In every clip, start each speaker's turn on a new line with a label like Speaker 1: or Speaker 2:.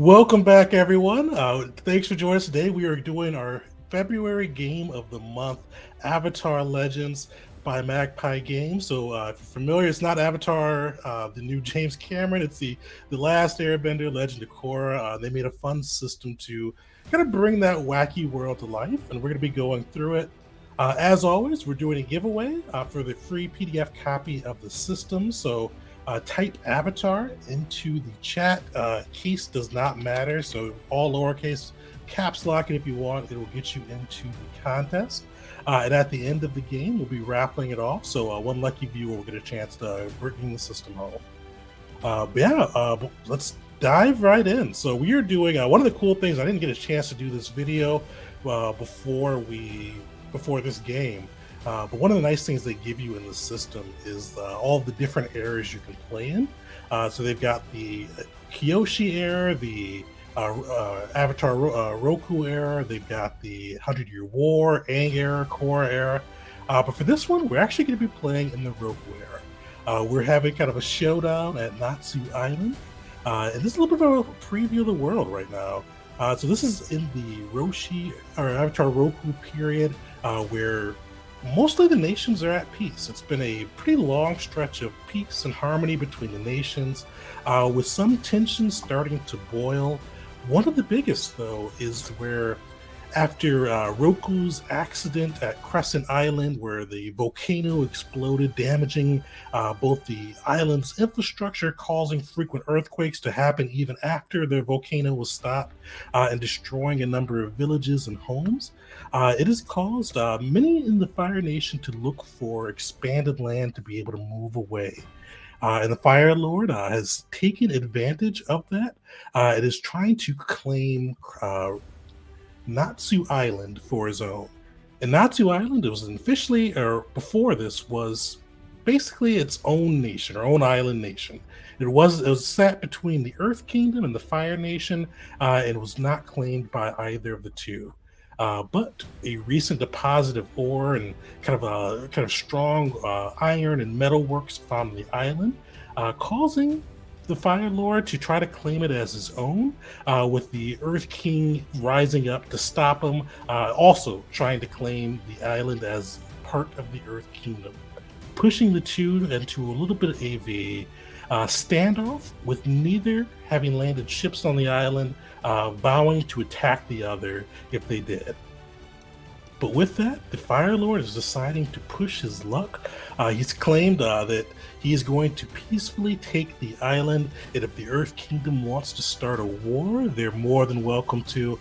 Speaker 1: Welcome back, everyone. Thanks for joining us today. We are doing our February game of the month, Avatar Legends by Magpie Games. So, if you're familiar, it's not Avatar, the new James Cameron. It's the last Airbender, Legend of Korra. They made a fun system to kind of bring that wacky world to life, and we're going to be going through it. As always, we're doing a giveaway for the free PDF copy of the system. So, type avatar into the chat. Case does not matter, so all lowercase, caps lock it if you want. It will get you into the contest. And at the end of the game, we'll be raffling it off. So one lucky viewer will get a chance to bring the system home. Let's dive right in. So we are doing one of the cool things. I didn't get a chance to do this video before this game. But one of the nice things they give you in the system is all of the different eras you can play in. So they've got the Kyoshi era, the Avatar Roku era, they've got the 100-Year War, Aang era, Korra era. But for this one, we're actually going to be playing in the Roku era. We're having kind of a showdown at Natsu Island. And this is a little bit of a preview of the world right now. So this is in the Roshi or Avatar Roku period where mostly the nations are at peace. It's been a pretty long stretch of peace and harmony between the nations, with some tensions starting to boil. One of the biggest, though, is where after Roku's accident at Crescent Island, where the volcano exploded, damaging both the island's infrastructure, causing frequent earthquakes to happen even after the volcano was stopped, and destroying a number of villages and homes. It has caused many in the Fire Nation to look for expanded land to be able to move away. And the Fire Lord has taken advantage of that. It is trying to claim Natsu Island for his own. And Natsu Island, it was officially, or before this, was basically its own nation, or own island nation. It was sat between the Earth Kingdom and the Fire Nation, and was not claimed by either of the two. But a recent deposit of ore and kind of strong iron and metal works found on the island, causing the Fire Lord to try to claim it as his own, with the Earth King rising up to stop him, also trying to claim the island as part of the Earth Kingdom, pushing the two into a little bit of a standoff, with neither having landed ships on the island, vowing to attack the other if they did. But with that, the Fire Lord is deciding to push his luck. He's claimed that he is going to peacefully take the island, and if the Earth Kingdom wants to start a war, they're more than welcome to.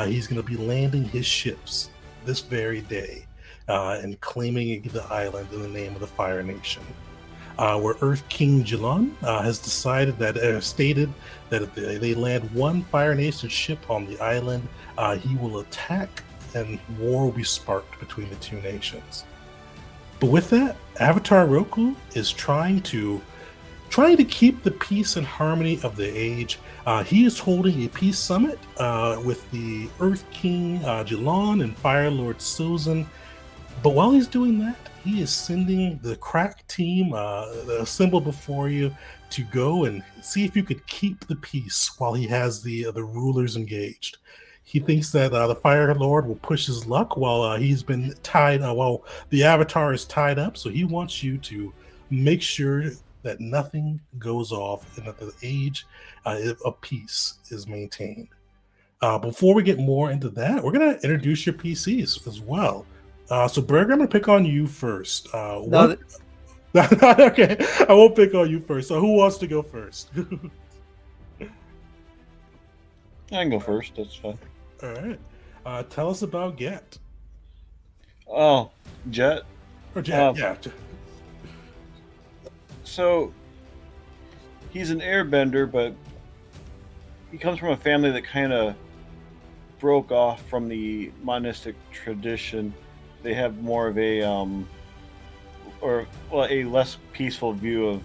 Speaker 1: He's going to be landing his ships this very day and claiming the island in the name of the Fire Nation. Where Earth King Jilun has stated that if they land one Fire Nation ship on the island, he will attack and war will be sparked between the two nations. But with that, Avatar Roku is trying to keep the peace and harmony of the age. He is holding a peace summit with the Earth King Jilun and Fire Lord Sozin. But while he's doing that, he is sending the crack team assembled before you to go and see if you could keep the peace while he has the rulers engaged. He thinks that the Fire Lord will push his luck while he's been tied, while the Avatar is tied up. So he wants you to make sure that nothing goes off and that the age of peace is maintained. Before we get more into that, we're going to introduce your PCs as well. So, Berger, I'm going to pick on you first. Okay, I won't pick on you first. So, who wants to go first?
Speaker 2: I can go first. That's fine.
Speaker 1: All right. Tell us about Get.
Speaker 2: Oh, Jet.
Speaker 1: Or Jet, yeah.
Speaker 2: So he's an airbender, but he comes from a family that kind of broke off from the monistic tradition. They have more of a a less peaceful view of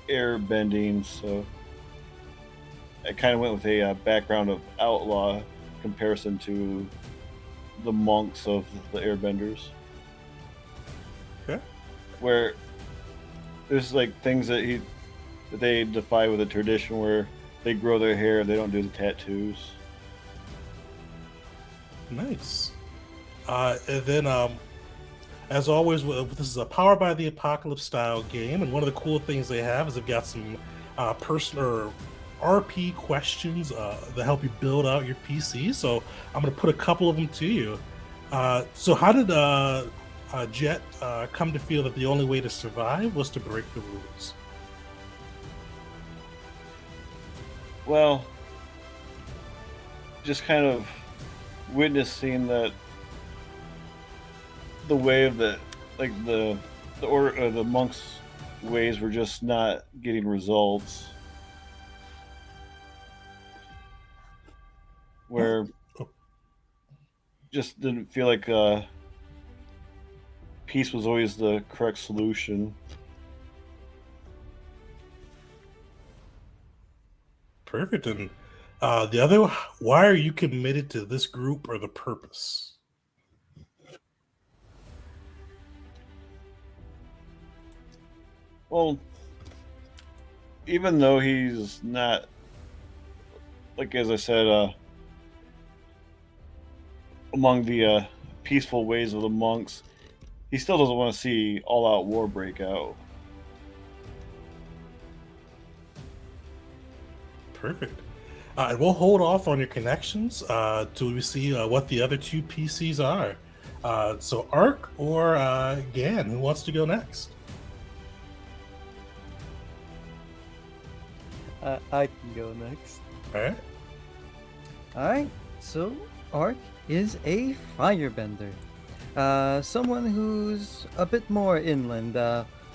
Speaker 2: airbending. So I kind of went with a background of outlaw comparison to the monks of the airbenders.
Speaker 1: Okay.
Speaker 2: Where there's like things that they defy with a tradition where They grow their hair. They don't do the tattoos.
Speaker 1: Nice. And then, as always, this is a Power by the Apocalypse style game, and one of the cool things they have is they've got some personal or RP questions that help you build out your PC. So I'm going to put a couple of them to you. So how did Jet come to feel that the only way to survive was to break the rules?
Speaker 2: Well, just kind of witnessing that the way of the like the order the monks' ways were just not getting results.
Speaker 1: Oh,
Speaker 2: Where
Speaker 1: oh,
Speaker 2: just didn't feel like peace was always the correct solution.
Speaker 1: perfect. And the other, why are you committed to this group or the purpose?
Speaker 2: Well, even though he's not like as I said, among the peaceful ways of the monks, he still doesn't want to see all-out war break out.
Speaker 1: Perfect. And we'll hold off on your connections till we see what the other two PCs are. So Ark or Gan, who wants to go next?
Speaker 3: I can go next.
Speaker 1: All right.
Speaker 3: Alright, so Ark is a firebender. Someone who's a bit more inland,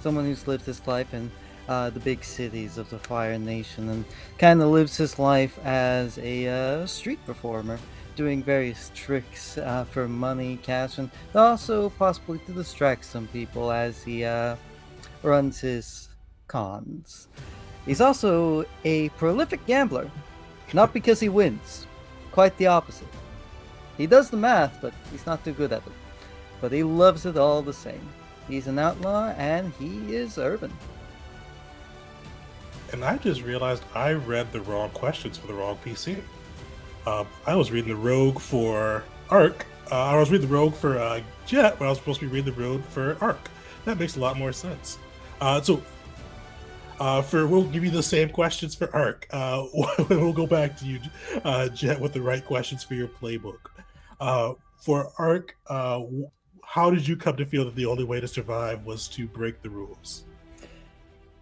Speaker 3: someone who's lived his life in the big cities of the Fire Nation and kind of lives his life as a street performer, doing various tricks for money, cash, and also possibly to distract some people as he runs his cons. He's also a prolific gambler, not because he wins, quite the opposite. He does the math, but he's not too good at it. But he loves it all the same. He's an outlaw and he is urban.
Speaker 1: And I just realized I read the wrong questions for the wrong PC. I was reading the Rogue for Ark. I was reading the Rogue for Jet, but I was supposed to be reading the Rogue for Ark. That makes a lot more sense. For we'll give you the same questions for Ark. We'll go back to you, Jet, with the right questions for your playbook. For Ark, how did you come to feel that the only way to survive was to break the rules?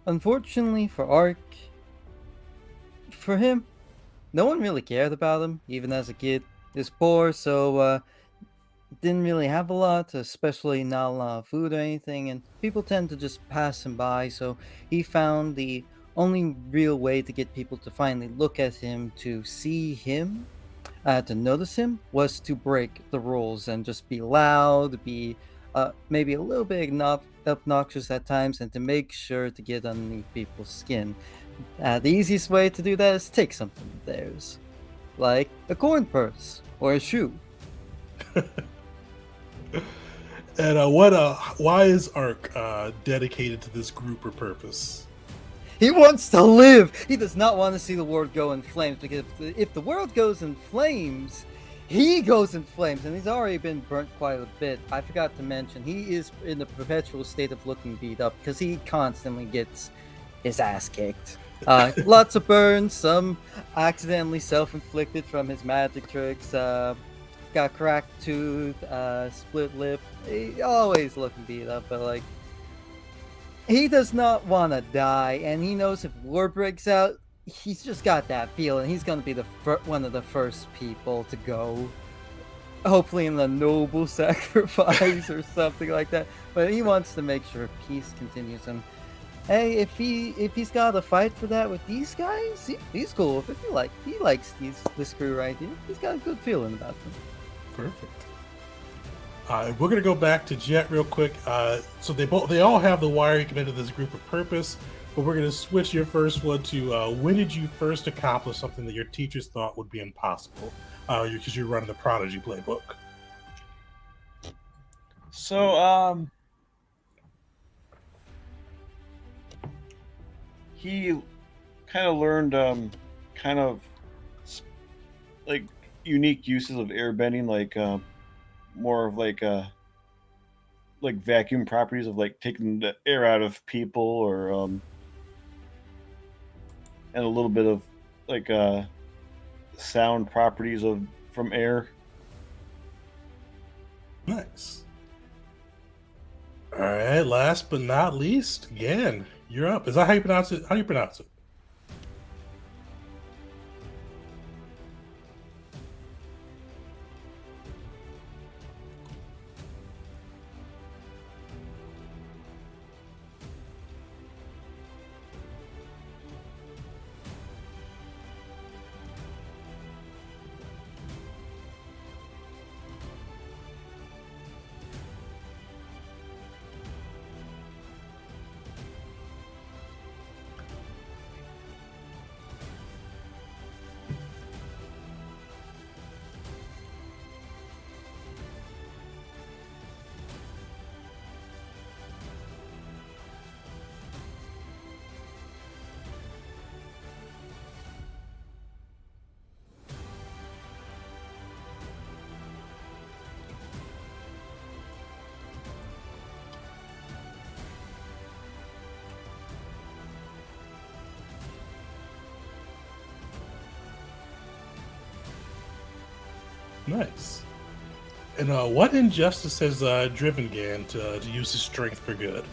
Speaker 3: Unfortunately for Ark, for him, no one really cared about him, even as a kid. He's poor, so didn't really have a lot, especially not a lot of food or anything, and people tend to just pass him by. So he found the only real way to get people to finally look at him, to see him, to notice him, was to break the rules and just be loud, be maybe a little bit obnoxious at times, and to make sure to get underneath people's skin. The easiest way to do that is take something of theirs, like a coin purse or a shoe.
Speaker 1: And why is Ark dedicated to this group or purpose?
Speaker 3: He wants to live. He does not want to see the world go in flames, because if the world goes in flames, he goes in flames, and he's already been burnt quite a bit. I forgot to mention, he is in a perpetual state of looking beat up because he constantly gets his ass kicked. Lots of burns, some accidentally self-inflicted from his magic tricks. Got cracked tooth, split lip. He always looking beat up, but like, he does not want to die, and he knows if war breaks out, he's just got that feeling he's going to be the one of the first people to go. Hopefully in the noble sacrifice or something like that. But he wants to make sure peace continues. And hey, if he's got to fight for that with these guys, he's cool. If he likes this crew right here, he's got a good feeling about them.
Speaker 1: Perfect. We're gonna go back to Jet real quick. So they all have the why are you committed to this group of purpose, but we're gonna switch your first one to when did you first accomplish something that your teachers thought would be impossible? Because you're running the Prodigy playbook.
Speaker 2: So, he kind of learned kind of like unique uses of airbending, like more of like vacuum properties of like taking the air out of people, or and a little bit of like sound properties of from air.
Speaker 1: Nice. All right. Last but not least, again, you're up. Is that how you pronounce it? How do you pronounce it? Nice. And what injustice has driven Gan to use his strength for good?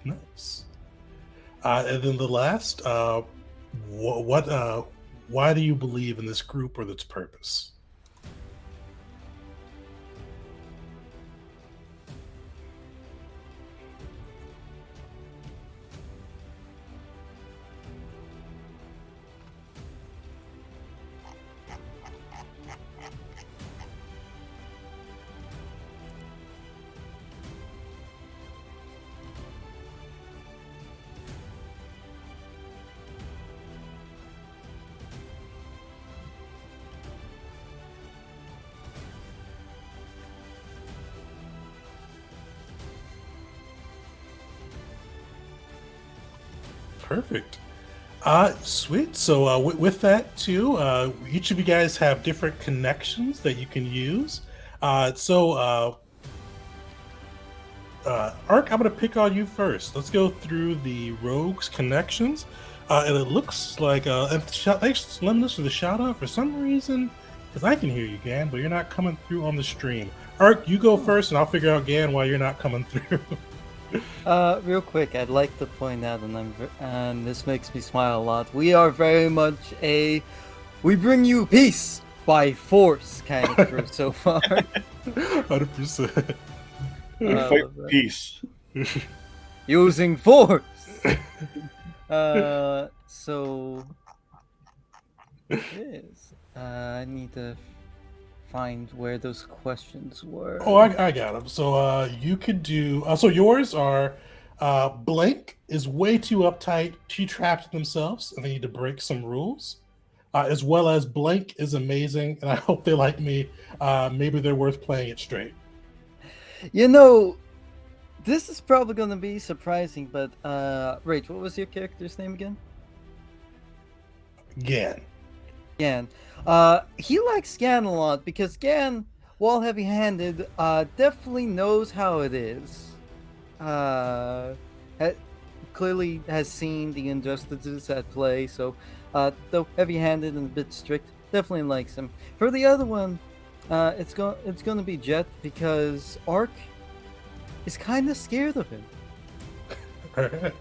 Speaker 1: Nice. And then the last, why do you believe in this group or its purpose? Perfect. Sweet. So with that too, each of you guys have different connections that you can use. Ark, I'm gonna pick on you first. Let's go through the rogues connections, and it looks like thanks Lemnis for the shout out for some reason, because I can hear you, Gan, but you're not coming through on the stream. Ark, you go first, and I'll figure out Gan why you're not coming through.
Speaker 3: Real quick, I'd like to point out, and this makes me smile a lot. We are very much we bring you peace by force kind of crew so far.
Speaker 1: 100%.
Speaker 2: We fight for peace.
Speaker 3: Using force. So this I need to find where those questions were.
Speaker 1: Oh, I got them. So you could do. So yours are. Blank is way too uptight, too trapped themselves, and they need to break some rules. As well as Blank is amazing, and I hope they like me. Maybe they're worth playing it straight.
Speaker 3: You know, this is probably gonna be surprising, but Rach, what was your character's name again?
Speaker 1: Gan.
Speaker 3: Gan. He likes Gan a lot because Gan, while heavy-handed, definitely knows how it is. Clearly has seen the injustices at play, so though heavy-handed and a bit strict, definitely likes him. For the other one, it's gonna be Jet because Ark is kind of scared of him, and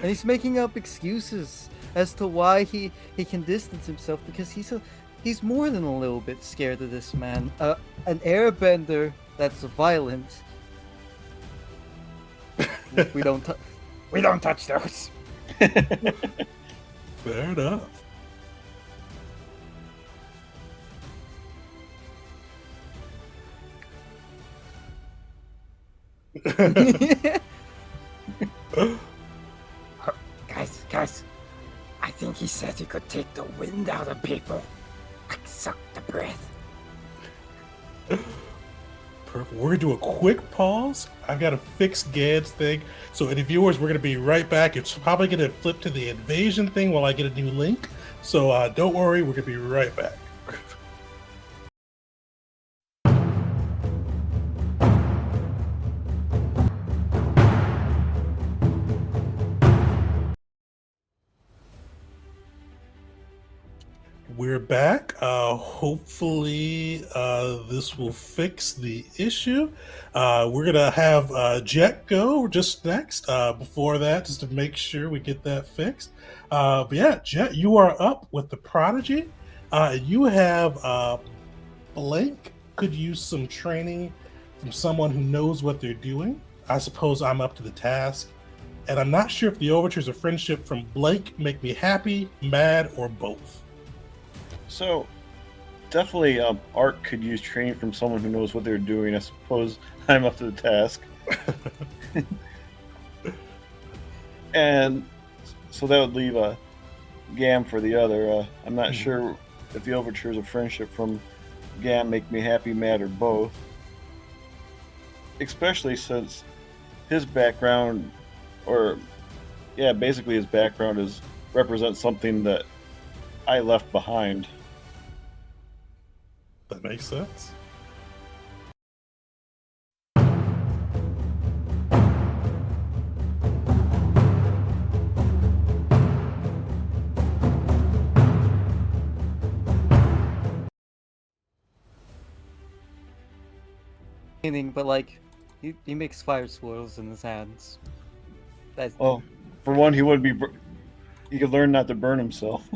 Speaker 3: he's making up excuses as to why he can distance himself because he's he's more than a little bit scared of this man. An airbender that's violent. We don't touch those.
Speaker 1: Fair enough.
Speaker 4: Guys, I think he said he could take the wind out of people. Like suck the breath.
Speaker 1: Perfect. We're gonna do a quick pause. I've got to fix Gad's thing. So, any viewers, we're gonna be right back. It's probably gonna flip to the invasion thing while I get a new link. So, don't worry. We're gonna be right back. We're back. Hopefully, this will fix the issue. We're gonna have Jet go just next. Before that, just to make sure we get that fixed. But yeah, Jet, you are up with the Prodigy. You have Blake could use some training from someone who knows what they're doing. I suppose I'm up to the task, and I'm not sure if the overtures of friendship from Blake make me happy, mad, or both.
Speaker 2: So, definitely, Art could use training from someone who knows what they're doing. I suppose I'm up to the task. And so that would leave Gam for the other. I'm not sure if the overtures of friendship from Gam make me happy, mad, or both. Especially since his background, basically his background represents something that I left behind.
Speaker 1: That makes sense.
Speaker 3: But like, he makes fire swirls in his hands.
Speaker 2: Well, for one, he could learn not to burn himself.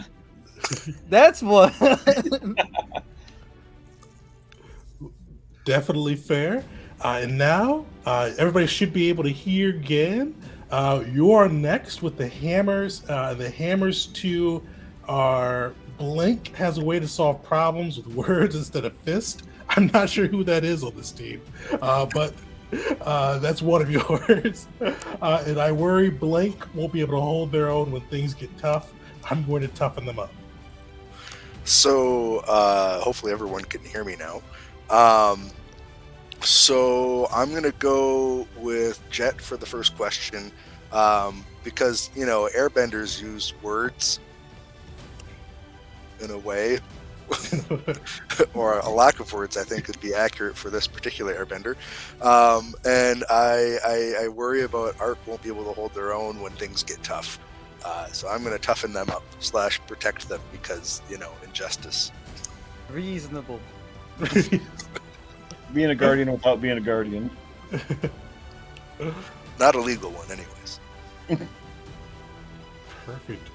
Speaker 3: That's what.
Speaker 1: Definitely fair. And now, everybody should be able to hear again. You are next with the hammers. The hammers 2 are Blink has a way to solve problems with words instead of fist. I'm not sure who that is on this team, but that's one of yours. And I worry Blink won't be able to hold their own when things get tough. I'm going to toughen them up.
Speaker 5: So hopefully everyone can hear me now. So I'm going to go with Jet for the first question because, airbenders use words in a way, or a lack of words, I think, would be accurate for this particular airbender. And I worry about Art won't be able to hold their own when things get tough. So I'm going to toughen them up / protect them because, injustice.
Speaker 3: Reasonable.
Speaker 2: Being a guardian without being a guardian.
Speaker 5: Not a legal one, anyways.
Speaker 1: Perfect.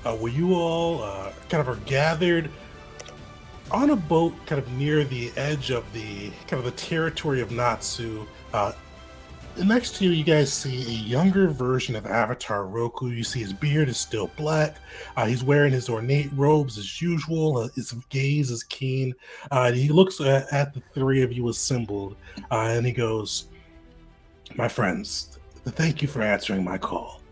Speaker 1: Well, you all kind of are gathered on a boat kind of near the edge of the territory of Natsu. Next to you, you guys see a younger version of Avatar Roku. You see his beard is still black. He's wearing his ornate robes as usual. His gaze is keen. He looks at the three of you assembled, and he goes, "My friends, thank you for answering my call.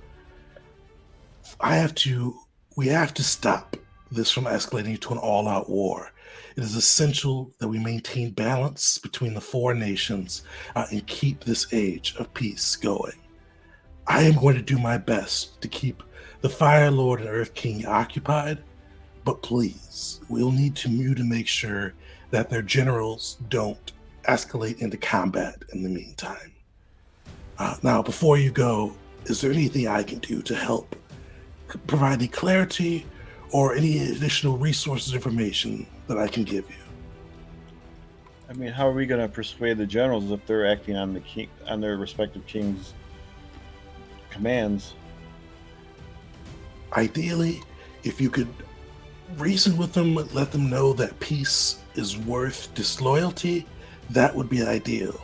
Speaker 1: We have to stop this from escalating to an all-out war. It is essential that we maintain balance between the four nations and keep this age of peace going. I am going to do my best to keep the Fire Lord and Earth King occupied, but please, we'll need you to make sure that their generals don't escalate into combat in the meantime. Now, before you go, is there anything I can do to help provide any clarity or any additional resources or information that I can give you?"
Speaker 2: I mean, how are we going to persuade the generals if they're acting on their respective kings' commands?
Speaker 1: Ideally, if you could reason with them, let them know that peace is worth disloyalty, that would be ideal.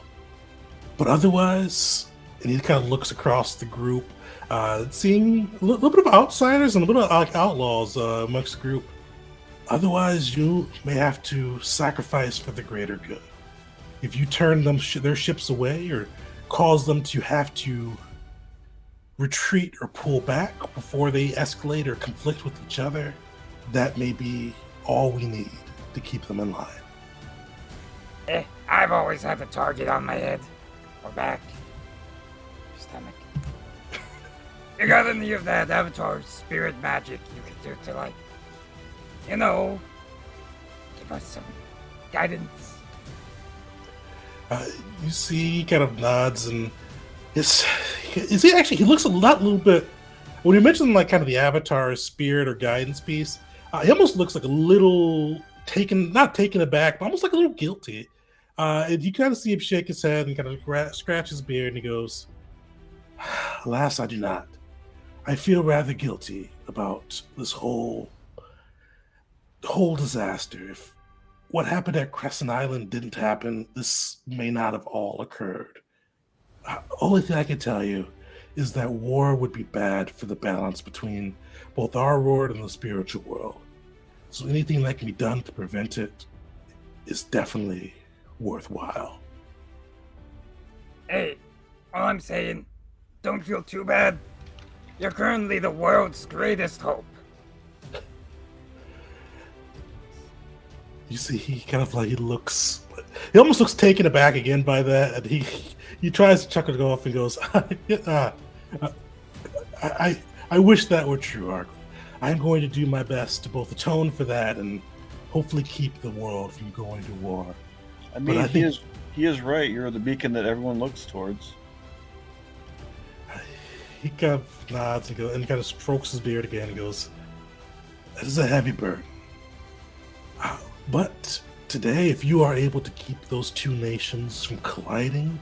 Speaker 1: But otherwise, and he kind of looks across the group, seeing a little bit of outsiders and a little bit of like outlaws amongst the group. Otherwise, you may have to sacrifice for the greater good. If you turn their ships away or cause them to have to retreat or pull back before they escalate or conflict with each other, that may be all we need to keep them in line.
Speaker 4: I've always had a target on my head. Or back. Stomach. You got any of that Avatar spirit magic you could do to, like, give us some guidance?
Speaker 1: You see, he kind of nods, and he looks a little bit. When you mentioned like kind of the Avatar spirit or guidance piece, he almost looks like a little not taken aback, but almost like a little guilty. And you kind of see him shake his head and kind of scratch his beard, and he goes, "Alas, I do not. I feel rather guilty about this whole disaster. If what happened at Crescent Island didn't happen, this may not have all occurred. Only thing I can tell you is that war would be bad for the balance between both our world and the spiritual world. So anything that can be done to prevent it is definitely worthwhile."
Speaker 4: Hey, all I'm saying, don't feel too bad. You're currently the world's greatest hope.
Speaker 1: You see, he kind of like he almost looks taken aback again by that, and he tries to chuckle it off and goes, I wish that were true, Ark. I'm going to do my best to both atone for that and hopefully keep the world from going to war.
Speaker 2: I mean, he is right. You're the beacon that everyone looks towards.
Speaker 1: He kind of nods and kind of strokes his beard again and goes, "That is a heavy burden. But today, if you are able to keep those two nations from colliding,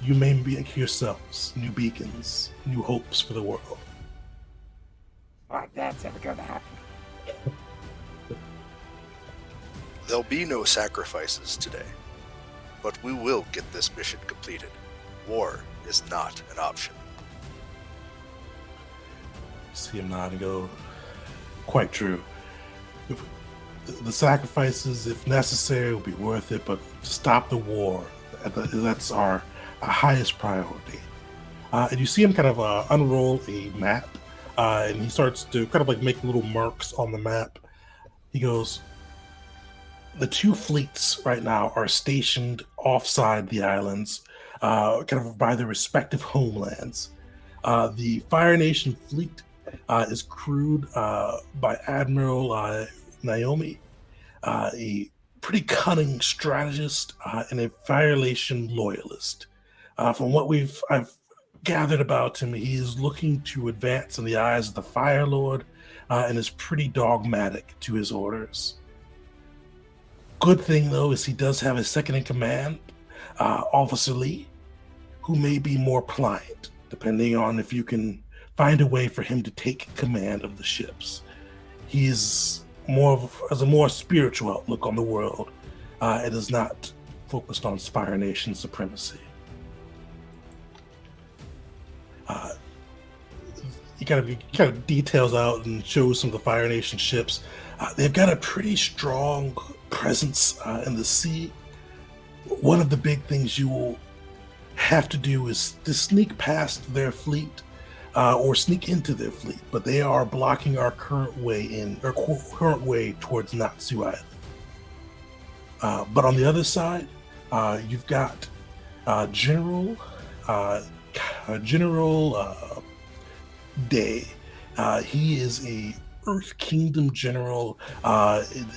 Speaker 1: you may make yourselves new beacons, new hopes for the world."
Speaker 4: Like that's ever gonna happen.
Speaker 5: There'll be no sacrifices today, but we will get this mission completed. War is not an option.
Speaker 1: See him nod and go, "Quite true. The sacrifices, if necessary, will be worth it, but to stop the war, that's our highest priority." And you see him kind of unroll a map, and he starts to kind of like make little marks on the map. He goes, "The two fleets right now are stationed offside the islands, kind of by their respective homelands. The Fire Nation fleet is crewed by Admiral Naomi, a pretty cunning strategist and a Fire Nation loyalist. From what I've gathered about him, he is looking to advance in the eyes of the Fire Lord and is pretty dogmatic to his orders. Good thing, though, is he does have a second in command, Officer Lee, who may be more pliant, depending on if you can find a way for him to take command of the ships. He's has a more spiritual outlook on the world. It is not focused on Fire Nation supremacy." He kind of details out and shows some of the Fire Nation ships. They've got a pretty strong presence in the sea. One of the big things you will have to do is to sneak past their fleet or sneak into their fleet, but they are blocking our current way towards Natsu Island. But on the other side, you've got General Day. He is a Earth Kingdom general.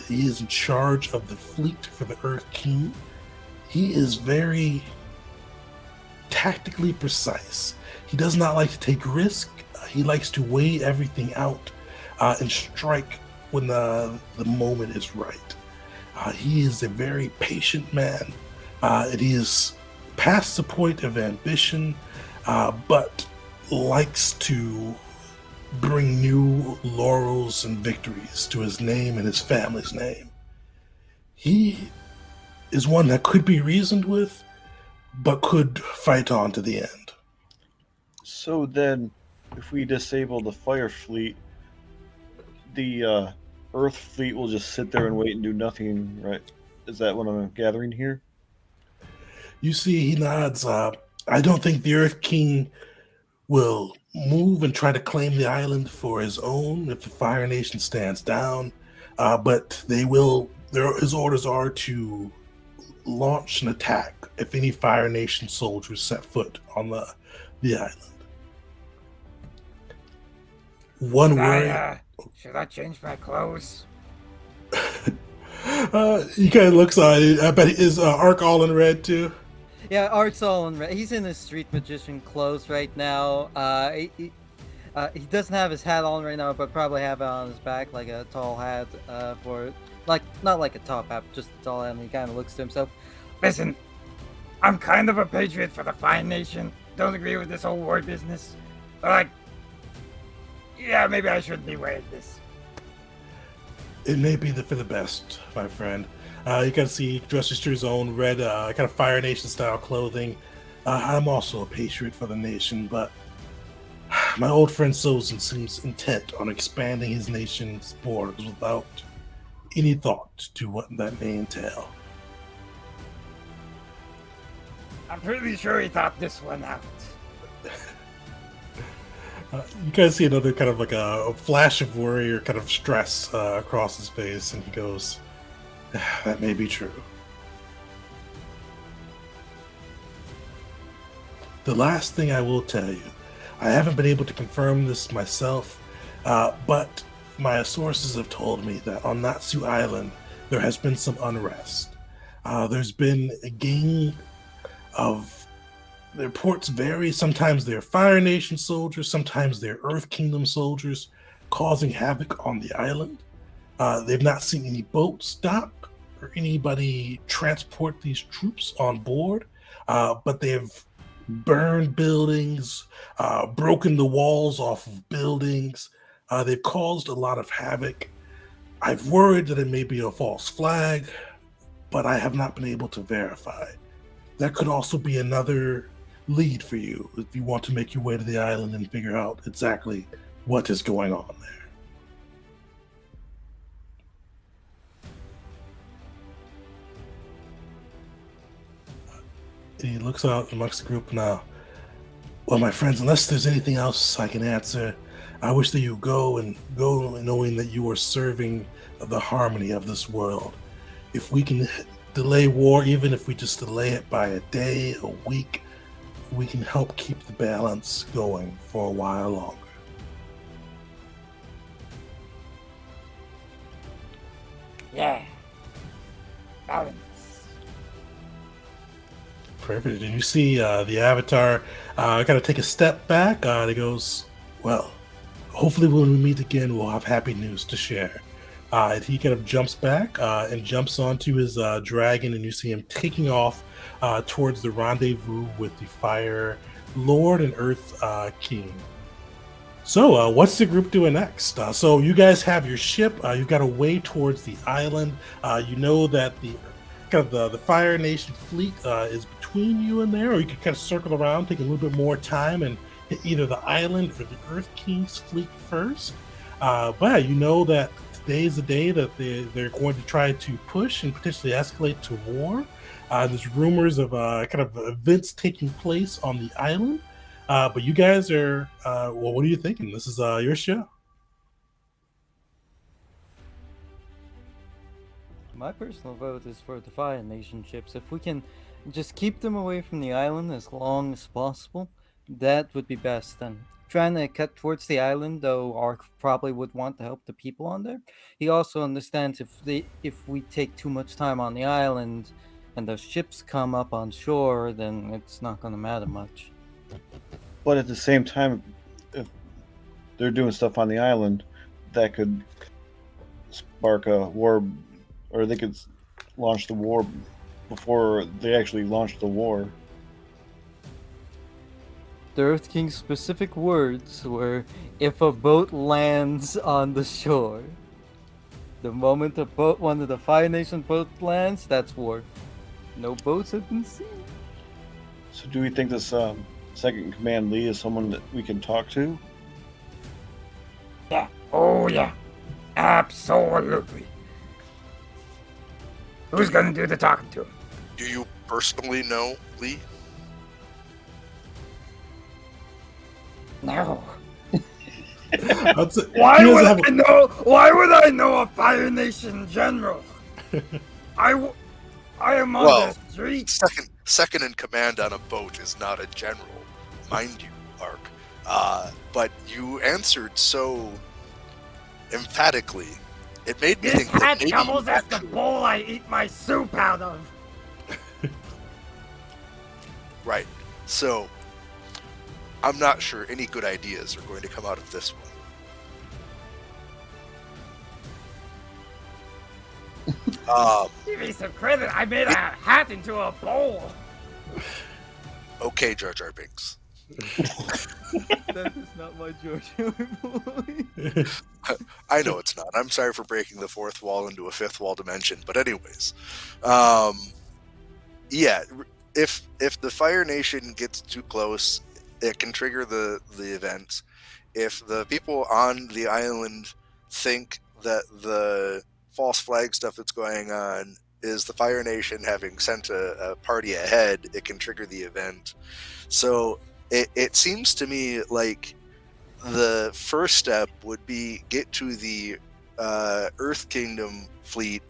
Speaker 1: He is in charge of the fleet for the Earth King. He is very tactically precise. He does not like to take risk. He likes to weigh everything out and strike when the moment is right. He is a very patient man, and he is past the point of ambition, but likes to bring new laurels and victories to his name and his family's name. He is one that could be reasoned with, but could fight on to the end.
Speaker 2: So then, if we disable the fire fleet, the Earth fleet will just sit there and wait and do nothing, right? Is that what I'm gathering here?
Speaker 1: You see, he nods. I don't think the Earth King will move and try to claim the island for his own if the Fire Nation stands down. But they will. His orders are to launch an attack if any Fire Nation soldiers set foot on the island. One worry.
Speaker 4: Should I change my clothes?
Speaker 1: He kind of looks on it. I bet is Ark all in red too.
Speaker 3: Yeah, Art's all in red. He's in his street magician clothes right now. He doesn't have his hat on right now, but probably have it on his back, like a tall hat, for like not like a top hat, just a tall hat. And he kind of looks to himself.
Speaker 4: Listen, I'm kind of a patriot for the fine nation. Don't agree with this whole war business. But like, yeah, maybe I shouldn't be wearing this.
Speaker 1: It may be for the best, my friend. You can see he dresses to his own red, kind of Fire Nation style clothing. I'm also a patriot for the nation, but my old friend Sozin seems intent on expanding his nation's borders without any thought to what that may entail.
Speaker 4: I'm pretty sure he thought this one out.
Speaker 1: You guys see another kind of like a flash of worry or kind of stress across his face, and he goes, that may be true. The last thing I will tell you, I haven't been able to confirm this myself, but my sources have told me that on Natsu Island, there has been some unrest. There's been a gang of the reports vary. Sometimes they're Fire Nation soldiers, sometimes they're Earth Kingdom soldiers, causing havoc on the island. They've not seen any boats dock or anybody transport these troops on board, but they've burned buildings, broken the walls off of buildings. They've caused a lot of havoc. I've worried that it may be a false flag, but I have not been able to verify. That could also be another lead for you if you want to make your way to the island and figure out exactly what is going on there. He looks out amongst the group now. Well, my friends, unless there's anything else I can answer, I wish that you go knowing that you are serving the harmony of this world. If we can delay war, even if we just delay it by a day, a week, we can help keep the balance going for a while longer.
Speaker 4: Yeah. Balance.
Speaker 1: Perfect. And you see the Avatar kind of take a step back. And he goes, well, hopefully when we meet again, we'll have happy news to share. And he kind of jumps back and jumps onto his dragon, and you see him taking off towards the rendezvous with the Fire Lord and Earth King. So, what's the group doing next? So, you guys have your ship. You've got a way towards the island. You know that the Fire Nation fleet is between you and there, or you can kind of circle around, take a little bit more time, and hit either the island or the Earth King's fleet first. But yeah, you know that today is the day that they're going to try to push and potentially escalate to war. There's rumors of kind of events taking place on the island. But you guys are, well, what are you thinking? This is your show.
Speaker 3: My personal vote is for the Fire Nation ships. If we can just keep them away from the island as long as possible, that would be best. And trying to cut towards the island, though, Ark probably would want to help the people on there. He also understands if we take too much time on the island and those ships come up on shore, then it's not going to matter much.
Speaker 2: But at the same time, if they're doing stuff on the island, that could spark a war, or they could launch the war before they actually launch the war.
Speaker 3: The Earth King's specific words were, "If a boat lands on the shore, the moment one of the Fire Nation boat lands, that's war. No boats have been seen."
Speaker 2: So, do we think this second in command Lee is someone that we can talk to?
Speaker 4: Yeah. Oh, yeah. Absolutely. Who's gonna do the talking to him?
Speaker 5: Do you personally know Lee?
Speaker 4: No.
Speaker 1: That's it.
Speaker 4: Why
Speaker 1: He doesn't
Speaker 4: would
Speaker 1: have
Speaker 4: I know? Why would I know a Fire Nation general? I am on
Speaker 5: Well,
Speaker 4: the street.
Speaker 5: Second in command on a boat is not a general, mind you, Ark. But you answered so emphatically. It made me
Speaker 4: This
Speaker 5: think that
Speaker 4: hat
Speaker 5: maybe
Speaker 4: doubles
Speaker 5: you
Speaker 4: as the
Speaker 5: actually-
Speaker 4: bowl I eat my soup out of.
Speaker 5: Right. So, I'm not sure any good ideas are going to come out of this one.
Speaker 4: Give me some credit. I made a hat into a bowl.
Speaker 5: Okay, Jar Jar Binks.
Speaker 3: That is not my George boy.
Speaker 5: I know it's not. I'm sorry for breaking the fourth wall into a fifth wall dimension. But anyways, yeah, if the Fire Nation gets too close, it can trigger the event. If the people on the island think that the false flag stuff that's going on is the Fire Nation having sent a party ahead, it can trigger the event. So it seems to me like the first step would be get to the Earth Kingdom fleet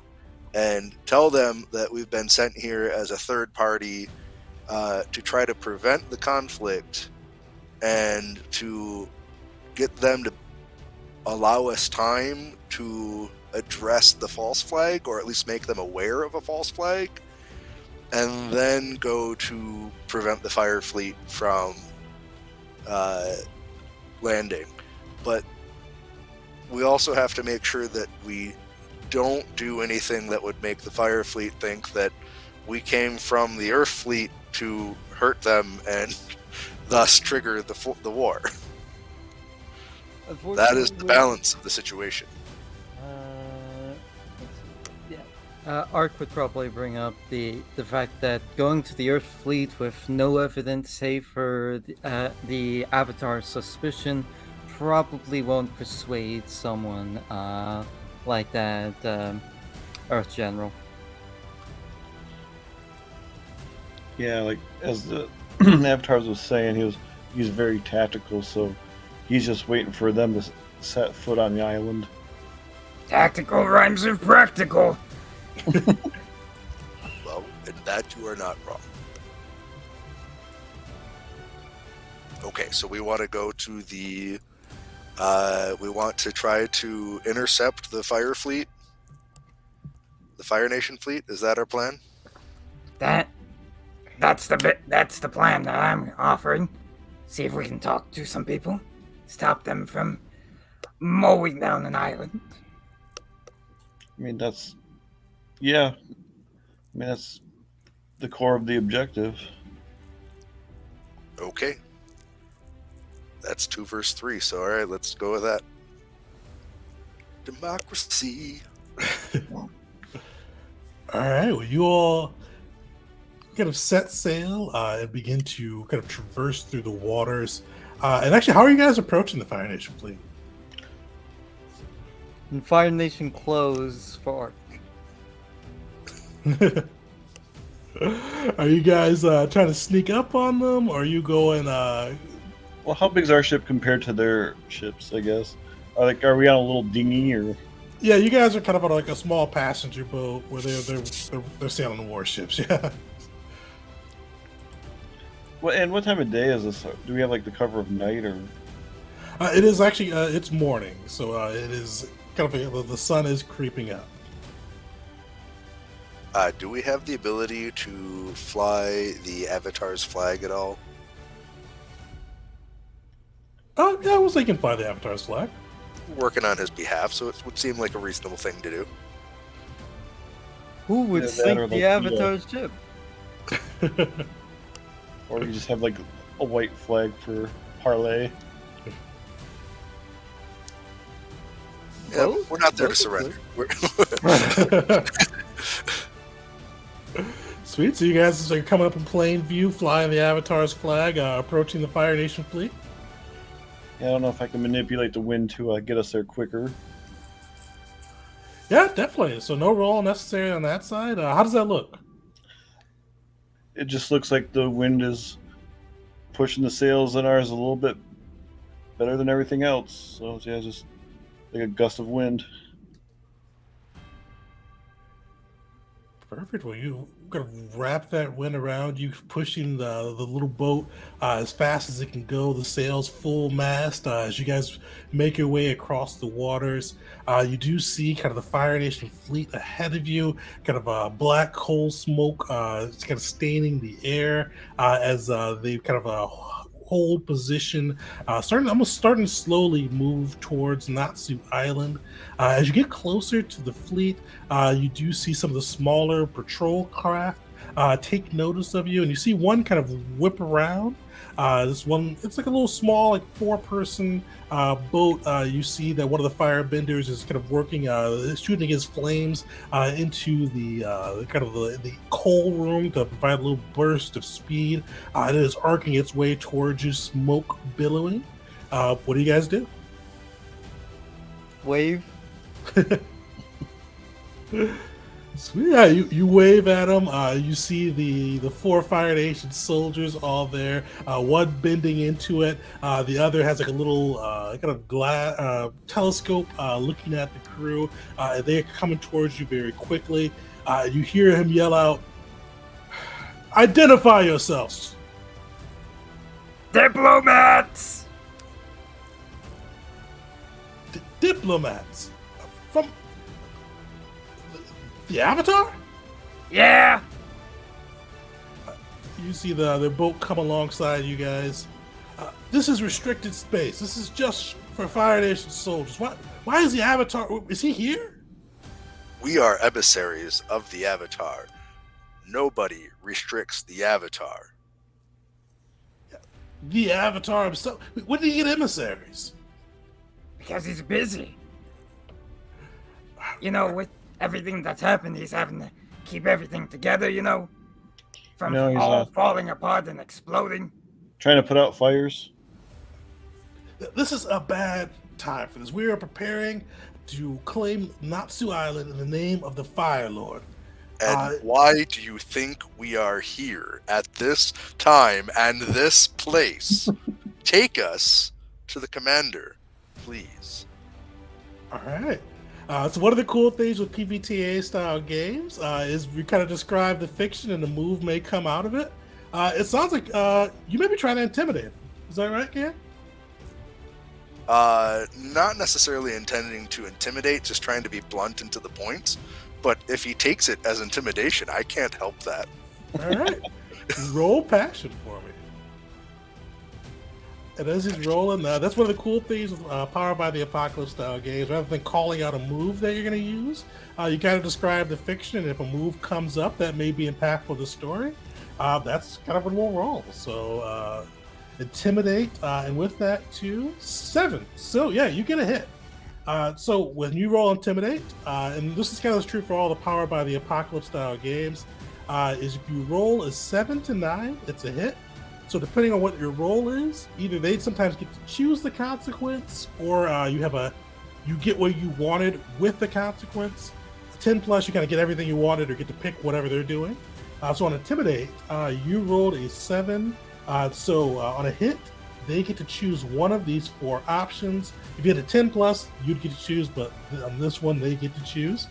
Speaker 5: and tell them that we've been sent here as a third party to try to prevent the conflict and to get them to allow us time to address the false flag, or at least make them aware of a false flag, and then go to prevent the Fire Fleet from landing. But we also have to make sure that we don't do anything that would make the Fire Fleet think that we came from the Earth Fleet to hurt them and thus trigger the war. That is the balance of the situation.
Speaker 3: Ark would probably bring up the fact that going to the Earth fleet with no evidence save for the Avatar's suspicion probably won't persuade someone like that Earth General.
Speaker 2: Yeah, like as the Avatars was saying, he's very tactical, so he's just waiting for them to set foot on the island.
Speaker 4: Tactical rhymes with practical.
Speaker 5: Well, in that you are not wrong. Okay, so we want to go to the... we want to try to intercept the Fire Fleet? The Fire Nation fleet? Is that our plan?
Speaker 4: That's the plan that I'm offering. See if we can talk to some people. Stop them from mowing down an island.
Speaker 2: I mean, that's the core of the objective.
Speaker 5: Okay. That's 2 verse 3, so alright, let's go with that. Democracy.
Speaker 1: All right, well, you all kind of set sail and begin to kind of traverse through the waters. And actually, how are you guys approaching the Fire Nation fleet?
Speaker 3: And Fire Nation close for Ark.
Speaker 1: Are you guys trying to sneak up on them, or are you going?
Speaker 2: Well, how big's our ship compared to their ships? I guess. Are we on a little dinghy or?
Speaker 1: Yeah, you guys are kind of on like a small passenger boat where they're sailing warships. Yeah.
Speaker 2: And what time of day is this? Do we have like the cover of night or?
Speaker 1: It is actually it's morning, so it is kind of the sun is creeping up.
Speaker 5: Do we have the ability to fly the Avatar's flag at all?
Speaker 1: Yeah, I was thinking fly the Avatar's flag.
Speaker 5: Working on his behalf, so it would seem like a reasonable thing to do.
Speaker 3: Who would
Speaker 2: Yeah, that
Speaker 3: sink
Speaker 2: or
Speaker 3: the
Speaker 2: like
Speaker 3: Avatar's ship?
Speaker 2: Or you just have like a white flag for parlay.
Speaker 5: Yeah,
Speaker 3: Both?
Speaker 5: we're not there to
Speaker 3: Both are
Speaker 5: surrender. We're,
Speaker 1: Sweet. So you guys are coming up in plain view, flying the Avatar's flag, approaching the Fire Nation fleet.
Speaker 2: Yeah, I don't know if I can manipulate the wind to get us there quicker.
Speaker 1: Yeah, definitely. So no roll necessary on that side. How does that look?
Speaker 2: It just looks like the wind is pushing the sails on ours a little bit better than everything else. So yeah, just like a gust of wind.
Speaker 1: Perfect. Well, you gonna wrap that wind around you, pushing the little boat as fast as it can go. The sails full mast. As you guys make your way across the waters, you do see kind of the Fire Nation fleet ahead of you. Kind of a black coal smoke. It's kind of staining the air as they kind of hold position, starting to slowly move towards Natsu Island. As you get closer to the fleet, you do see some of the smaller patrol craft take notice of you, and you see one kind of whip around. This one, it's like a little small, like four-person boat. You see that one of the firebenders is kind of working, shooting his flames into the kind of the coal room to provide a little burst of speed. It is arcing its way towards you, smoke billowing. What do you guys do?
Speaker 3: Wave.
Speaker 1: Sweet. Yeah, you wave at them. You see the four Fire Nation soldiers all there. One bending into it. The other has like a little kind of telescope looking at the crew. They're coming towards you very quickly. You hear him yell out, "Identify yourselves!"
Speaker 4: Diplomats!
Speaker 1: Diplomats from the Avatar.
Speaker 4: Yeah!
Speaker 1: You see their boat come alongside you guys. This is restricted space. This is just for Fire Nation soldiers. Why is the Avatar? Is he here?
Speaker 5: we are emissaries of the Avatar. Nobody restricts the Avatar.
Speaker 1: The Avatar himself. When did he get emissaries?
Speaker 4: Because he's busy. You know, with everything that's happened, he's having to keep everything together, you know? From
Speaker 2: No, he's
Speaker 4: all
Speaker 2: not.
Speaker 4: falling apart and exploding.
Speaker 2: Trying to put out fires.
Speaker 1: This is a bad time for this. We are preparing to claim Natsu Island in the name of the Fire Lord.
Speaker 5: And why do you think we are here at this time and this place? Take us to the commander, please.
Speaker 1: All right. So one of the cool things with PBTA style games is we kind of describe the fiction and the move may come out of it. It sounds like you may be trying to intimidate him. Is that right, Ken?
Speaker 5: Not necessarily intending to intimidate, just trying to be blunt and to the point. But if he takes it as intimidation, I can't help that.
Speaker 1: All right. Roll passion for me. And as he's rolling, that's one of the cool things with Powered by the Apocalypse style games. Rather than calling out a move that you're going to use, you kind of describe the fiction, and if a move comes up that may be impactful to the story, that's kind of what we'll roll. So, intimidate, and with that, too, 7. So, yeah, you get a hit. So, when you roll intimidate, and this is kind of true for all the Powered by the Apocalypse style games, is if you roll a 7 to 9, it's a hit. So depending on what your role is, either they sometimes get to choose the consequence, or you get what you wanted with the consequence. 10 plus, you kind of get everything you wanted, or get to pick whatever they're doing. So on Intimidate, you rolled a 7. So on a hit, they get to choose one of these 4 options. If you had a 10 plus, you'd get to choose, but on this one, they get to choose.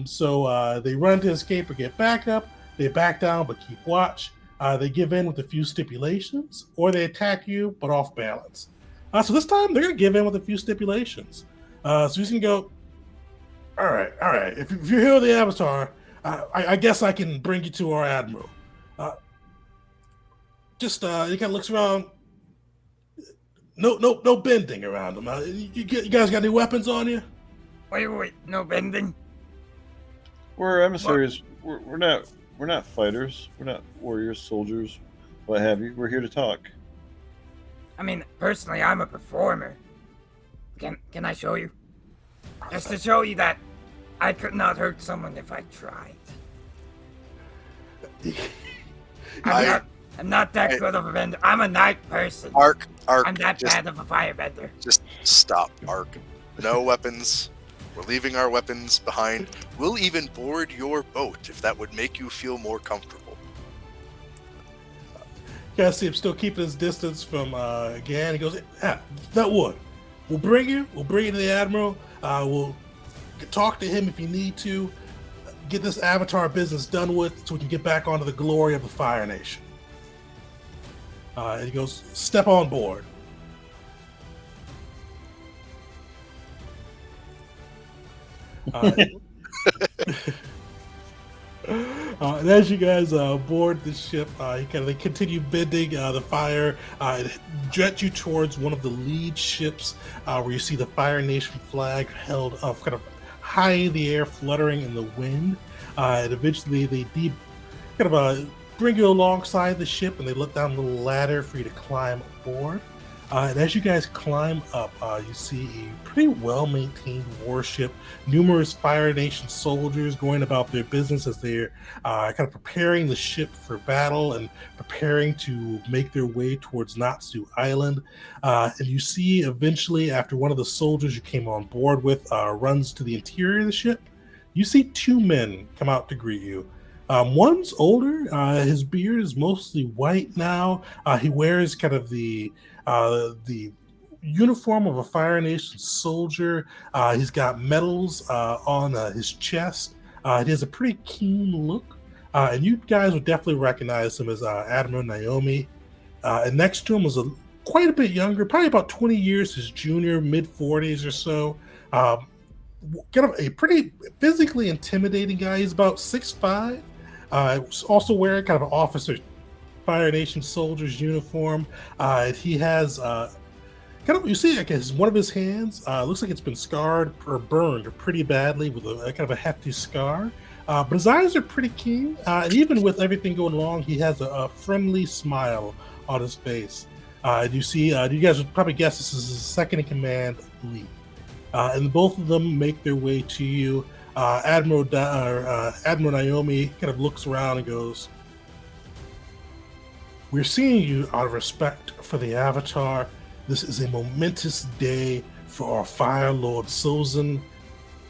Speaker 1: So they run to escape or get back up. They back down but keep watch. They give in with a few stipulations, or they attack you, but off balance. So this time, they're going to give in with a few stipulations. So he's going to go, all right. If you're here with the Avatar, I guess I can bring you to our Admiral. He kind of looks around. No bending around him. You guys got any weapons on you?
Speaker 4: Wait, no bending?
Speaker 2: We're emissaries. We're not fighters. We're not warriors, soldiers, what have you. We're here to talk.
Speaker 4: I mean, personally, I'm a performer. Can I show you? Just to show you that I could not hurt someone if I tried. I'm not that good of a bender. I'm a night person.
Speaker 5: Ark,
Speaker 4: I'm that
Speaker 5: just,
Speaker 4: bad of a firebender.
Speaker 5: just stop, Ark. No weapons. We're leaving our weapons behind. We'll even board your boat if that would make you feel more comfortable.
Speaker 1: You guys see him still keeping his distance from Gan. He goes, "Yeah, that would. We'll bring you to the Admiral. We'll talk to him if you need to. Get this Avatar business done with so we can get back onto the glory of the Fire Nation." And he goes, "Step on board." And as you guys board the ship, they continue bending the fire, and jet you towards one of the lead ships, where you see the Fire Nation flag held up, kind of high in the air, fluttering in the wind. And eventually, they bring you alongside the ship, and they let down a little ladder for you to climb aboard. And as you guys climb up, you see a pretty well-maintained warship, numerous Fire Nation soldiers going about their business as they're kind of preparing the ship for battle and preparing to make their way towards Natsu Island. And you see eventually, after one of the soldiers you came on board with runs to the interior of the ship, you see two men come out to greet you. One's older. His beard is mostly white now. He wears kind of the uniform of a Fire Nation soldier. He's got medals on his chest. He has a pretty keen look. And you guys would definitely recognize him as Admiral Naomi. And next to him was quite a bit younger, probably about 20 years his junior, mid-40s or so. Kind of a pretty physically intimidating guy. He's about 6'5". Also wearing kind of an officer Fire Nation soldier's uniform. He has you see, I guess one of his hands looks like it's been scarred or burned pretty badly with a kind of a hefty scar. But his eyes are pretty keen. And even with everything going along, he has a friendly smile on his face. You see, you guys would probably guess this is his second in command, Lee. And both of them make their way to you. Admiral Naomi kind of looks around and goes, "We're seeing you out of respect for the Avatar. This is a momentous day for our Fire Lord Sozin.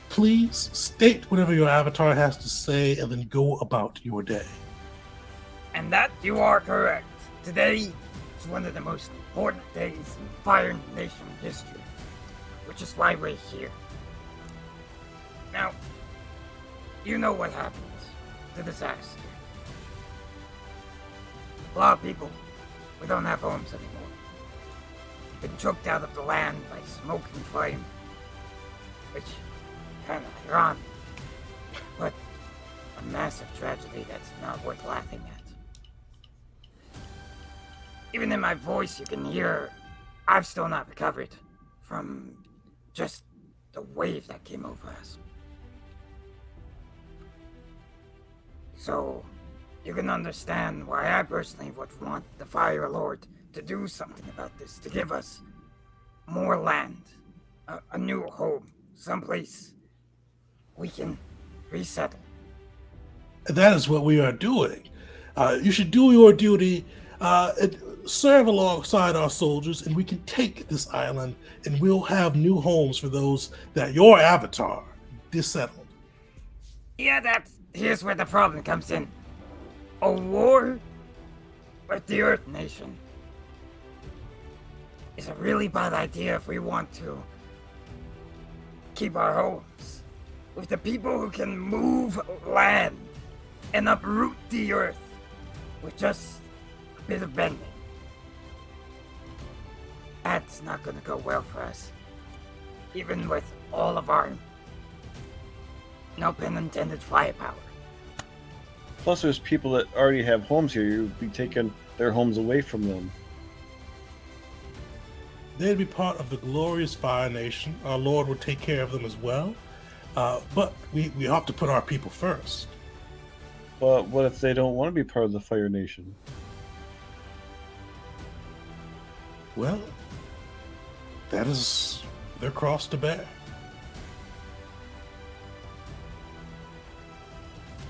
Speaker 1: Please state whatever your Avatar has to say and then go about your day."
Speaker 4: And that you are correct. Today is one of the most important days in Fire Nation history, which is why we're here. Now, you know what happens. The disaster. A lot of people, we don't have homes anymore. Been choked out of the land by smoke and flame. Which, kind of ironic. But a massive tragedy that's not worth laughing at. Even in my voice you can hear I've still not recovered from just the wave that came over us. So, you can understand why I personally would want the Fire Lord to do something about this, to give us more land, a new home, someplace we can resettle.
Speaker 1: That is what we are doing. You should do your duty, and serve alongside our soldiers, and we can take this island, and we'll have new homes for those that your Avatar dissettled.
Speaker 4: Yeah, here's where the problem comes in. A war with the Earth Nation is a really bad idea if we want to keep our homes with the people who can move land and uproot the Earth with just a bit of bending. That's not gonna go well for us, even with all of our, no pun intended, firepower.
Speaker 2: Plus, there's people that already have homes here. You'd be taking their homes away from them.
Speaker 1: They'd be part of the glorious Fire Nation. Our Lord would take care of them as well. But we have to put our people first.
Speaker 2: But what if they don't want to be part of the Fire Nation?
Speaker 1: Well, that is their cross to bear.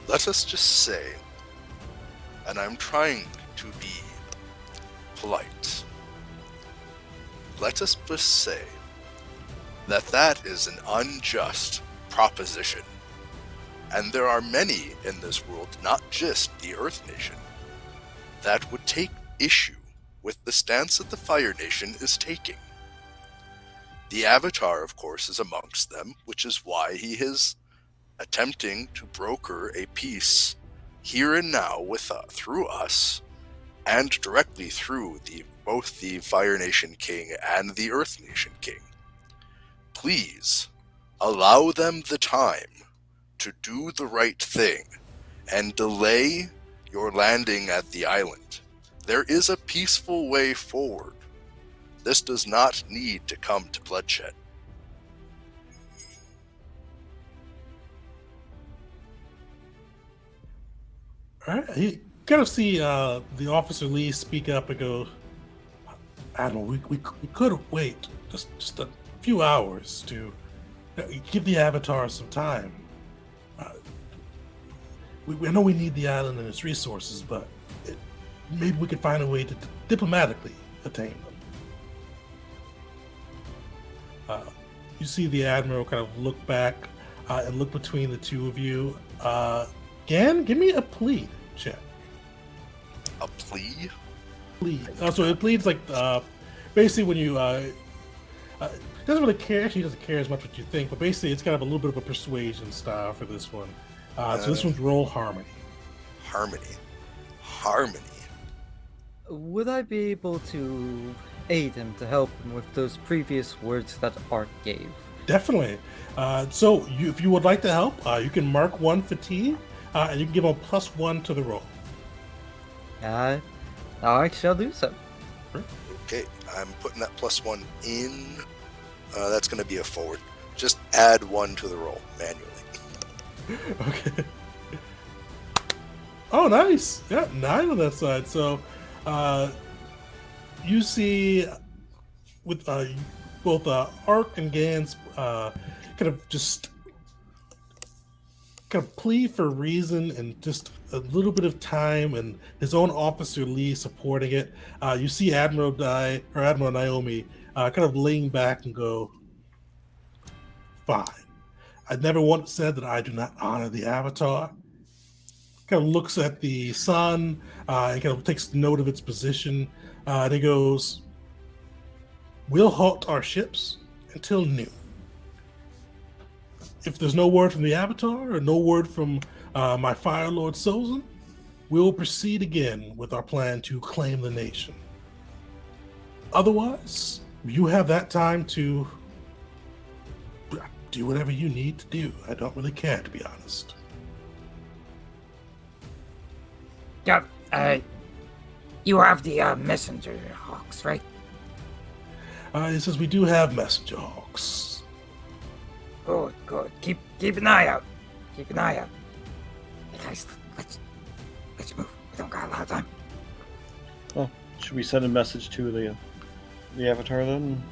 Speaker 5: Let us just say, and I'm trying to be polite, let us just say that that is an unjust proposition. And there are many in this world, not just the Earth Nation, that would take issue with the stance that the Fire Nation is taking. The Avatar, of course, is amongst them, which is why he is attempting to broker a peace here and now with through us, and directly through both the Fire Nation King and the Earth Nation King. Please allow them the time to do the right thing and delay your landing at the island. There is a peaceful way forward. This does not need to come to bloodshed.
Speaker 1: All right, you kind of see the officer Lee speak up and go, Admiral, we could wait just a few hours to give the Avatar some time. We know we need the island and its resources, but maybe we could find a way to diplomatically attain them. You see the Admiral kind of look back and look between the two of you. Gan, give me a plead check.
Speaker 5: A plea?
Speaker 1: Plead. So it pleads like basically when you doesn't really care. Actually, he doesn't care as much what you think, but basically it's kind of a little bit of a persuasion style for this one. So this one's roll harmony.
Speaker 5: Harmony.
Speaker 3: Would I be able to aid him to help him with those previous words that Art gave?
Speaker 1: Definitely. So if you would like to help, you can mark 1 fatigue, and you can give him a +1 to the roll.
Speaker 3: I shall do so.
Speaker 5: Okay, I'm putting that +1 in. That's going to be a forward. Just add 1 to the roll manually.
Speaker 1: Okay. Oh, nice. Yeah, 9 on that side. So you see with both Ark and Gans kind of plea for reason and just a little bit of time, and his own officer Lee supporting it. You see Admiral Naomi kind of lean back and go, fine. I never once said that I do not honor the Avatar. Kind of looks at the sun and kind of takes note of its position. And he goes, we'll halt our ships until noon. If there's no word from the Avatar or no word from my Fire Lord Sozin, we'll proceed again with our plan to claim the nation. Otherwise, you have that time to do whatever you need to do. I don't really care, to be honest.
Speaker 4: Yeah, you have the messenger hawks, right?
Speaker 1: He says we do have messenger hawks.
Speaker 4: Good. Keep an eye out. Keep an eye out. Hey guys, let's move. We don't got a lot of time.
Speaker 2: Well, should we send a message to the Avatar then?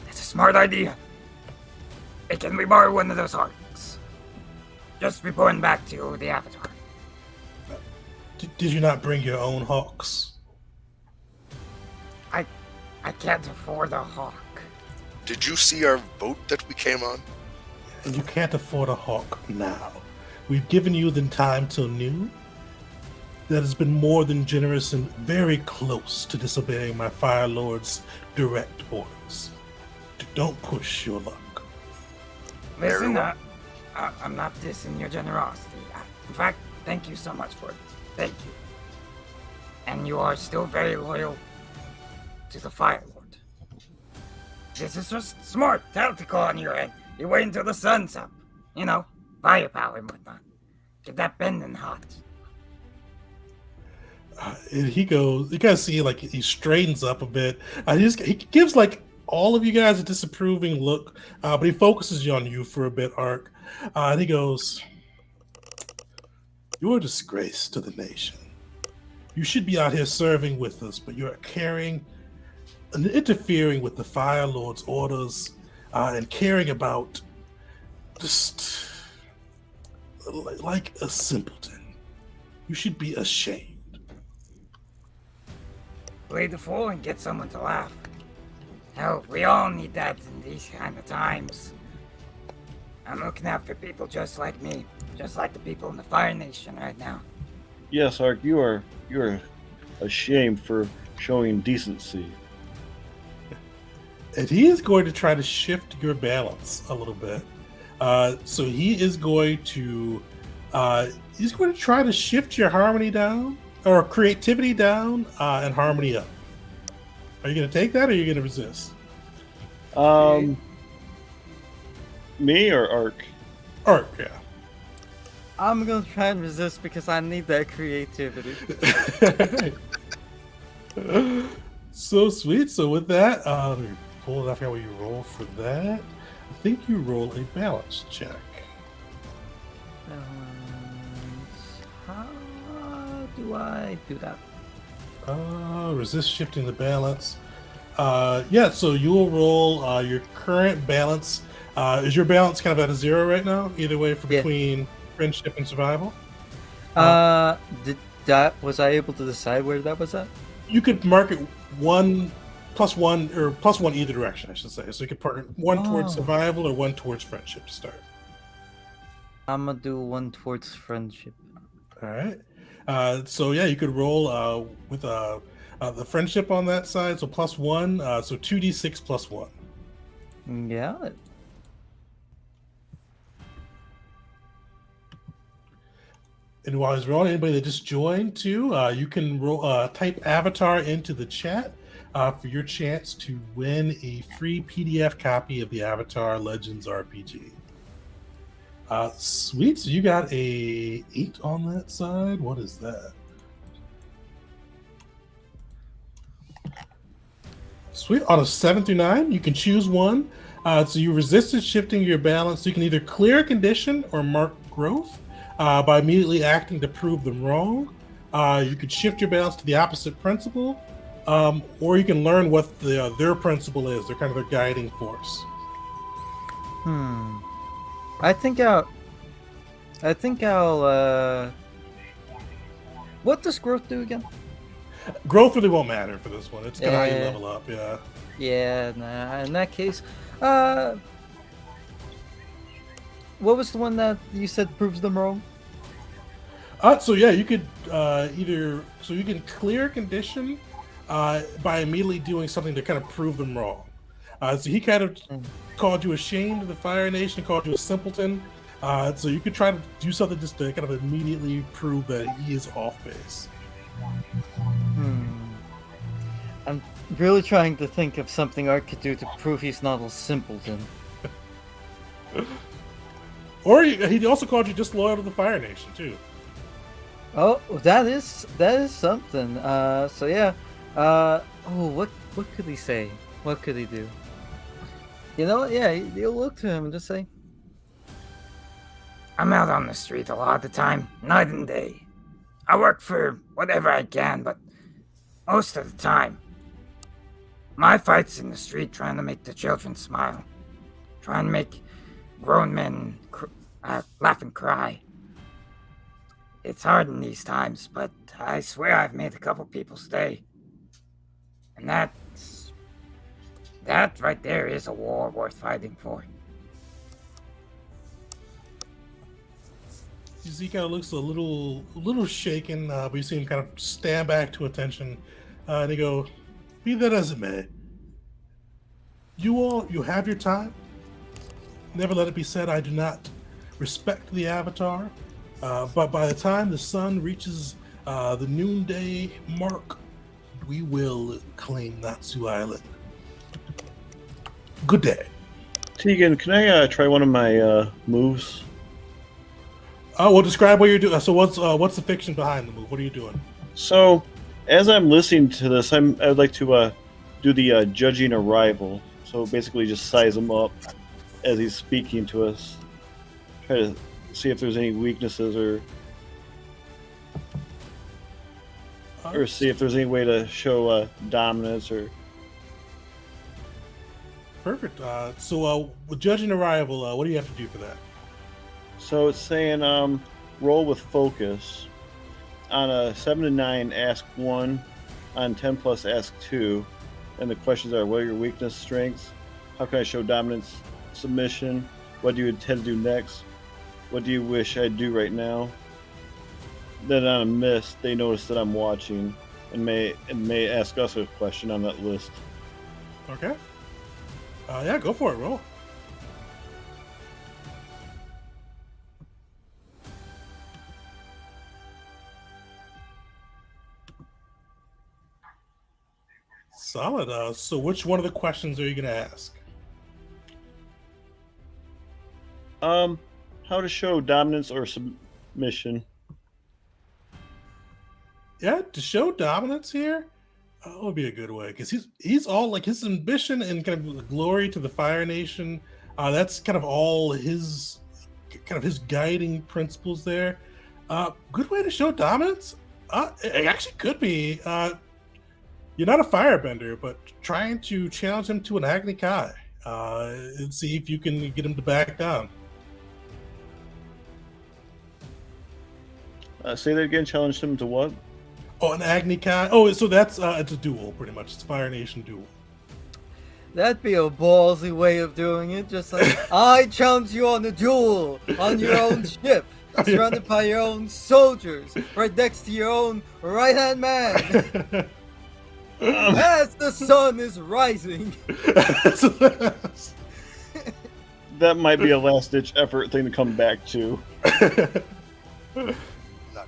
Speaker 4: That's a smart idea. Hey, can we borrow one of those hawks? Just reporting back to the Avatar.
Speaker 1: Did you not bring your own hawks?
Speaker 4: I can't afford a hawk.
Speaker 5: Did you see our boat that we came on?
Speaker 1: And you can't afford a hawk now. We've given you the time till noon. That has been more than generous and very close to disobeying my Fire Lord's direct orders. Don't push your luck.
Speaker 4: Listen, I'm not dissing your generosity. In fact, thank you so much for it. Thank you. And you are still very loyal to the Fire Lord. This is just smart, tactical on your end. You wait until the sun's up. You know, firepower and whatnot. Get that bending hot.
Speaker 1: And he goes, you guys see, like, he straightens up a bit. He gives, like, all of you guys a disapproving look, but he focuses on you for a bit, Ark. And he goes, you're a disgrace to the nation. You should be out here serving with us, but you're carrying and interfering with the Fire Lord's orders and caring about just like a simpleton. You should be ashamed.
Speaker 4: Play the fool and get someone to laugh. Hell, we all need that in these kind of times. I'm looking out for people just like me, just like the people in the Fire Nation right now.
Speaker 2: Yes, Ark, you are ashamed for showing decency.
Speaker 1: And he is going to try to shift your balance a little bit. So he is going to try to shift your harmony down or creativity down and harmony up. Are you going to take that or are you going to resist?
Speaker 2: Me or Ark?
Speaker 1: Ark, yeah.
Speaker 3: I'm gonna try and resist because I need that creativity.
Speaker 1: So sweet. So with that, pull it off how you roll for that. I think you roll a balance check.
Speaker 3: How do I do that?
Speaker 1: Resist shifting the balance. Yeah, so you will roll your current balance. Is your balance kind of at a 0 right now? Either way, for
Speaker 3: Yeah.
Speaker 1: between friendship and survival?
Speaker 3: Was I able to decide where that was at?
Speaker 1: You could mark it 1 plus 1 or plus 1 either direction, I should say. So you could put 1 towards
Speaker 3: Oh.
Speaker 1: survival or 1 towards friendship to start.
Speaker 3: I'm gonna do one towards friendship.
Speaker 1: All right. So yeah, you could roll with the friendship on that side. So plus 1. So 2d6 plus 1.
Speaker 3: Yeah.
Speaker 1: And while he's rolling, anybody that just joined too, you can type avatar into the chat for your chance to win a free PDF copy of the Avatar Legends RPG. Sweet. So you got a 8 on that side. What is that? Sweet. On a 7 through 9, you can choose one. So you resisted shifting your balance. You can either clear a condition or mark growth by immediately acting to prove them wrong. You could shift your balance to the opposite principle, or you can learn what their principle is. They're kind of their guiding force.
Speaker 3: I think I'll. What does growth do again?
Speaker 1: Growth really won't matter for this one. It's kind of how you
Speaker 3: Yeah.
Speaker 1: level up. Yeah.
Speaker 3: Yeah, nah. In that case, what was the one that you said proves them wrong?
Speaker 1: So yeah, you could you can clear a condition by immediately doing something to kind of prove them wrong. So he kind of called you ashamed of the Fire Nation, called you a simpleton. So you could try to do something just to kind of immediately prove that he is off base.
Speaker 3: I'm really trying to think of something Art could do to prove he's not a simpleton.
Speaker 1: Or he also called you disloyal to the Fire Nation too.
Speaker 3: Oh, that is something. So yeah. What could he say? What could he do? You know what? Yeah, you'll look to him and just say,
Speaker 4: I'm out on the street a lot of the time, night and day. I work for whatever I can, but most of the time, my fight's in the street trying to make the children smile, trying to make grown men laugh and cry. It's hard in these times, but I swear I've made a couple people stay. And that right there is a war worth fighting for.
Speaker 1: He kind of looks a little shaken, but you see him kind of stand back to attention, and he go, "Be that as it may, you have your time. Never let it be said I do not respect the Avatar, but by the time the sun reaches the noonday mark, we will claim Natsu Island. Good day."
Speaker 2: Tegan, can I try one of my moves?
Speaker 1: Well, describe what you're doing. So what's the fiction behind the move? What are you doing?
Speaker 2: So, as I'm listening to this, I'd like to do the judging arrival. So basically, just size him up as he's speaking to us. Try to see if there's any weaknesses or. or see if there's any way to show dominance or.
Speaker 1: Perfect. So, with judging arrival, what do you have to do for that?
Speaker 2: So it's saying roll with focus. On a 7 to 9, ask 1. On 10 plus, ask 2. And the questions are: what are your weakness, strengths? How can I show dominance, submission? What do you intend to do next? What do you wish I'd do right now? Then on a miss, they notice that I'm watching and may ask us a question on that list.
Speaker 1: Okay. Yeah, go for it. Roll. Solid. So, which one of the questions are you going to ask?
Speaker 2: How to show dominance or submission?
Speaker 1: Yeah, to show dominance here, would be a good way because he's all like his ambition and kind of the glory to the Fire Nation. That's kind of all his guiding principles there. Good way to show dominance. It actually could be. You're not a firebender, but trying to challenge him to an Agni Kai and see if you can get him to back down.
Speaker 2: Say that again. Challenge him to what?
Speaker 1: Oh, an Agni Kai. Oh, so that's it's a duel, pretty much. It's a Fire Nation duel.
Speaker 3: That'd be a ballsy way of doing it. Just like, I challenge you on a duel on your own ship, surrounded by your own soldiers, right next to your own right-hand man. As the sun is rising.
Speaker 2: That might be a last-ditch effort thing to come back to.
Speaker 5: Not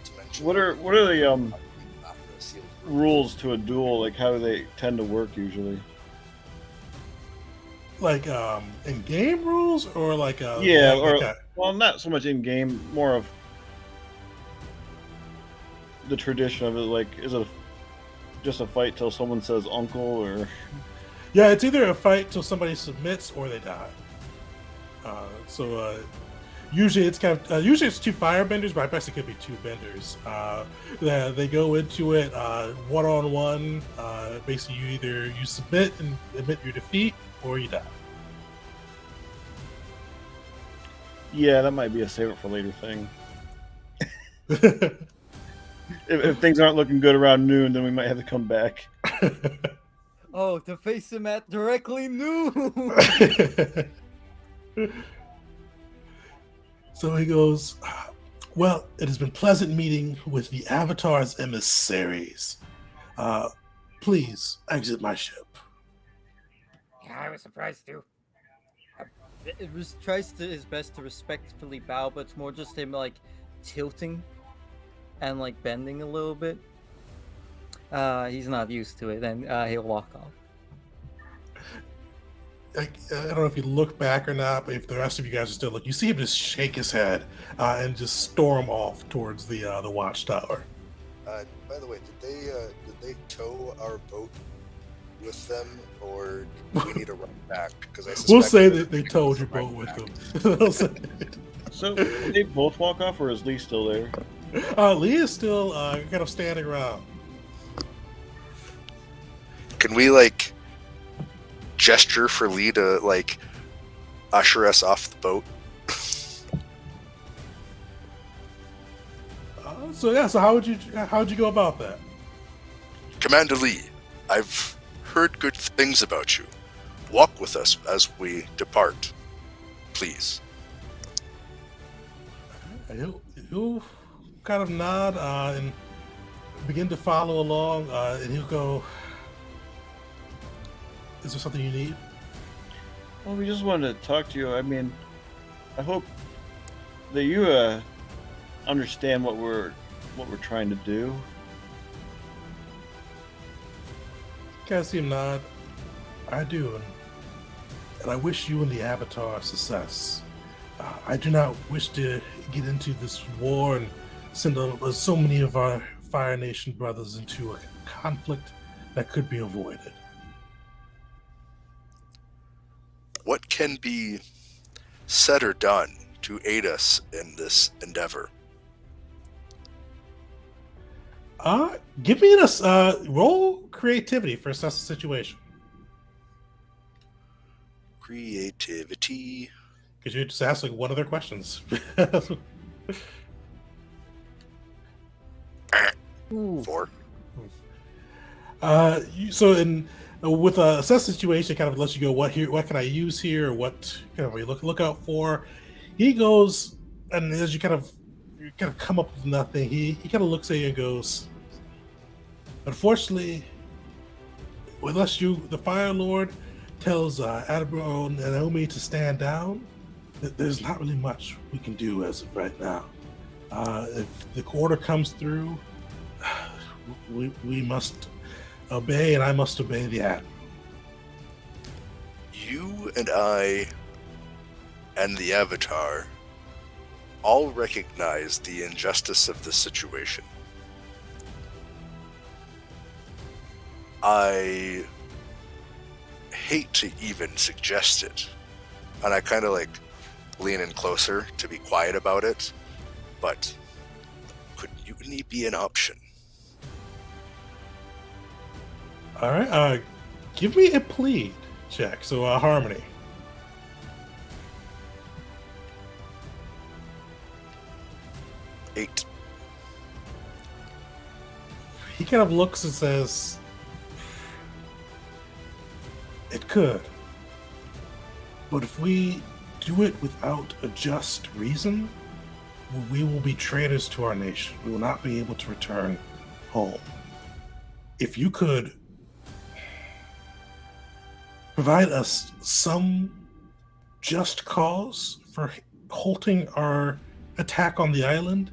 Speaker 5: to mention.
Speaker 2: What are the rules to a duel? Like, how do they tend to work usually?
Speaker 1: Like in game rules or like
Speaker 2: Yeah,
Speaker 1: like,
Speaker 2: or
Speaker 1: okay.
Speaker 2: well, not so much in game, more of the tradition of it. Like, is it just a fight till someone says uncle, or
Speaker 1: Yeah, it's either a fight till somebody submits or they die. Usually it's usually it's two firebenders, but I guess it could be two benders. They go into it one on one. Basically, you submit and admit your defeat, or you die.
Speaker 2: yeah, that might be a save it for later thing. If things aren't looking good around noon, then we might have to come back.
Speaker 3: Oh, to face him at directly noon.
Speaker 1: So he goes, well, it has been pleasant meeting with the Avatar's emissaries. Please exit my ship.
Speaker 4: Yeah, I was surprised too.
Speaker 3: It tries to his best to respectfully bow, but it's more just him like tilting and like bending a little bit. He's not used to it, and he'll walk off.
Speaker 1: I don't know if you look back or not, but if the rest of you guys are still looking, you see him just shake his head and just storm off towards the watchtower.
Speaker 5: By the way, did they tow our boat with them, or do we need to run back? Because I suspect
Speaker 1: We'll say that they towed your boat with them.
Speaker 2: So, did they both walk off, or is Lee still there?
Speaker 1: Lee is still kind of standing around.
Speaker 5: Can we like gesture for Lee to like usher us off the boat?
Speaker 1: So how'd you go about that?
Speaker 5: Commander Lee, I've heard good things about you. Walk with us as we depart, please.
Speaker 1: He'll kind of nod and begin to follow along, and he'll go, is there something you need?
Speaker 2: Well, we just wanted to talk to you. I mean, I hope that you understand what we're trying to do.
Speaker 1: Can't see him nod. I do, and I wish you and the Avatar success. I do not wish to get into this war and send so many of our Fire Nation brothers into a conflict that could be avoided.
Speaker 5: What can be said or done to aid us in this endeavor?
Speaker 1: Give me this. Roll creativity for assess the situation.
Speaker 5: Creativity.
Speaker 1: Because you just asked like one of their questions.
Speaker 3: Ooh.
Speaker 5: 4.
Speaker 1: So in with a assess situation, kind of lets you go. What here? What can I use here? Or what can I look out for? He goes, and as you kind of come up with nothing, he kind of looks at you and goes, "Unfortunately, unless the Fire Lord tells Admiral Naomi to stand down, there's not really much we can do as of right now. If the order comes through, we must obey, and I must obey the Admiral."
Speaker 5: You and I and the Avatar all recognize the injustice of the situation. I hate to even suggest it, and I kind of like lean in closer to be quiet about it, but could mutiny be an option?
Speaker 1: All right, give me a plead check. So Harmony.
Speaker 5: 8.
Speaker 1: He kind of looks and says, "It could. But if we do it without a just reason, we will be traitors to our nation. We will not be able to return home. If you could provide us some just cause for halting our attack on the island,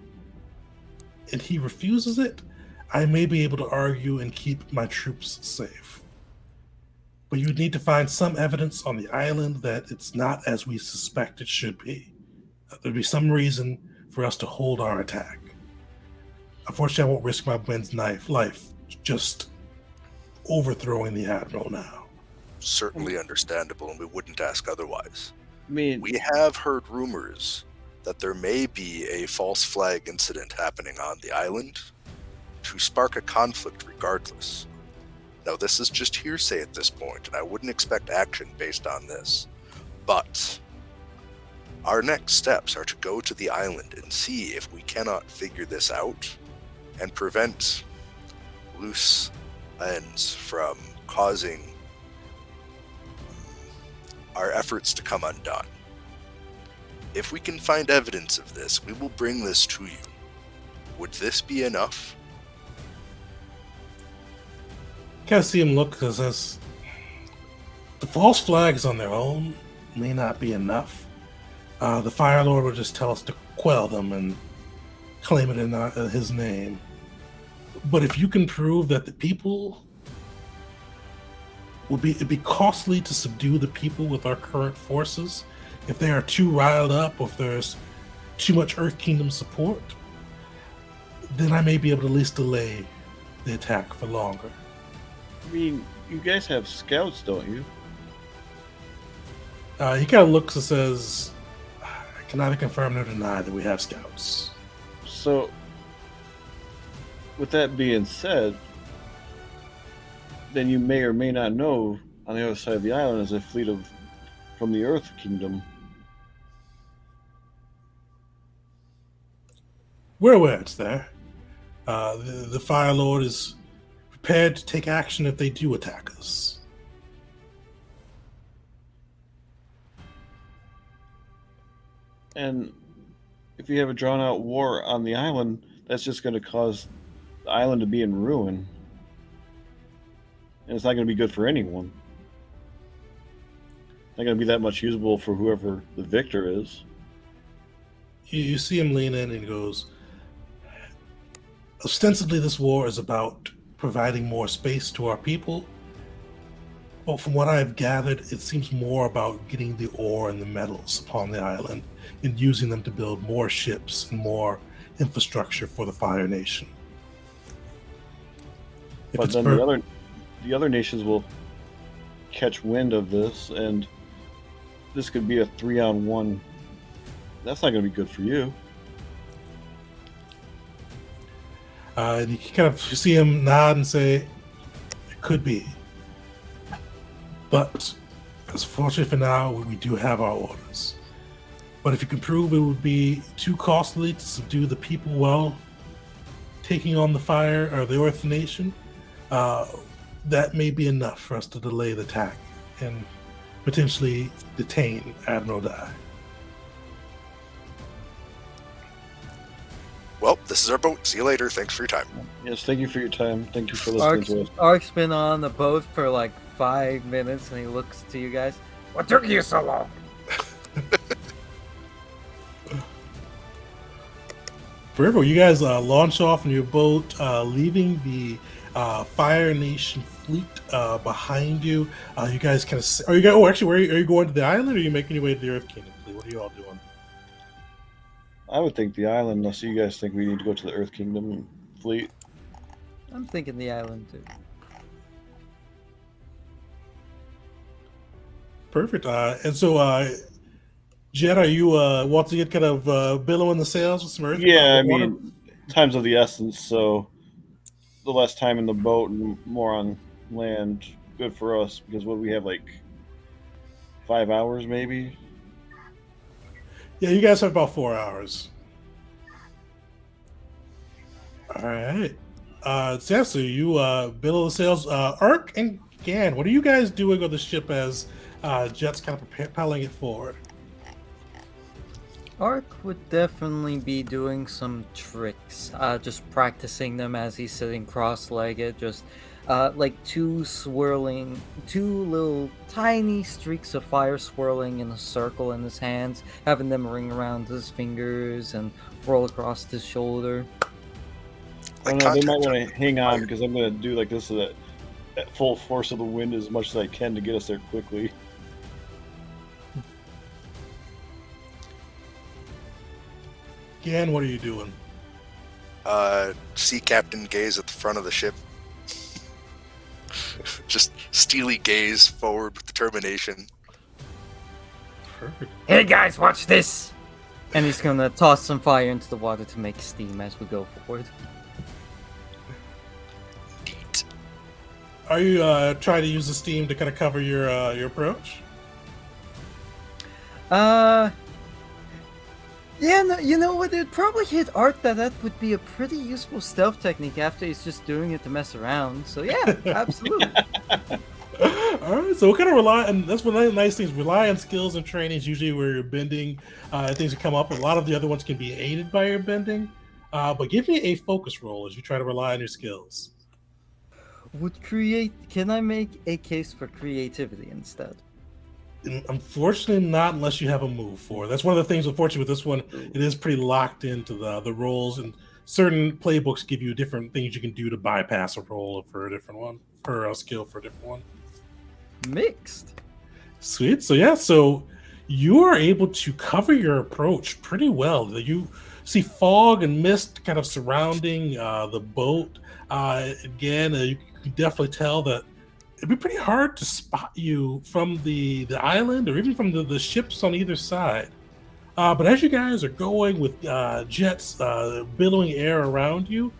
Speaker 1: and he refuses it, I may be able to argue and keep my troops safe. But you would need to find some evidence on the island that it's not as we suspect it should be. There'd be some reason for us to hold our attack. Unfortunately, I won't risk my men's life just overthrowing the Admiral now."
Speaker 5: Certainly understandable, and we wouldn't ask otherwise.
Speaker 2: I mean,
Speaker 5: We have heard rumors that there may be a false flag incident happening on the island to spark a conflict regardless. Now, this is just hearsay at this point, and I wouldn't expect action based on this. But our next steps are to go to the island and see if we cannot figure this out and prevent loose ends from causing our efforts to come undone. If we can find evidence of this, we will bring this to you. Would this be enough?
Speaker 1: Kind of see him look because says, the false flags on their own may not be enough. The Fire Lord will just tell us to quell them and claim it in his name. But if you can prove that the people it'd be costly to subdue the people with our current forces if they are too riled up, or if there's too much Earth Kingdom support, then I may be able to at least delay the attack for longer.
Speaker 2: I mean, you guys have scouts, don't you?
Speaker 1: He kind of looks and says, "I can neither confirm nor deny that we have scouts."
Speaker 2: So, with that being said, then you may or may not know on the other side of the island is a fleet from the Earth Kingdom.
Speaker 1: We're aware it's there. The Fire Lord is prepared to take action if they do attack us.
Speaker 2: And if you have a drawn out war on the island, that's just going to cause the island to be in ruin. And it's not going to be good for anyone. Not going to be that much usable for whoever the victor is.
Speaker 1: You see him lean in and he goes, "Ostensibly, this war is about providing more space to our people. Well, from what I've gathered, it seems more about getting the ore and the metals upon the island and using them to build more ships and more infrastructure for the Fire Nation. If
Speaker 2: But
Speaker 1: it's
Speaker 2: then the other nations will catch wind of this, and this could be a 3-on-1. That's not going to be good for you."
Speaker 1: And you kind of see him nod and say, "It could be, but as fortunate for now, we do have our orders. But if you can prove it would be too costly to subdue the people while taking on the fire or the Earth Nation, that may be enough for us to delay the attack and potentially detain Admiral Dai."
Speaker 5: Well, this is our boat. See you later. Thanks for your time.
Speaker 2: Yes, thank you for your time. Thank you for listening to us.
Speaker 3: Ark's been on the boat for like 5 minutes, and he looks to you guys.
Speaker 4: What took you so long?
Speaker 1: Forever, you guys launch off in your boat, leaving the Fire Nation fleet behind you. You guys kind of are you guys? Oh, actually, are you going to the island, or are you making your way to the Earth Kingdom fleet? What are you all doing?
Speaker 2: I would think the island, unless you guys think we need to go to the Earth Kingdom fleet.
Speaker 3: I'm thinking the island too.
Speaker 1: Perfect. And so, Jet, are you once again kind of billowing the sails with some Earth?
Speaker 2: Yeah, I
Speaker 1: water?
Speaker 2: mean, time's of the essence, so the less time in the boat and more on land, good for us, because what do we have, like 5 hours maybe?
Speaker 1: Yeah, you guys have about 4 hours. All right. So you billow the sails. Ark and Gan, what are you guys doing on the ship as Jet's kind of propelling it forward?
Speaker 3: Ark would definitely be doing some tricks, just practicing them as he's sitting cross-legged, just like two little tiny streaks of fire swirling in a circle in his hands, having them ring around his fingers and roll across his shoulder.
Speaker 2: I
Speaker 5: Like
Speaker 2: don't know, they might
Speaker 5: contact
Speaker 2: want to hang on
Speaker 5: fire.
Speaker 2: because I'm going to do like this at full force of the wind as much as I can to get us there quickly.
Speaker 1: Gan, what are you doing?
Speaker 5: Sea captain gaze at the front of the ship. Just steely gaze forward with determination.
Speaker 1: Perfect.
Speaker 4: Hey guys, watch this!
Speaker 3: And he's gonna toss some fire into the water to make steam as we go forward.
Speaker 5: Neat.
Speaker 1: Are you trying to use the steam to kind of cover your approach?
Speaker 3: Yeah, no, you know what? It'd probably hit Art that would be a pretty useful stealth technique after he's just doing it to mess around. So yeah, absolutely.
Speaker 1: All right, so we kind of rely, and that's one of the nice things. Rely on skills and trainings. Usually, where you're bending, things that come up. A lot of the other ones can be aided by your bending. But give me a focus roll as you try to rely on your skills.
Speaker 3: Can I make a case for creativity instead?
Speaker 1: Unfortunately, not unless you have a move for it. That's one of the things. Unfortunately, with this one, it is pretty locked into the roles, and certain playbooks give you different things you can do to bypass a roll for a different one, for a skill for a different one.
Speaker 3: Mixed.
Speaker 1: Sweet. So yeah, so you are able to cover your approach pretty well. You see fog and mist kind of surrounding the boat. Again, you can definitely tell that it'd be pretty hard to spot you from the island or even from the ships on either side. But as you guys are going with jets billowing air around you,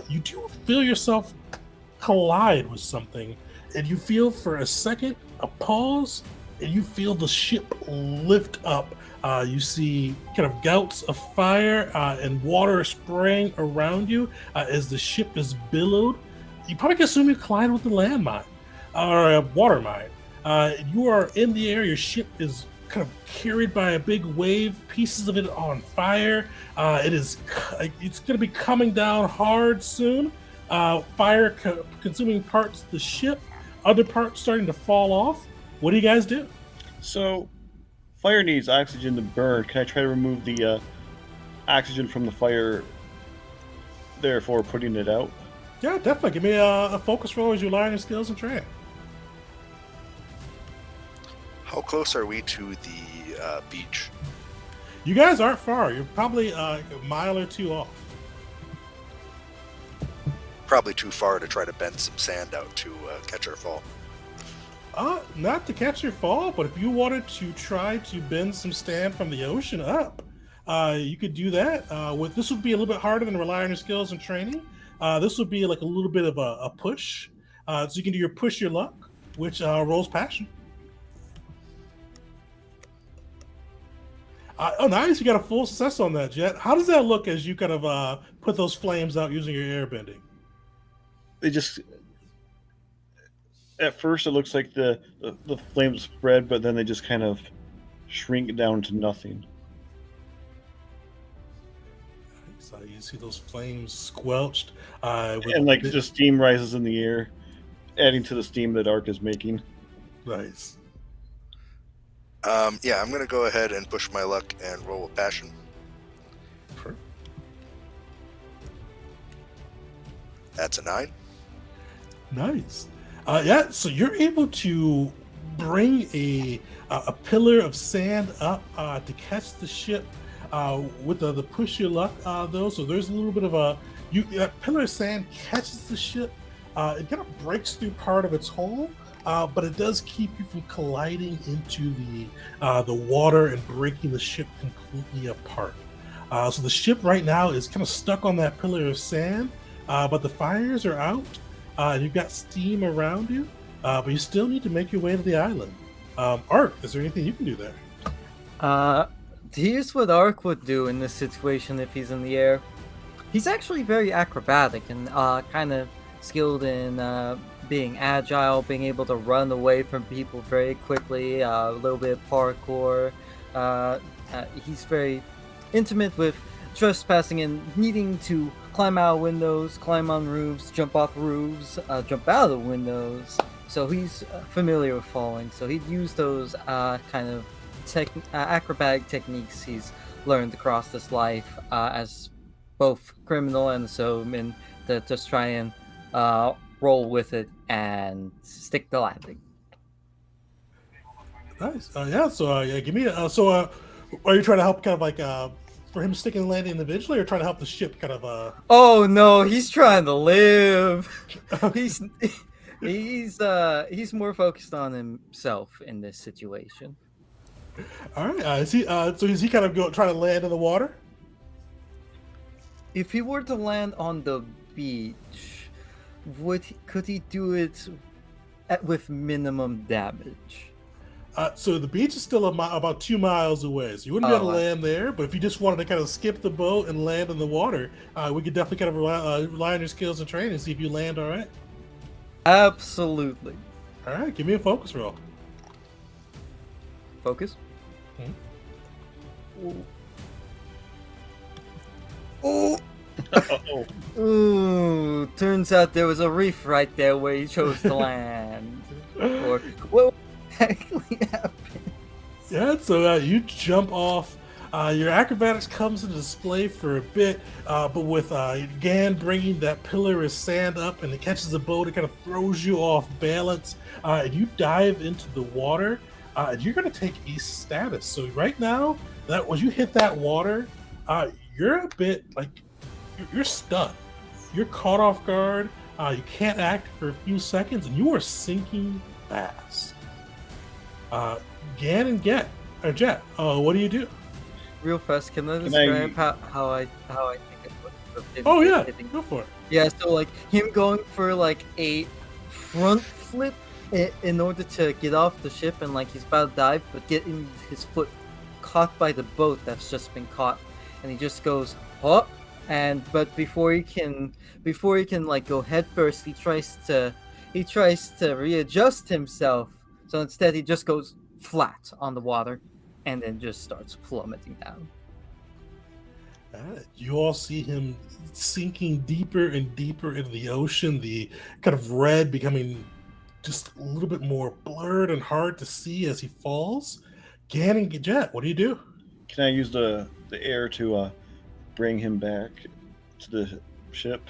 Speaker 1: you do feel yourself collide with something, and you feel for a second a pause, and you feel the ship lift up. You see kind of gouts of fire and water spraying around you as the ship is billowed. You probably can assume you collide with the landmine or a water mine. You are in the air. Your ship is kind of carried by a big wave. Pieces of it on fire. It's going to be coming down hard soon. Fire consuming parts of the ship. Other parts starting to fall off. What do you guys do?
Speaker 2: So, fire needs oxygen to burn. Can I try to remove the oxygen from the fire, therefore putting it out?
Speaker 1: Yeah, definitely. Give me a focus roll as you learn your skills and train.
Speaker 5: How close are we to the beach?
Speaker 1: You guys aren't far. You're probably a mile or two off.
Speaker 5: Probably too far to try to bend some sand out to catch our fall.
Speaker 1: Not to catch your fall, but if you wanted to try to bend some sand from the ocean up, you could do that. This would be a little bit harder than rely on your skills and training. This would be like a little bit of a push. So you can do your push your luck, which rolls passion. Oh, nice! You got a full success on that, Jet. How does that look as you kind of put those flames out using your airbending?
Speaker 2: They just at first it looks like the flames spread, but then they just kind of shrink down to nothing.
Speaker 1: So you see those flames squelched,
Speaker 2: And like the steam rises in the air, adding to the steam that Ark is making.
Speaker 1: nice.
Speaker 5: Yeah, I'm gonna go ahead and push my luck and roll a passion. That's a 9.
Speaker 1: Nice. Yeah, so you're able to bring a pillar of sand up to catch the ship with the push your luck though. So there's a little bit of that pillar of sand catches the ship. It kind of breaks through part of its hull, but it does keep you from colliding into the water and breaking the ship completely apart. So the ship right now is kind of stuck on that pillar of sand, but the fires are out. You've got steam around you, but you still need to make your way to the island. Ark, is there anything you can do there?
Speaker 3: Here's what Ark would do in this situation if he's in the air. He's actually very acrobatic and kind of skilled in being agile, being able to run away from people very quickly, a little bit of parkour. He's very intimate with trespassing and needing to climb out of windows, climb on roofs, jump off roofs, jump out of the windows. So he's familiar with falling. So he'd use those kind of acrobatic techniques he's learned across his life as both criminal and so to just try and roll with it and stick the landing.
Speaker 1: Nice. Yeah. So yeah, give me are you trying to help kind of like for him sticking and landing individually, or trying to help the ship kind of?
Speaker 3: Oh no, he's trying to live. He's more focused on himself in this situation.
Speaker 1: All right. So is he kind of trying to land in the water?
Speaker 3: If he were to land on the beach, could he do it with minimum damage?
Speaker 1: So the beach is still about 2 miles away, so you wouldn't be able to land there. But if you just wanted to kind of skip the boat and land in the water, we could definitely kind of rely on your skills and training and see if you land all right.
Speaker 3: Absolutely.
Speaker 1: All right, give me a focus roll.
Speaker 3: Focus.
Speaker 2: Oh.
Speaker 3: Ooh, turns out there was a reef right there where he chose to land. Or what actually happened?
Speaker 1: Yeah, so you jump off. Your acrobatics comes into display for a bit, but with Gan bringing that pillar of sand up and it catches the boat, it kind of throws you off balance, and you dive into the water. And you're going to take a status. So right now, that when you hit that water, you're a bit like you're stunned. You're caught off guard. You can't act for a few seconds, and you are sinking fast. Gan and Jet, what do you do?
Speaker 3: Real fast, can I describe how I think it looks?
Speaker 1: Oh yeah, go for it.
Speaker 3: Yeah, so like him going for like a front flip in order to get off the ship, and like he's about to dive, but getting his foot caught by the boat that's just been caught, and he just goes up, but before he can like go head first, he tries to readjust himself. So instead, he just goes flat on the water, and then just starts plummeting down.
Speaker 1: You all see him sinking deeper and deeper into the ocean, the kind of red becoming just a little bit more blurred and hard to see as he falls. Gan and Jet, what do you do?
Speaker 2: Can I use the air to bring him back to the ship?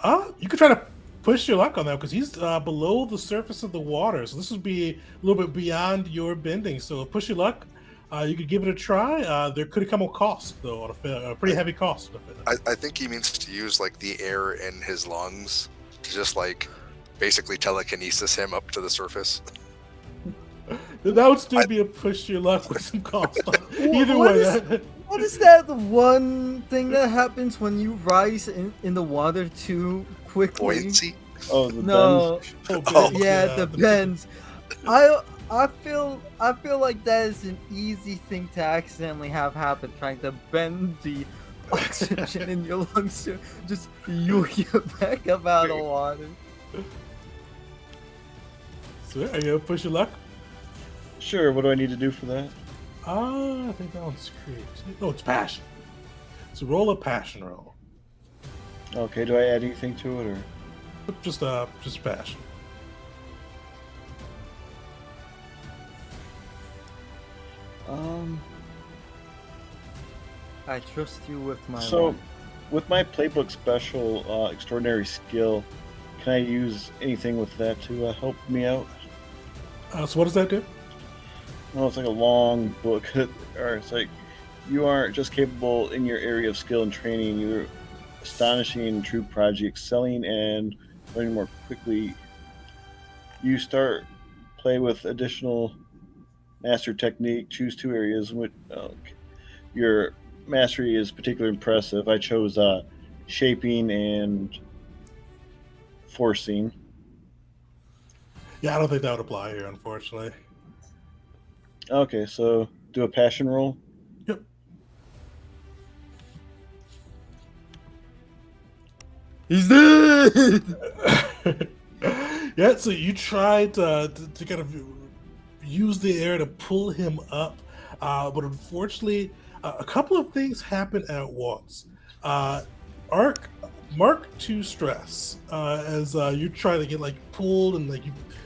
Speaker 1: You could try to push your luck on that because he's below the surface of the water. So this would be a little bit beyond your bending. So push your luck. You could give it a try. There could come a cost, though, a pretty heavy cost.
Speaker 5: I think he means to use like the air in his lungs to just like basically telekinesis him up to the surface.
Speaker 1: That would still be a push your luck with some cost. Either way.
Speaker 3: What is that one thing that happens when you rise in the water too quickly?
Speaker 5: Buoyancy.
Speaker 2: Oh, the
Speaker 3: No,
Speaker 5: Oh.
Speaker 3: yeah, the bends. I feel like that is an easy thing to accidentally have happen, trying to bend the oxygen in your lungs to just you get back up out of water.
Speaker 1: So are you gonna push your luck?
Speaker 2: Sure. What do I need to do for that?
Speaker 1: I think that one's creativity. No, it's passion. So roll a passion roll.
Speaker 2: Okay. Do I add anything to it, or?
Speaker 1: Just passion.
Speaker 3: I trust you with my
Speaker 2: So,
Speaker 3: life.
Speaker 2: with my playbook special, extraordinary skill, can I use anything with that to help me out?
Speaker 1: So what does that do?
Speaker 2: Well, it's like a long book, or it's like you aren't just capable in your area of skill and training. You're astonishing, true prodigy, excelling, and learning more quickly. You start play with additional master technique. Choose two areas in which your mastery is particularly impressive. I chose shaping and forcing.
Speaker 1: Yeah, I don't think that would apply here, unfortunately.
Speaker 2: Okay, so do a passion roll.
Speaker 1: Yep.
Speaker 3: He's dead.
Speaker 1: Yeah, so you tried to kind of use the air to pull him up, but unfortunately, a couple of things happen at once. Arc, mark two stress as you try to get like pulled and like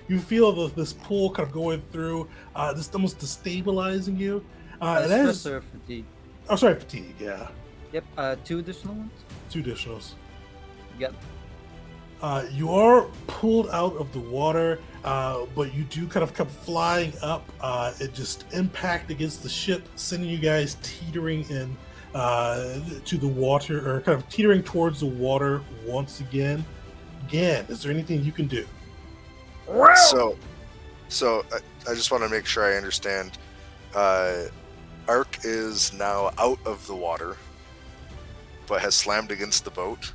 Speaker 1: you feel this pull kind of going through, this almost destabilizing you. And that is,
Speaker 3: Stress or fatigue.
Speaker 1: oh, sorry, fatigue. Yeah,
Speaker 3: Yep. 2 additional ones.
Speaker 1: two additionals.
Speaker 3: Yep.
Speaker 1: You are pulled out of the water, but you do kind of come flying up. It just impact against the ship, sending you guys teetering in to the water, or kind of teetering towards the water once again. Again, is there anything you can do?
Speaker 4: Well,
Speaker 5: So I just want to make sure I understand. Ark is now out of the water, but has slammed against the boat.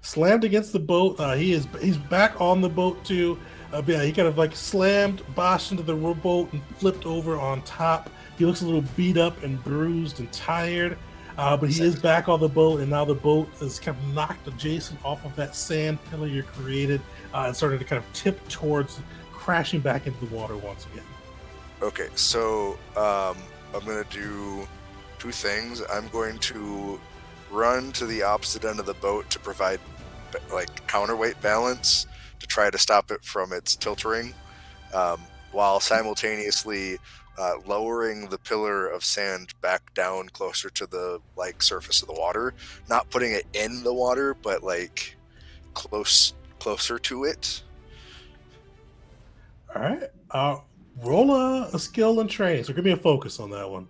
Speaker 1: Slammed against the boat. He's back on the boat too. But yeah, he kind of like slammed, boshed into the rowboat and flipped over on top. He looks a little beat up and bruised and tired, but he is back on the boat, and now the boat is kind of knocked adjacent off of that sand pillar you created, and started to kind of tip towards crashing back into the water once again.
Speaker 5: Okay, so I'm going to do two things. I'm going to run to the opposite end of the boat to provide like counterweight balance to try to stop it from its tilting, while simultaneously lowering the pillar of sand back down closer to the like surface of the water, not putting it in the water, but like closer to it.
Speaker 1: All right. Roll a skill and training. So give me a focus on that one.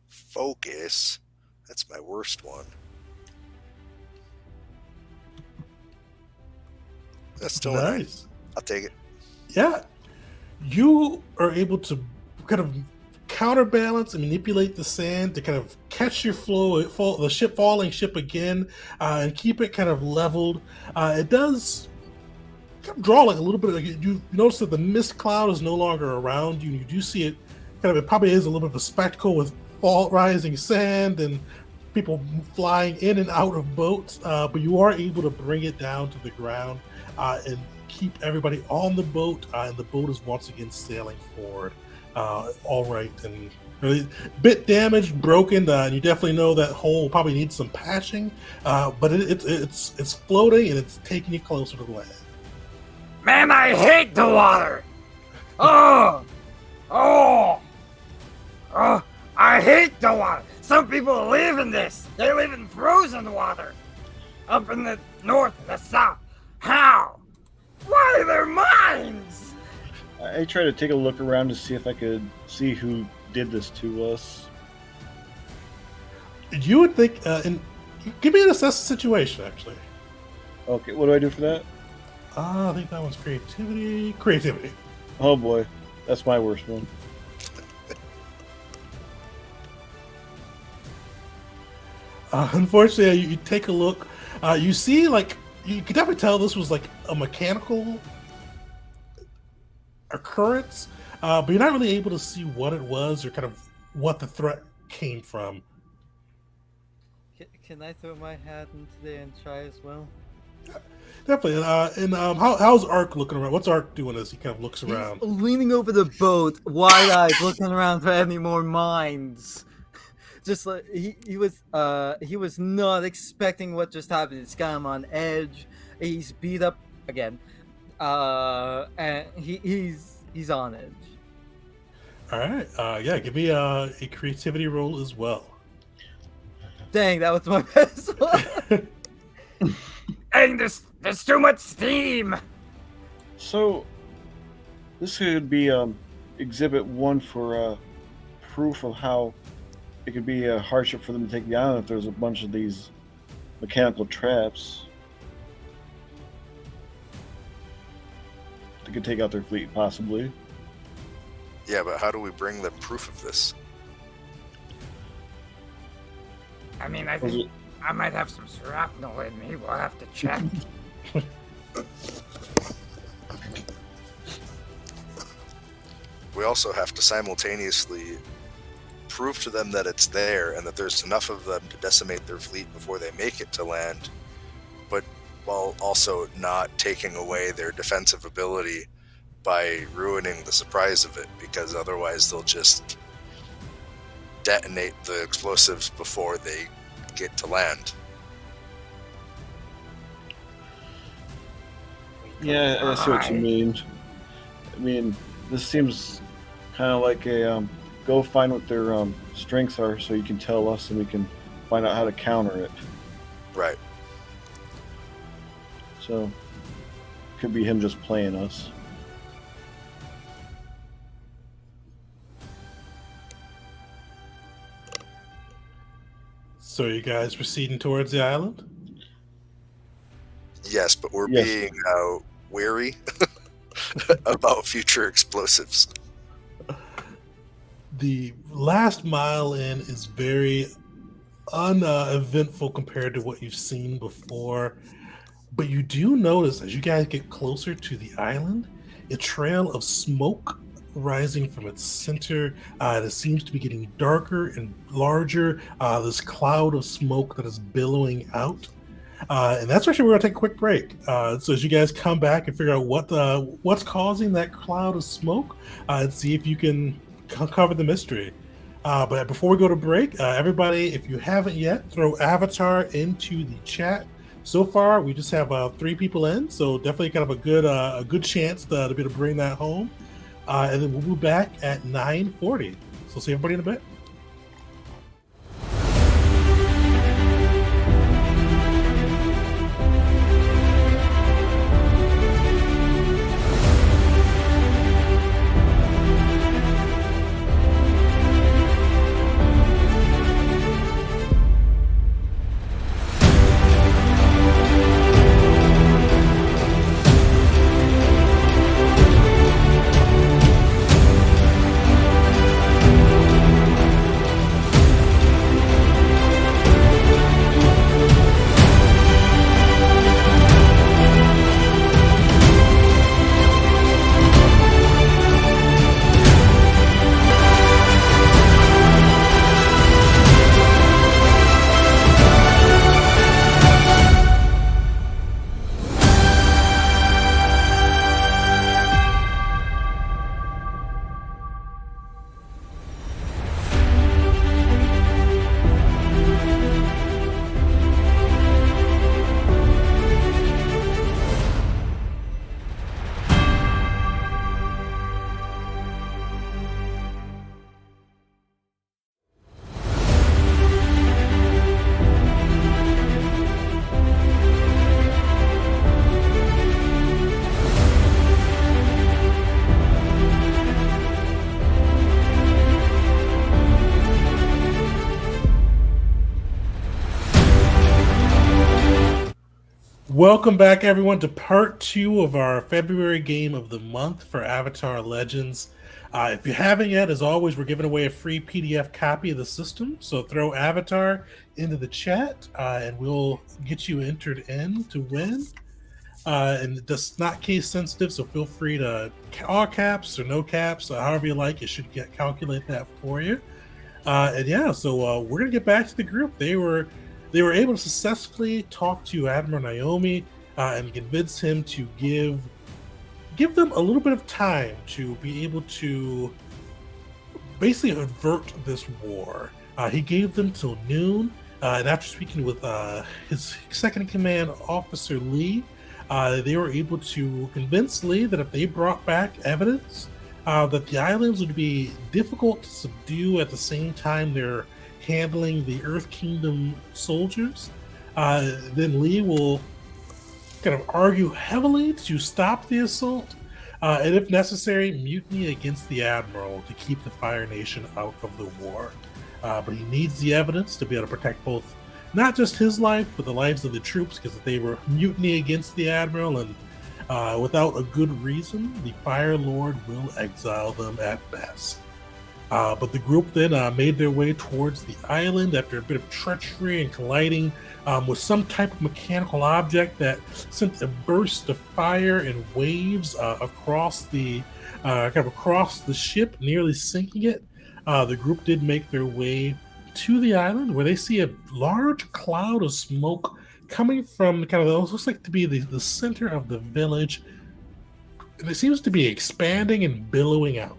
Speaker 5: Focus. That's my worst one. That's still a 9.
Speaker 1: Nice.
Speaker 5: I'll take it.
Speaker 1: Yeah. You are able to kind of counterbalance and manipulate the sand to kind of catch your the falling ship again, and keep it kind of leveled. It does kind of draw like a little bit. Like you notice that the mist cloud is no longer around you. You do see it. It probably is a little bit of a spectacle with rising sand and people flying in and out of boats. But you are able to bring it down to the ground and keep everybody on the boat. And the boat is once again sailing forward. All right, and really bit damaged, broken. And you definitely know that hull probably needs some patching. But it's floating and it's taking you closer to the land.
Speaker 4: man, I hate the water. Oh, oh, oh, I hate the water. Some people live in this. They live in frozen water. Up in the north and the south. How? Why are there mines?
Speaker 2: I try to take a look around to see if I could see who did this to us.
Speaker 1: You would think, and give me an assess the situation, actually.
Speaker 2: Okay, what do I do for that?
Speaker 1: I think that one's creativity. Creativity.
Speaker 2: Oh boy, that's my worst one.
Speaker 1: Unfortunately, you take a look. You see, like, you can definitely tell this was like a mechanical occurrence, but you're not really able to see what it was or kind of what the threat came from.
Speaker 3: Can I throw my hat into there and try as well?
Speaker 1: Definitely. How's Ark looking around? What's Ark doing as he kind of looks
Speaker 3: He's
Speaker 1: around?
Speaker 3: leaning over the boat, wide-eyed, looking around for any more mines. Just like he was not expecting what just happened. It's got him on edge. He's beat up again, and he's on edge.
Speaker 1: All right. Yeah, give me a creativity roll as well.
Speaker 3: Dang, that was my best one.
Speaker 4: Dang, there's too much steam.
Speaker 2: So, this could be exhibit 1 for proof of how it could be a hardship for them to take the island if there's a bunch of these mechanical traps. They could take out their fleet, possibly.
Speaker 5: Yeah, but how do we bring them proof of this?
Speaker 4: I mean, I think I might have some shrapnel in me. We'll have to check.
Speaker 5: We also have to simultaneously prove to them that it's there and that there's enough of them to decimate their fleet before they make it to land, but while also not taking away their defensive ability by ruining the surprise of it, because otherwise they'll just detonate the explosives before they get to land.
Speaker 2: Yeah, I see what you mean. I mean, this seems kind of like a go find what their strengths are so you can tell us and we can find out how to counter it.
Speaker 5: Right.
Speaker 2: So, could be him just playing us.
Speaker 1: So you guys proceeding towards the island?
Speaker 5: Yes, but we're
Speaker 2: Yes.
Speaker 5: being wary about future explosives.
Speaker 1: The last mile in is very uneventful compared to what you've seen before. But you do notice as you guys get closer to the island, a trail of smoke rising from its center. It seems to be getting darker and larger. This cloud of smoke that is billowing out. And that's actually where we're going to take a quick break. So as you guys come back and figure out what's causing that cloud of smoke, and see if you can cover the mystery. But before we go to break, everybody, if you haven't yet, throw Avatar into the chat. So far, we just have 3 people in, so definitely kind of a good chance to be able to bring that home. And then we'll be back at 9:40. So see everybody in a bit. welcome back, everyone, to part 2 of our February game of the month for Avatar Legends. If you haven't yet, as always, we're giving away a free PDF copy of the system. So throw Avatar into the chat, and we'll get you entered in to win. And it's not case sensitive, so feel free to all caps or no caps, however you like. It should calculate that for you. And yeah, so we're gonna get back to the group. They were able to successfully talk to Admiral Naomi and convince him to give them a little bit of time to be able to basically avert this war. He gave them till noon, and after speaking with his second in command, Officer Lee, they were able to convince Lee that if they brought back evidence that the islands would be difficult to subdue at the same time they're handling the Earth Kingdom soldiers, then Lee will kind of argue heavily to stop the assault, and if necessary, mutiny against the Admiral to keep the Fire Nation out of the war. But he needs the evidence to be able to protect both, not just his life, but the lives of the troops, because if they were mutiny against the Admiral and without a good reason, the Fire Lord will exile them at best. But the group then made their way towards the island after a bit of treachery and colliding with some type of mechanical object that sent a burst of fire and waves across the ship, nearly sinking it. The group did make their way to the island, where they see a large cloud of smoke coming from kind of what looks like to be the center of the village, and it seems to be expanding and billowing out.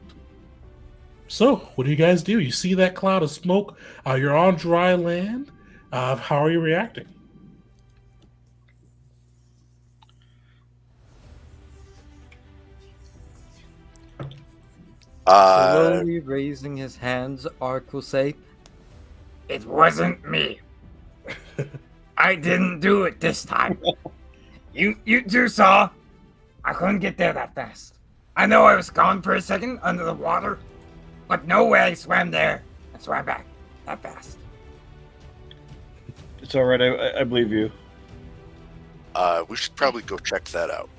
Speaker 1: So, what do you guys do? You see that cloud of smoke. You're on dry land. How are you reacting?
Speaker 3: Slowly raising his hands, Ark will say,
Speaker 4: It wasn't me. I didn't do it this time. You two saw. I couldn't get there that fast. I know I was gone for a second under the water, but no way I swam there and swam back that fast.
Speaker 2: It's all right. I believe you.
Speaker 5: We should probably go check that out.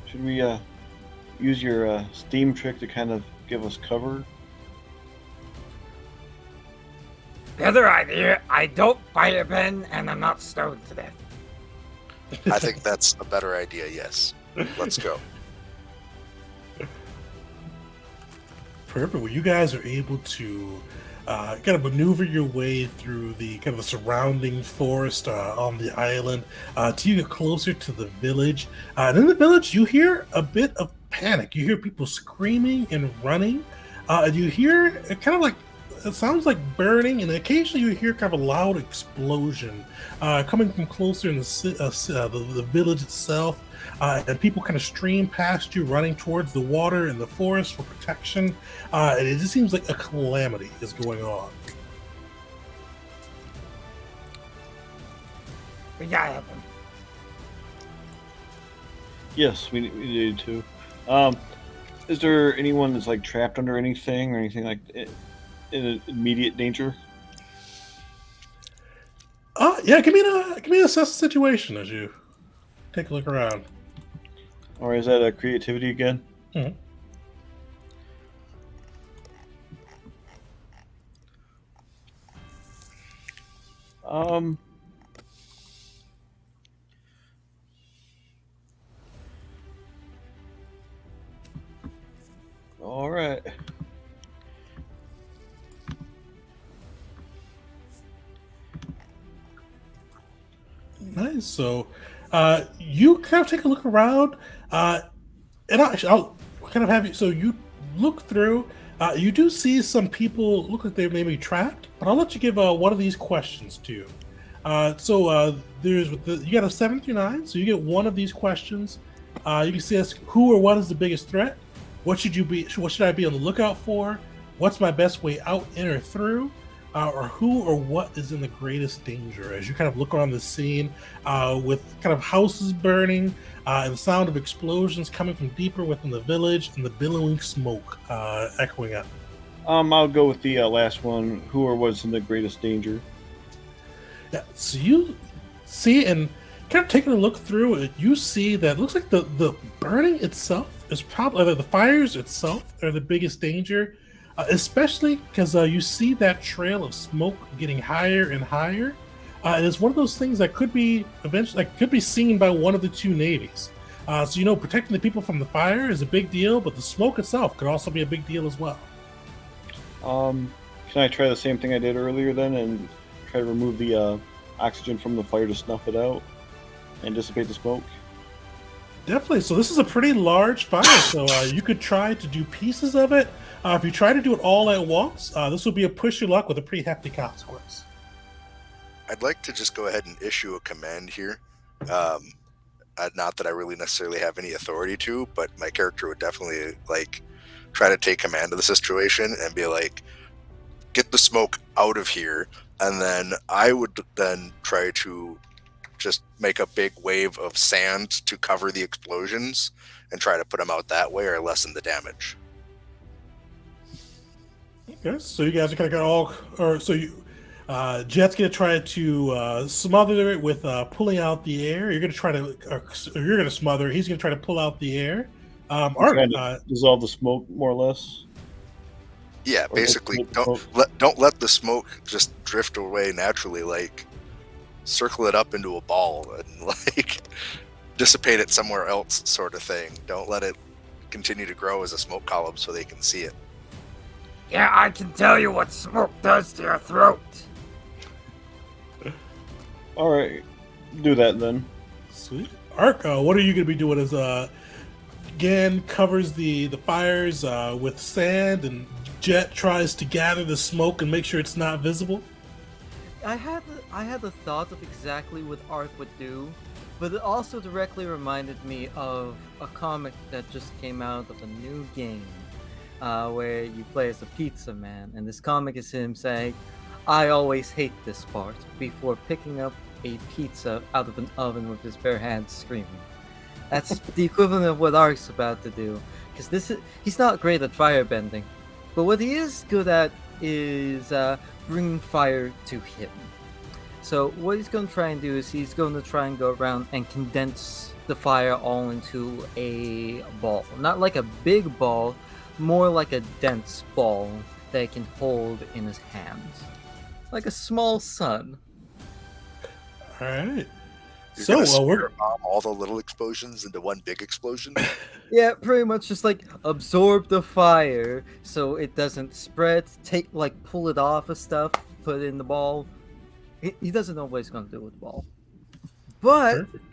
Speaker 2: Should we use your steam trick to kind of give us cover?
Speaker 4: Better idea. I don't fire pen and I'm not stoned to death.
Speaker 5: I think that's a better idea, yes. Let's go.
Speaker 1: Perfect. Well, you guys are able to kind of maneuver your way through the kind of the surrounding forest on the island till you get closer to the village. And in the village, you hear a bit of panic. You hear people screaming and running. And you hear kind of like, it sounds like burning, and occasionally you hear kind of a loud explosion coming from closer in the village itself. And people kind of stream past you, running towards the water and the forest for protection. And it just seems like a calamity is going on.
Speaker 4: We gotta help him.
Speaker 2: Yes, we need to. Is there anyone that's like trapped under anything or anything like in immediate danger?
Speaker 1: Yeah, give me an assess the situation as you take a look around.
Speaker 2: Or is that a creativity again?
Speaker 1: Mm-hmm.
Speaker 2: All right.
Speaker 1: Nice. So, you kind of take a look around, and I'll kind of have you. So you look through. You do see some people look like they may be trapped, but I'll let you give one of these questions to you. You got a 7 through 9, so you get one of these questions. You can see ask who or what is the biggest threat. What should I be on the lookout for? What's my best way out, in, or through? Or who or what is in the greatest danger? As you kind of look around the scene with kind of houses burning and the sound of explosions coming from deeper within the village and the billowing smoke echoing up.
Speaker 2: I'll go with the last one. Who or what's in the greatest danger?
Speaker 1: Yeah, so you see, and kind of taking a look through it, you see that it looks like the burning itself is probably the fires itself are the biggest danger, especially because you see that trail of smoke getting higher and higher. And it's one of those things that could be eventually like, could be seen by one of the two navies. So protecting the people from the fire is a big deal, but the smoke itself could also be a big deal as well.
Speaker 2: Can I try the same thing I did earlier then, and try to remove the oxygen from the fire to snuff it out and dissipate the smoke?
Speaker 1: Definitely. So this is a pretty large fire. So you could try to do pieces of it. If you try to do it all at once, this will be a push your luck with a pretty hefty consequence.
Speaker 5: I'd like to just go ahead and issue a command here. Not that I really necessarily have any authority to, but my character would definitely try to take command of the situation and be like, get the smoke out of here. And then I would then try to just make a big wave of sand to cover the explosions and try to put them out that way or lessen the damage.
Speaker 1: Okay, so you guys are kind of all, or so you, Jet's gonna try to smother it with pulling out the air. You're gonna try to, you're gonna smother it. He's gonna try to pull out the air. Art,
Speaker 2: Trying to dissolve the smoke more or less.
Speaker 5: Yeah,
Speaker 2: Or
Speaker 5: basically,
Speaker 2: like
Speaker 5: don't let the smoke just drift away naturally. Circle it up into a ball and dissipate it somewhere else, sort of thing. Don't let it continue to grow as a smoke column so they can see it.
Speaker 4: Yeah, I can tell you what smoke does to your throat.
Speaker 2: All right, do that then.
Speaker 1: Sweet. Ark, what are you going to be doing as Gan covers the fires with sand and Jet tries to gather the smoke and make sure it's not visible?
Speaker 3: I had the thought of exactly what Ark would do, but it also directly reminded me of a comic that just came out of a new game, where you play as a pizza man, and this comic is him saying, "I always hate this part," before picking up a pizza out of an oven with his bare hands, screaming. That's the equivalent of what Ark's about to do, because he's not great at firebending, but what he is good at is bringing fire to him. So what he's going to try and do is he's going to try and go around and condense the fire all into a ball. Not like a big ball, more like a dense ball that he can hold in his hands. Like a small sun.
Speaker 1: All right.
Speaker 5: You're
Speaker 1: So
Speaker 5: gonna
Speaker 1: we're
Speaker 5: spirit bomb all the little explosions into one big explosion.
Speaker 3: Yeah, pretty much just absorb the fire so it doesn't spread, pull it off of stuff, put it in the ball. He doesn't know what he's going to do with the ball. But
Speaker 1: perfect.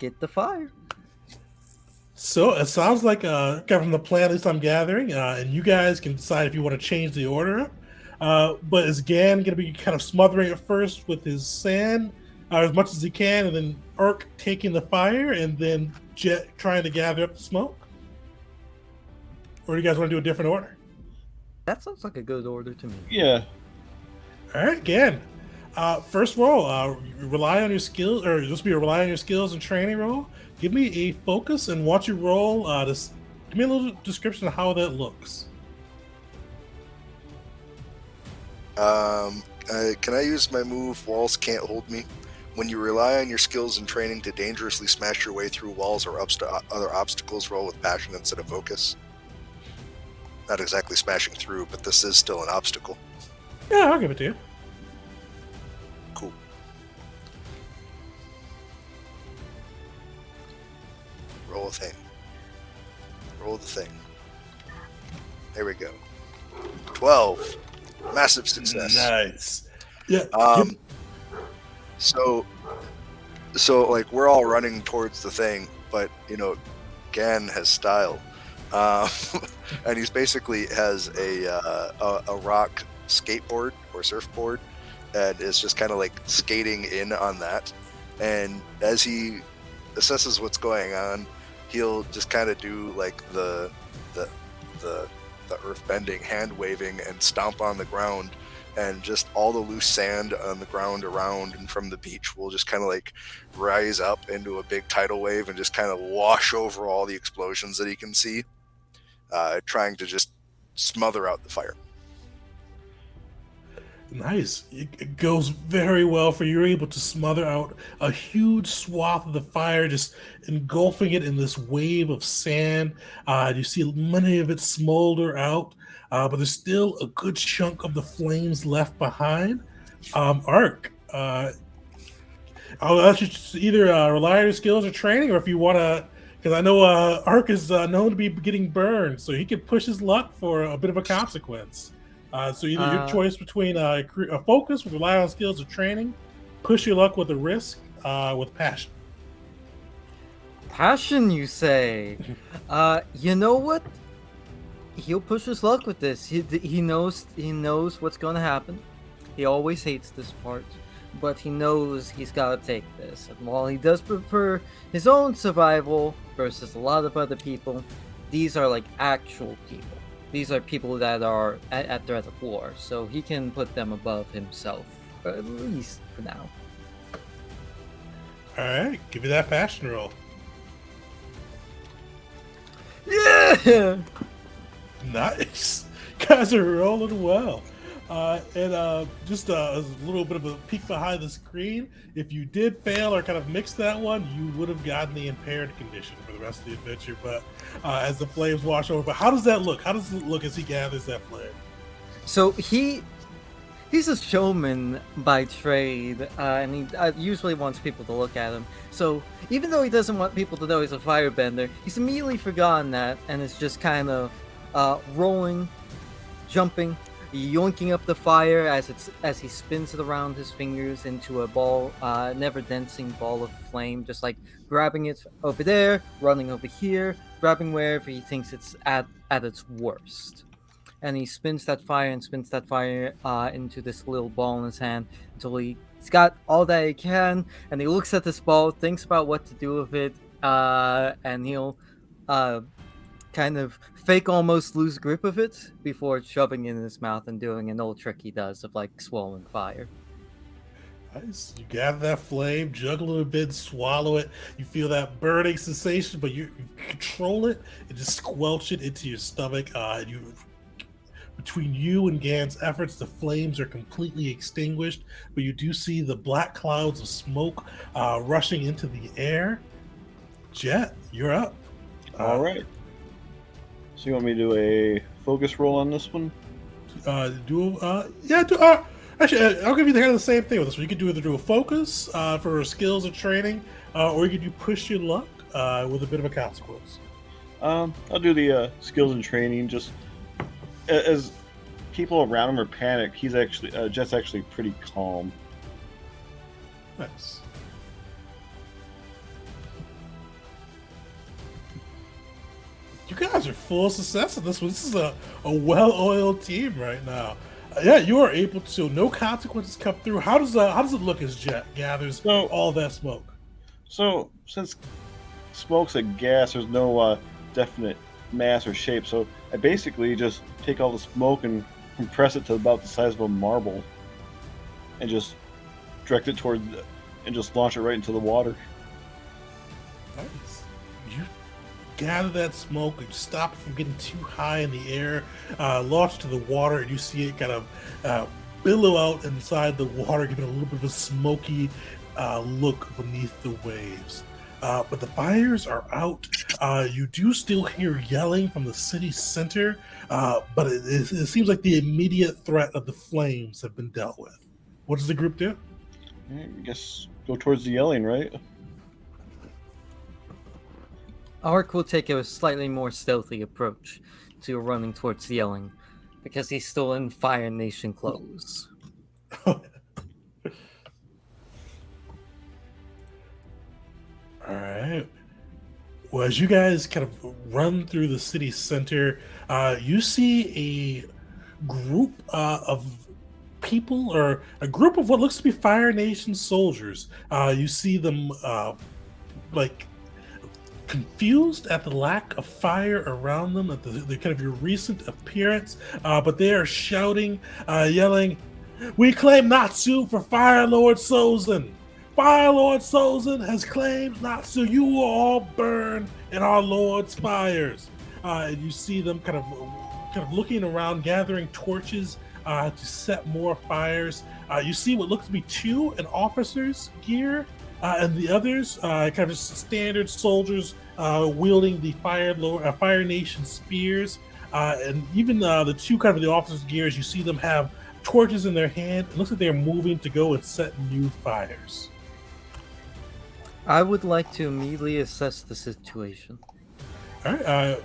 Speaker 3: get the fire.
Speaker 1: So it sounds like from the plan, at least I'm gathering, and you guys can decide if you want to change the order up. But is Gan going to be kind of smothering it first with his sand as much as he can, and then Urk taking the fire, and then Jet trying to gather up the smoke? Or do you guys want to do a different order?
Speaker 3: That sounds like a good order to me.
Speaker 2: Yeah.
Speaker 1: All right, Gan. First roll, rely on your skills, or just be rely on your skills and training roll. Give me a focus and watch you roll. Give me a little description of how that looks.
Speaker 5: Can I use my move, Walls Can't Hold Me? When you rely on your skills and training to dangerously smash your way through walls or other obstacles, roll with passion instead of focus. Not exactly smashing through, but this is still an obstacle.
Speaker 1: Yeah, I'll give it to you.
Speaker 5: Cool. Roll a thing. Roll the thing. There we go. 12. Massive success.
Speaker 1: Nice. Yeah.
Speaker 5: So we're all running towards the thing, but Gan has style, and he's basically has a rock skateboard or surfboard, and is just kind of skating in on that. And as he assesses what's going on, he'll just kind of do the earth bending, hand waving, and stomp on the ground. And just all the loose sand on the ground around and from the beach will just kind of rise up into a big tidal wave and just kind of wash over all the explosions that he can see, trying to just smother out the fire.
Speaker 1: Nice. It goes very well for you. You're able to smother out a huge swath of the fire, just engulfing it in this wave of sand. You see many of it smolder out, but there's still a good chunk of the flames left behind. Ark, I'll let you either rely on your skills or training, or if you want to, because I know Ark is known to be getting burned, so he could push his luck for a bit of a consequence. So either your choice between a focus with rely on skills or training, push your luck with a risk with passion.
Speaker 3: Passion, you say? You know what? He'll push his luck with this. He knows what's going to happen. He always hates this part, but he knows he's got to take this. And while he does prefer his own survival versus a lot of other people, these are like actual people. These are people that are at threat of war, so he can put them above himself, at least for now.
Speaker 1: All right, give me that passion roll.
Speaker 3: Yeah!
Speaker 1: Nice. Guys are rolling well. And just a little bit of a peek behind the screen. If you did fail or kind of mix that one, you would have gotten the impaired condition for the rest of the adventure. But as the flames wash over, but how does that look? How does it look as he gathers that flame?
Speaker 3: So he's a showman by trade, and he usually wants people to look at him. So even though he doesn't want people to know he's a firebender, he's immediately forgotten that, and is just kind of rolling, jumping, yoinking up the fire as he spins it around his fingers into a ball, never-densing ball of flame, just like grabbing it over there, running over here, grabbing wherever he thinks it's at its worst. And he spins that fire into this little ball in his hand until he's got all that he can, and he looks at this ball, thinks about what to do with it, and he'll kind of fake almost lose grip of it before shoving it in his mouth and doing an old trick he does of like swallowing fire.
Speaker 1: Nice. You gather that flame, juggle it a bit, swallow it. You feel that burning sensation, but you control it and just squelch it into your stomach. Between you and Gan's efforts, the flames are completely extinguished, but you do see the black clouds of smoke rushing into the air. Jet, you're up.
Speaker 2: All right. So you want me to do a focus roll on this one?
Speaker 1: Actually, I'll give you the same thing with this one. You could either do a focus for skills or training, or you could do push your luck with a bit of a consequence.
Speaker 2: I'll do the skills and training. Just as people around him are panicked, he's actually Jet's actually pretty calm.
Speaker 1: Nice. You guys are full of success in this one. This is a well-oiled team right now. Yeah, you are able to. No consequences come through. How does it look as Jet gathers all that smoke?
Speaker 2: So since smoke's a gas, there's no definite mass or shape. So I basically just take all the smoke and compress it to about the size of a marble, and just direct it toward, and just launch it right into the water.
Speaker 1: Nice. You gather that smoke and stop it from getting too high in the air, launch to the water, and you see it kind of billow out inside the water, giving a little bit of a smoky look beneath the waves. But the fires are out. You do still hear yelling from the city center, but it seems like the immediate threat of the flames have been dealt with. What does the group do?
Speaker 2: I guess go towards the yelling, right?
Speaker 3: Ark will take a slightly more stealthy approach to running towards the yelling, because he's still in Fire Nation clothes.
Speaker 1: Alright. Well, as you guys kind of run through the city center, you see a group of people, or a group of what looks to be Fire Nation soldiers. You see them like confused at the lack of fire around them, at the kind of your recent appearance, but they are shouting, yelling, "We claim Natsu for Fire Lord Sozin! Fire Lord Sozin has claimed Natsu! You will all burn in our Lord's fires!" And you see them kind of looking around, gathering torches to set more fires. You see what looks to be two an officer's gear, and the others kind of just standard soldiers wielding the Fire Nation spears. And even the two kind of the officers' gears, you see them have torches in their hand. It looks like they're moving to go and set new fires.
Speaker 3: I would like to immediately assess the situation.
Speaker 1: All right.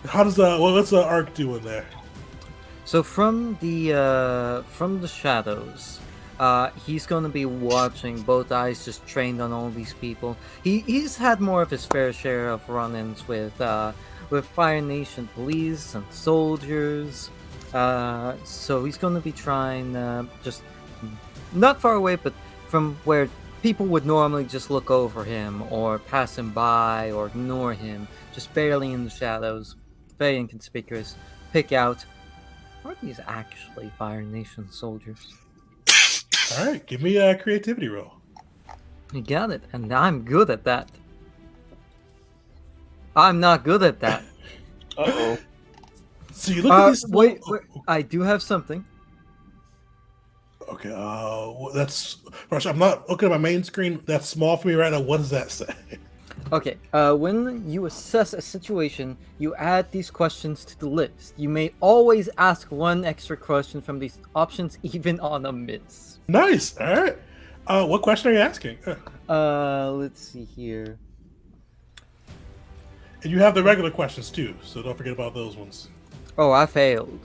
Speaker 1: How does what's the arc doing there?
Speaker 3: So from the shadows, he's going to be watching, both eyes just trained on all these people. He's had more of his fair share of run-ins with Fire Nation police and soldiers. So he's going to be trying just not far away, but from where people would normally just look over him or pass him by or ignore him, just barely in the shadows, very inconspicuous. Pick out, are these actually Fire Nation soldiers?
Speaker 1: All right, give me a creativity roll.
Speaker 3: You got it, and I'm good at that. I'm not good at that.
Speaker 2: Uh-oh.
Speaker 1: So you look at these.
Speaker 3: Wait, I do have something.
Speaker 1: Okay, that's. I'm not looking at my main screen. That's small for me right now. What does that say?
Speaker 3: Okay, when you assess a situation, you add these questions to the list. You may always ask one extra question from these options, even on a miss.
Speaker 1: Nice. All right. What question are you asking?
Speaker 3: Let's see here.
Speaker 1: And you have the regular questions too, so don't forget about those ones.
Speaker 3: Oh, I failed.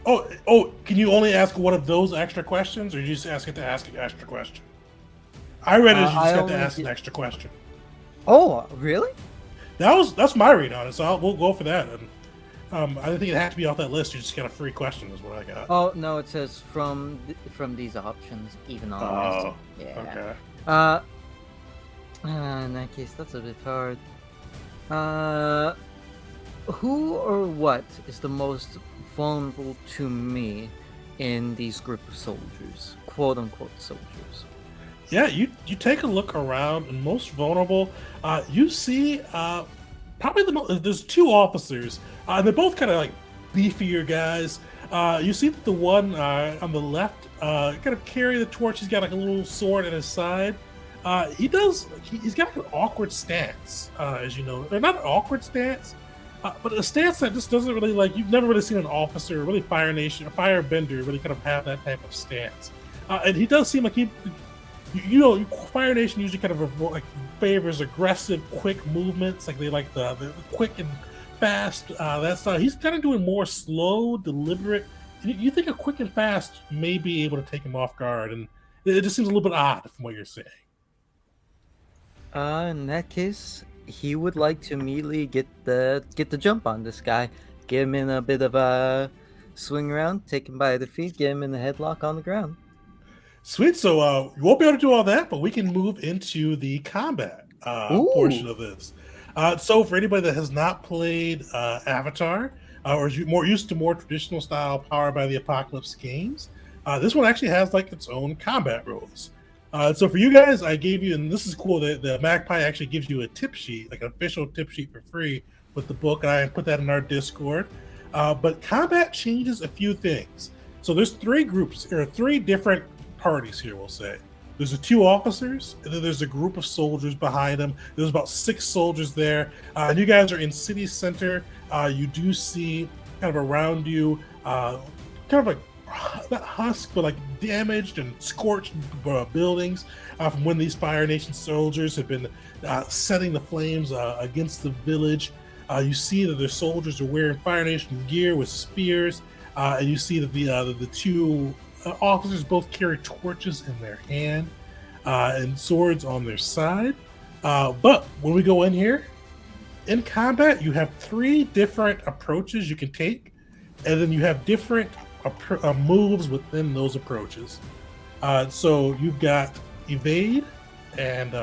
Speaker 1: Oh! Can you only ask one of those extra questions, or you just ask it to ask an extra question? I read it as you just got to ask an extra question.
Speaker 3: Oh, really?
Speaker 1: That's my read on it, so we'll go for that. And I didn't think it had to be off that list. You just got a free question, is what I got.
Speaker 3: Oh no, it says from these options, even on the list. Yeah.
Speaker 1: Okay.
Speaker 3: In that case, that's a bit hard. Who or what is the most vulnerable to me in these group of soldiers, quote unquote soldiers?
Speaker 1: Yeah, you take a look around, and most vulnerable, you see probably there's two officers, and they're both kind of like beefier guys. You see that the one on the left kind of carry the torch. He's got like a little sword at his side. He's got like an awkward stance, as you know. They're not an awkward stance, but a stance that just doesn't really you've never really seen an officer, really Fire Nation, a firebender, really kind of have that type of stance. And he does seem like Fire Nation usually kind of favors aggressive, quick movements. Like they like the quick and fast. That's he's kind of doing more slow, deliberate. You think a quick and fast may be able to take him off guard, and it just seems a little bit odd from what you're saying.
Speaker 3: In that case, he would like to immediately get the jump on this guy, get him in a bit of a swing around, take him by the feet, get him in the headlock on the ground.
Speaker 1: Sweet. So you won't be able to do all that, but we can move into the combat portion of this. So for anybody that has not played Avatar, or is more used to more traditional style Powered by the Apocalypse games, this one actually has its own combat rules. So for you guys, I gave you, and this is cool, the Magpie actually gives you a tip sheet, like an official tip sheet for free with the book, and I put that in our Discord. But combat changes a few things. So there's three groups, or three different parties here, we'll say. There's the two officers, and then there's a group of soldiers behind them. There's about 6 soldiers there. And you guys are in city center. You do see kind of around you, kind of like not husk, but damaged and scorched buildings from when these Fire Nation soldiers have been setting the flames against the village. You see that their soldiers are wearing Fire Nation gear with spears, and you see that the two officers both carry torches in their hand and swords on their side. But when we go in here, in combat, you have 3 different approaches you can take, and then you have different moves within those approaches. So you've got evade and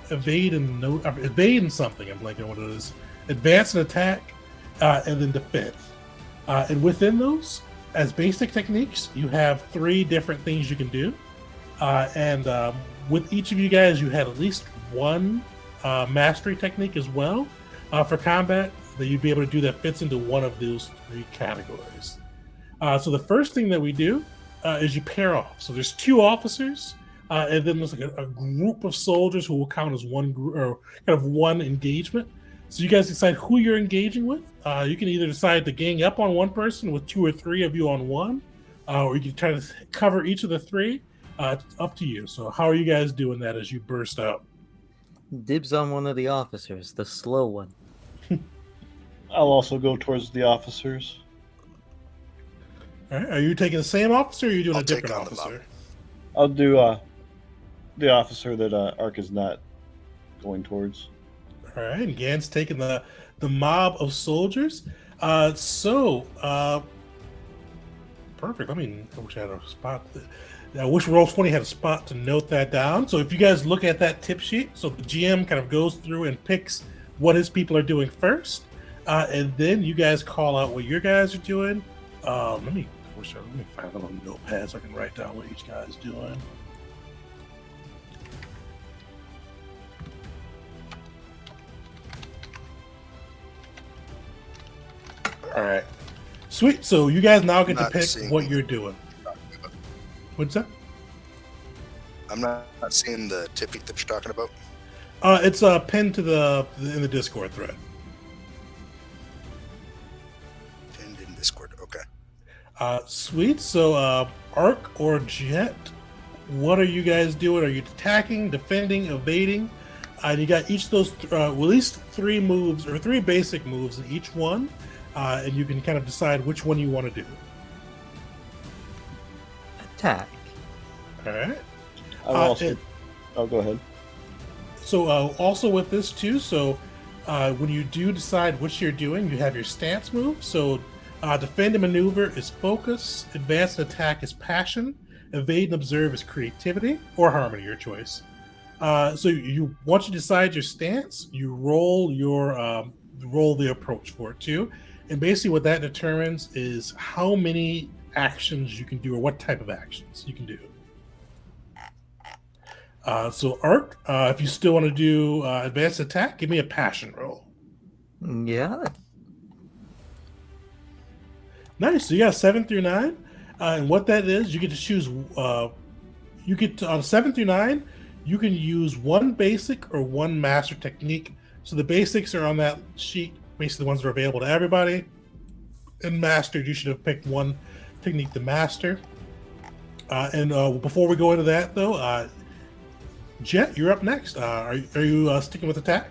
Speaker 1: evade and something. I'm blanking on what it is. Advance and attack, and then defense. And within those, as basic techniques, you have 3 different things you can do. And with each of you guys, you had at least one mastery technique as well for combat that you'd be able to do that fits into one of those 3 categories. So the first thing that we do is you pair off. So there's 2 officers, and then there's like a group of soldiers who will count as one group or kind of one engagement. So you guys decide who you're engaging with. You can either decide to gang up on one person with 2 or 3 of you on one, or you can try to cover each of the 3. It's up to you. So how are you guys doing that as you burst out?
Speaker 3: Dibs on one of the officers, the slow one.
Speaker 2: I'll also go towards the officers.
Speaker 1: All right. Are you taking the same officer or are you doing
Speaker 5: I'll
Speaker 1: a
Speaker 5: take
Speaker 1: different
Speaker 5: on the
Speaker 1: officer?
Speaker 2: I'll do the officer that Ark is not going towards.
Speaker 1: All right. And Gan's taking the mob of soldiers. Perfect. I mean, I wish I had a spot. I wish Roll20 had a spot to note that down. So if you guys look at that tip sheet, so the GM kind of goes through and picks what his people are doing first, and then you guys call out what your guys are doing. Let me find a little notepad so I can write down what each guy is doing. All right. Sweet. So you guys now get to
Speaker 5: Not
Speaker 1: pick
Speaker 5: seeing
Speaker 1: what you're doing. What's that?
Speaker 5: I'm not seeing the tip sheet that you're talking about.
Speaker 1: It's pinned to in the Discord thread.
Speaker 5: Pinned in Discord. Okay.
Speaker 1: Sweet. So, Arc or Jet, what are you guys doing? Are you attacking, defending, evading? You got each of those, at least 3 moves or 3 basic moves in each one, and you can kind of decide which one you want to do.
Speaker 3: Attack.
Speaker 1: All right.
Speaker 2: I'll go ahead.
Speaker 1: So also with this too, so when you do decide which you're doing, you have your stance move. So defend and maneuver is focus, advance and attack is passion, evade and observe is creativity or harmony, your choice. So you once you decide your stance, you roll roll the approach for it too, and basically what that determines is how many actions you can do or what type of actions you can do. So Arc, if you still want to do advanced attack, give me a passion roll.
Speaker 3: Yeah.
Speaker 1: Nice. So you got 7 through 9, and what that is, you get to choose. You get to, on 7 through 9, you can use 1 basic or 1 master technique. So the basics are on that sheet, basically the ones that are available to everybody. And mastered, you should have picked 1 technique to master. Before we go into that, though, Jet, you're up next. Are you sticking with attack?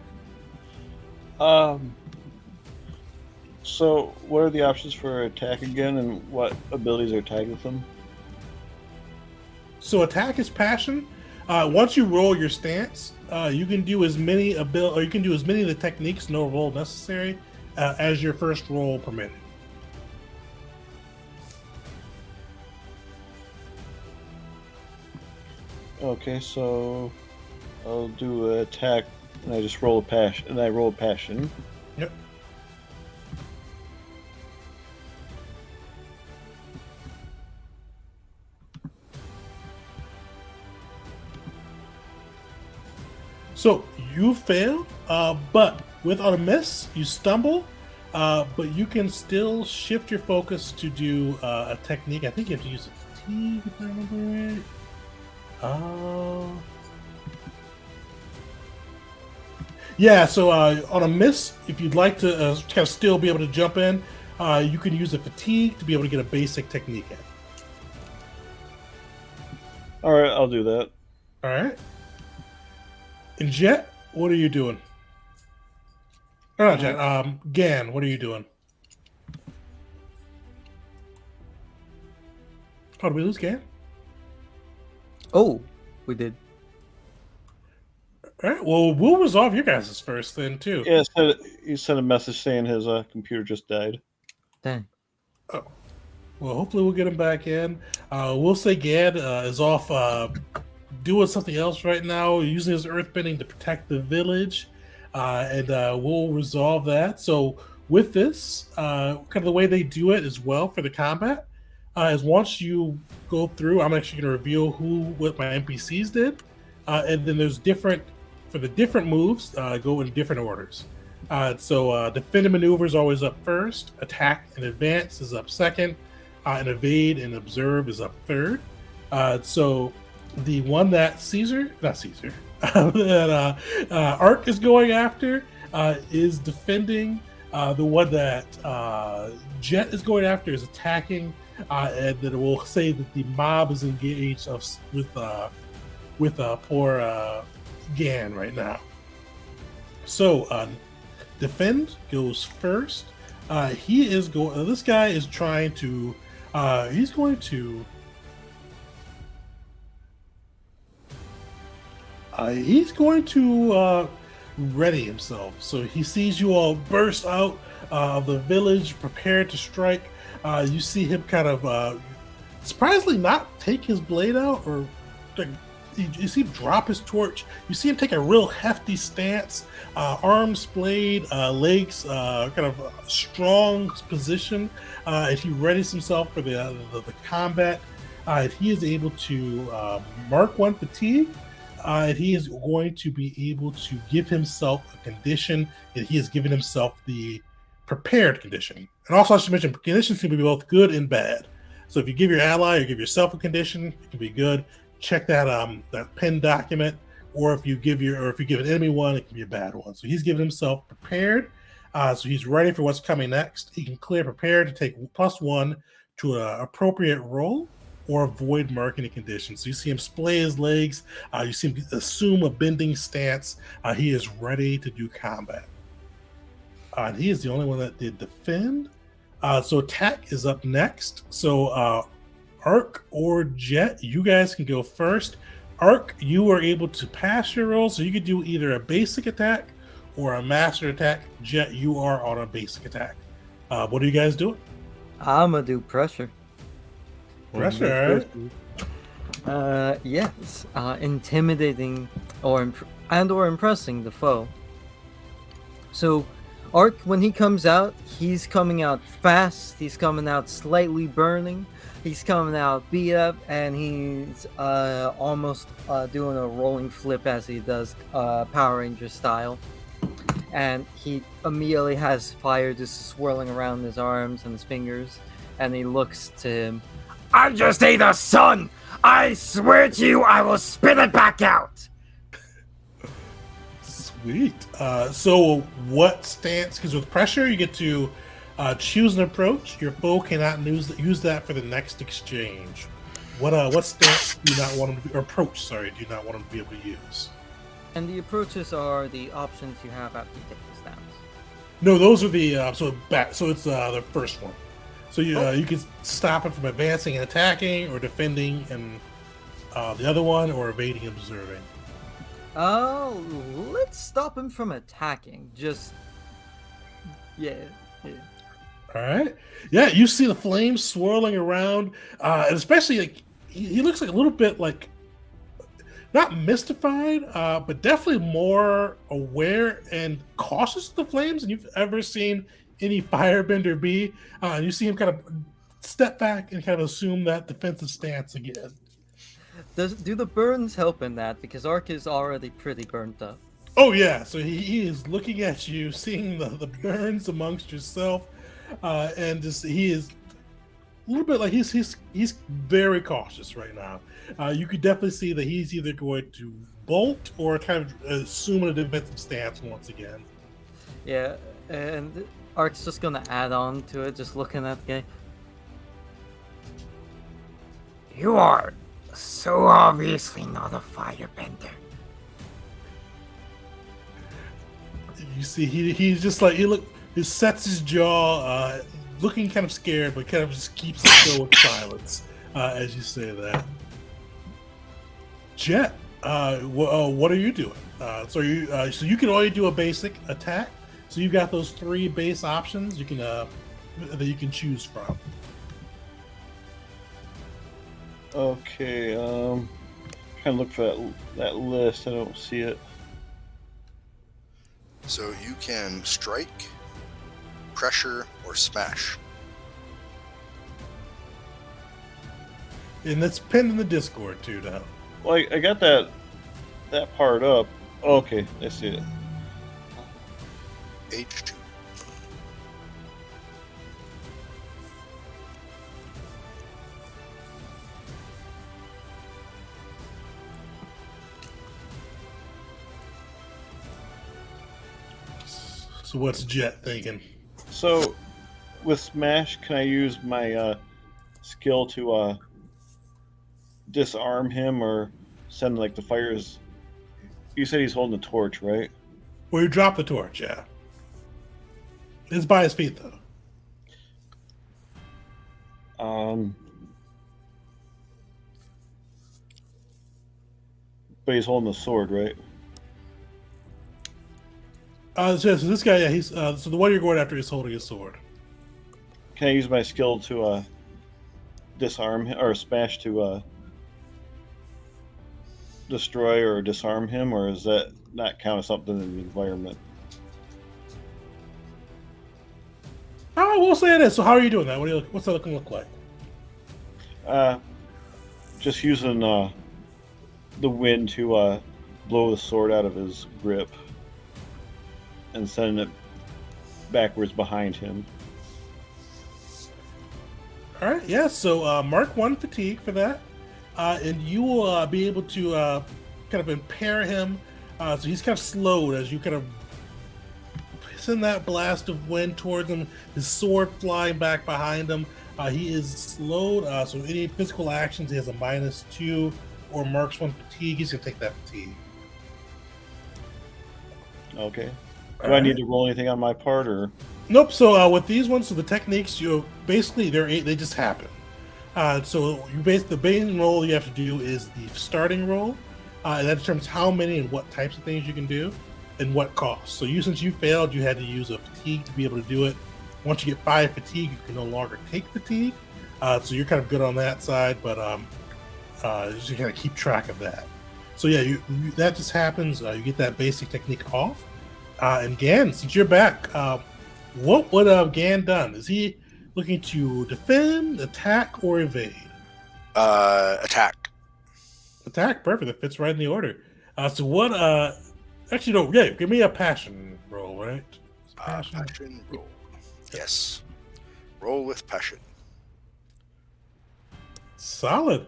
Speaker 2: So what are the options for attack again, and what abilities are tagged with them?
Speaker 1: So attack is passion. Once you roll your stance, you can do as many of the techniques, no roll necessary, as your first roll permitted.
Speaker 2: Okay, so I'll do an attack, and I just roll a passion, and I roll a passion.
Speaker 1: Yep. So you fail, but with a miss, you stumble, but you can still shift your focus to do a technique. I think you have to use a fatigue, if I remember right. Yeah, so on a miss, if you'd like to kind of still be able to jump in, you can use a fatigue to be able to get a basic technique in.
Speaker 2: All right, I'll do that.
Speaker 1: All right. And Jet, what are you doing? Oh, not Jet. Gan, what are you doing? Oh, did we lose Gan?
Speaker 3: Oh, we did.
Speaker 1: All right. Well, we'll resolve your guys' first then too.
Speaker 2: Yeah, he sent a message saying his computer just died.
Speaker 3: Dang.
Speaker 1: Oh. Well, hopefully we'll get him back in. We'll say Gad is off doing something else right now, using his earthbending to protect the village, and we'll resolve that. So with this, kind of the way they do it as well for the combat is once you go through, I'm actually going to reveal what my NPCs did, and then there's different moves go in different orders. So defend and maneuver is always up first. Attack and advance is up second. and evade and observe is up third. So the one that that Ark is going after is defending. The one that Jet is going after is attacking, and then we'll say that the mob is engaged with poor Gan right now. So defend goes first. He is going. This guy is trying to. He's going to. He's going to ready himself. So he sees you all burst out of the village, prepared to strike. You see him kind of surprisingly not take his blade out, or you see him drop his torch. You see him take a real hefty stance, arms splayed, legs kind of strong position, and he readies himself for the combat. He is able to mark one fatigue. And he is going to be able to give himself a condition, and he has given himself the prepared condition. And also, I should mention, conditions can be both good and bad. So if you give your ally or give yourself a condition, it can be good. Check that that pinned document, or if you give an enemy one, it can be a bad one. So he's given himself prepared, so he's ready for what's coming next. He can clear prepared to take +1 to an appropriate roll, or avoid marking a condition. So you see him splay his legs. You see him assume a bending stance. He is ready to do combat. And he is the only one that did defend. So attack is up next. So Ark or Jet, you guys can go first. Ark, you were able to pass your roll, so you could do either a basic attack or a master attack. Jet, you are on a basic attack. What are you guys doing?
Speaker 3: I'm gonna do pressure.
Speaker 1: Pressure.
Speaker 3: Yes. Intimidating or impressing the foe. So, Ark, when he comes out, he's coming out fast. He's coming out slightly burning. He's coming out beat up, and he's almost doing a rolling flip as he does Power Ranger style. And he immediately has fire just swirling around his arms and his fingers, and he looks to him.
Speaker 4: I just ate a sun! I swear to you, I will spit it back out!
Speaker 1: Sweet. So what stance, because with pressure, you get to choose an approach. Your foe cannot use that for the next exchange. What stance do you not want them to be, or approach, sorry, do you not want them to be able to use?
Speaker 3: And the approaches are the options you have after you take the stance.
Speaker 1: No, those are the, so it's the first one. So you can stop him from advancing and attacking, or defending, and the other one, or evading and observing.
Speaker 3: Let's stop him from attacking. Just yeah.
Speaker 1: All right. Yeah, you see the flames swirling around, and especially like he looks like a little bit like not mystified, but definitely more aware and cautious of the flames than you've ever seen any firebender be. And you see him kind of step back and kind of assume that defensive stance again.
Speaker 3: Do the burns help in that? Because Ark is already pretty burnt up.
Speaker 1: Oh yeah, so he is looking at you, seeing the burns amongst yourself, and just he is a little bit like he's very cautious right now. You could definitely see that he's either going to bolt or kind of assume a defensive stance once again.
Speaker 3: Yeah, and Ark's just gonna add on to it, just looking at the guy.
Speaker 4: You are so obviously not a firebender.
Speaker 1: You see, he's just like he sets his jaw, looking kind of scared, but kind of just keeps it still with silence as you say that. Jet, what are you doing? So you can only do a basic attack. So you've got those 3 base options you can that you can choose from.
Speaker 2: Okay, kind of look for that list. I don't see it.
Speaker 5: So you can strike, pressure, or smash.
Speaker 1: And that's pinned in the Discord too, now.
Speaker 2: Well, I got that part up. Okay, I see it.
Speaker 5: H2.
Speaker 1: So what's Jet thinking?
Speaker 2: So, with Smash, can I use my skill to disarm him or send like the fires? You said he's holding a torch, right?
Speaker 1: Well, you drop the torch, yeah. It's by his feet, though.
Speaker 2: Um, but he's holding a sword, right?
Speaker 1: So this guy, yeah, he's so the one you're going after is holding a sword.
Speaker 2: Can I use my skill to disarm him or Smash to destroy or disarm him, or is that not count as something in the environment?
Speaker 1: Oh, we'll say it is. So how are you doing that? What's that looking look like?
Speaker 2: Just using the wind to blow the sword out of his grip and sending it backwards behind him.
Speaker 1: All right, yeah. So mark 1 fatigue for that, and you will be able to kind of impair him. So he's kind of slowed as you kind of send that blast of wind towards him. His sword flying back behind him. He is slowed. So any physical actions, he has a -2 or marks 1 fatigue. He's gonna take that fatigue.
Speaker 2: Okay.
Speaker 1: All
Speaker 2: Do I need
Speaker 1: right.
Speaker 2: to roll anything on my part, or
Speaker 1: Nope. So with these ones, so the techniques, you basically they just happen. So the main roll you have to do is the starting roll, and that determines how many and what types of things you can do, and what cost. So since you failed, you had to use a fatigue to be able to do it. Once you get 5 fatigue, you can no longer take fatigue. So you're kind of good on that side, but just kind of keep track of that. So yeah, that just happens. You get that basic technique off, and Gan, since you're back, what would Gan done? Is he looking to defend, attack, or evade?
Speaker 5: Attack.
Speaker 1: Attack, perfect. That fits right in the order. So what? Actually, no. Yeah, give me a passion roll, right? Passion.
Speaker 5: Passion roll. Yes. Roll with passion.
Speaker 1: Solid.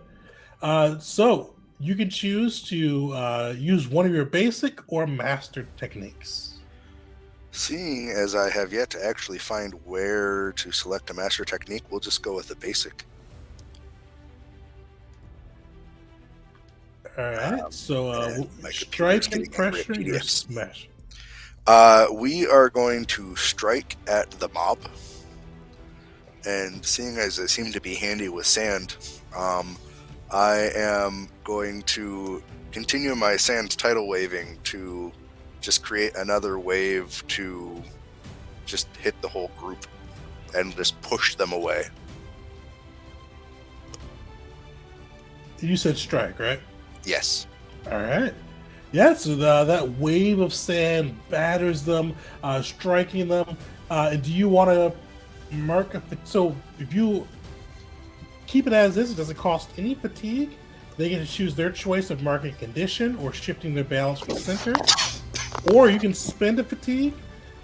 Speaker 1: So you can choose to use one of your basic or master techniques.
Speaker 5: Seeing as I have yet to actually find where to select a master technique, we'll just go with the basic.
Speaker 1: All right. So
Speaker 5: My computer's
Speaker 1: strike
Speaker 5: getting
Speaker 1: and
Speaker 5: angry at
Speaker 1: pressure or
Speaker 5: PDFs.
Speaker 1: smash.
Speaker 5: We are going to strike at the mob. And seeing as I seem to be handy with sand, I am going to continue my sand tidal waving to just create another wave to just hit the whole group and just push them away.
Speaker 1: You said strike, right?
Speaker 5: Yes.
Speaker 1: All right. Yeah, so that wave of sand batters them, striking them. And do you want to mark so if you keep it as is, it doesn't cost any fatigue. They get to choose their choice of marking condition or shifting their balance from center. Or you can spend a fatigue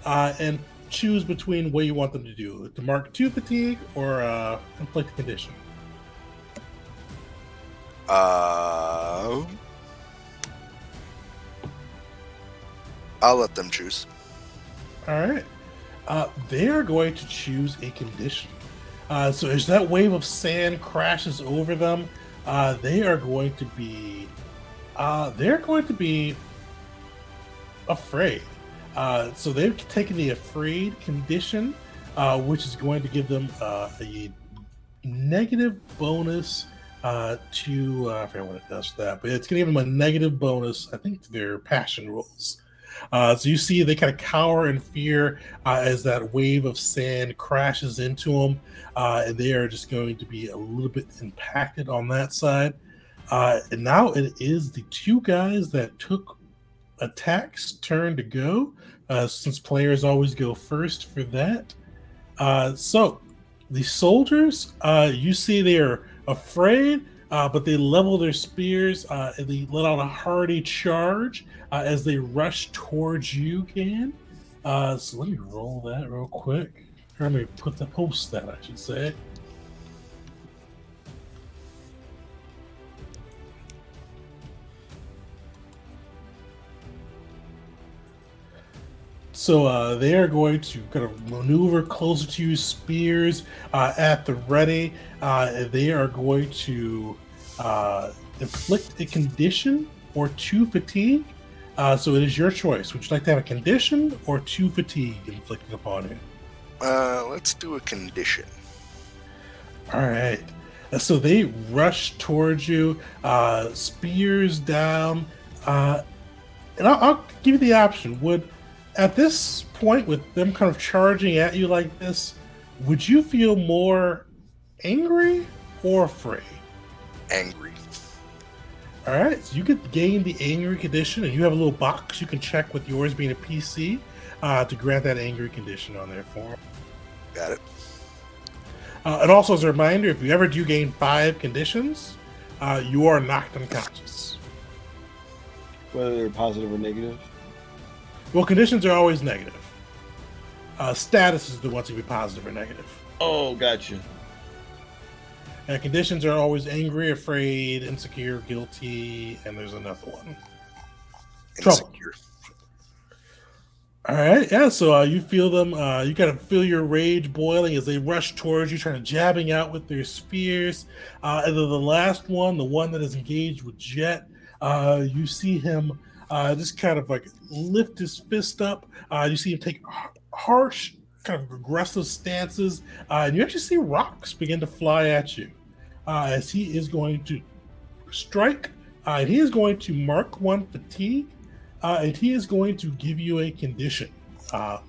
Speaker 1: and choose between what you want them to do, to mark 2 fatigue or inflict a condition.
Speaker 5: I'll let them choose.
Speaker 1: All right. They are going to choose a condition. So as that wave of sand crashes over them, they are going to be afraid. So they've taken the afraid condition, which is going to give them a negative bonus to I forget what it does for that, but it's going to give them a negative bonus, I think, to their passion rolls. So you see they kind of cower in fear as that wave of sand crashes into them, and they are just going to be a little bit impacted on that side. And now it is the 2 guys that took attacks turn to go, since players always go first for that. So the soldiers, you see they are afraid, but they level their spears and they let out a hearty charge as they rush towards you, Gan. So let me roll that real quick. Or let me post that, I should say. So they are going to kind of maneuver closer to you, spears at the ready. They are going to inflict a condition or 2 fatigue. So it is your choice. Would you like to have a condition or 2 fatigue inflicted upon you?
Speaker 5: Let's do a condition.
Speaker 1: All right. So they rush towards you, spears down, and I'll give you the option. Would at this point, with them kind of charging at you like this, would you feel more angry or afraid?
Speaker 5: Angry.
Speaker 1: All right, so you could gain the angry condition, and you have a little box you can check with yours being a PC to grant that angry condition on their form.
Speaker 5: Got it.
Speaker 1: And also, as a reminder, if you ever do gain 5 conditions, you are knocked unconscious.
Speaker 2: Whether they're positive or negative.
Speaker 1: Well, conditions are always negative. Status is the ones to be positive or negative.
Speaker 2: Oh, gotcha.
Speaker 1: And conditions are always angry, afraid, insecure, guilty, and there's another one. Trouble.
Speaker 5: Insecure.
Speaker 1: All right, yeah. So you feel them. You kind of feel your rage boiling as they rush towards you, trying to jabbing out with their spears. And then the last one, the one that is engaged with Jet, you see him just kind of like lift his fist up. You see him take harsh, kind of aggressive stances, and you actually see rocks begin to fly at you as he is going to strike. And he is going to mark 1 fatigue. And he is going to give you a condition. And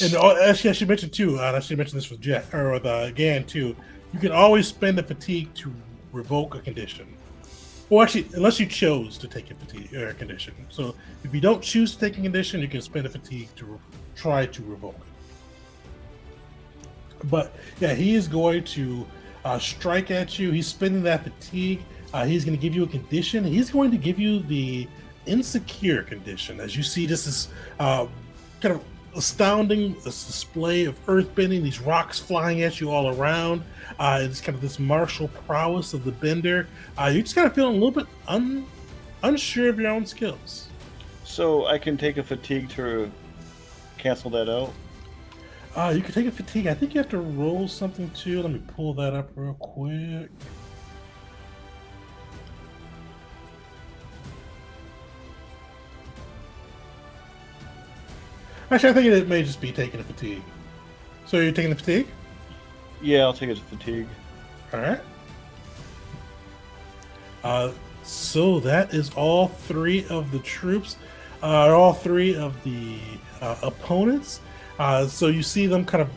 Speaker 1: actually, I should mention too, and I should mention this with Jet or with Gan too. You can always spend a fatigue to revoke a condition. Well, actually, unless you chose to take a fatigue or a condition. So if you don't choose to take a condition, you can spend a fatigue to try to revoke it. But yeah, he is going to strike at you. He's spending that fatigue. He's going to give you a condition. He's going to give you the insecure condition. As you see, this is kind of astounding. This display of earthbending, these rocks flying at you all around. It's kind of this martial prowess of the bender. You're just kind of feeling a little bit unsure of your own skills.
Speaker 2: So I can take a fatigue to cancel that out?
Speaker 1: You can take a fatigue. I think you have to roll something too. Let me pull that up real quick. Actually, I think it may just be taking a fatigue. So you're taking the fatigue?
Speaker 2: Yeah, I'll take it to fatigue.
Speaker 1: All right. So that is all 3 of the troops, all 3 of the opponents. So you see them kind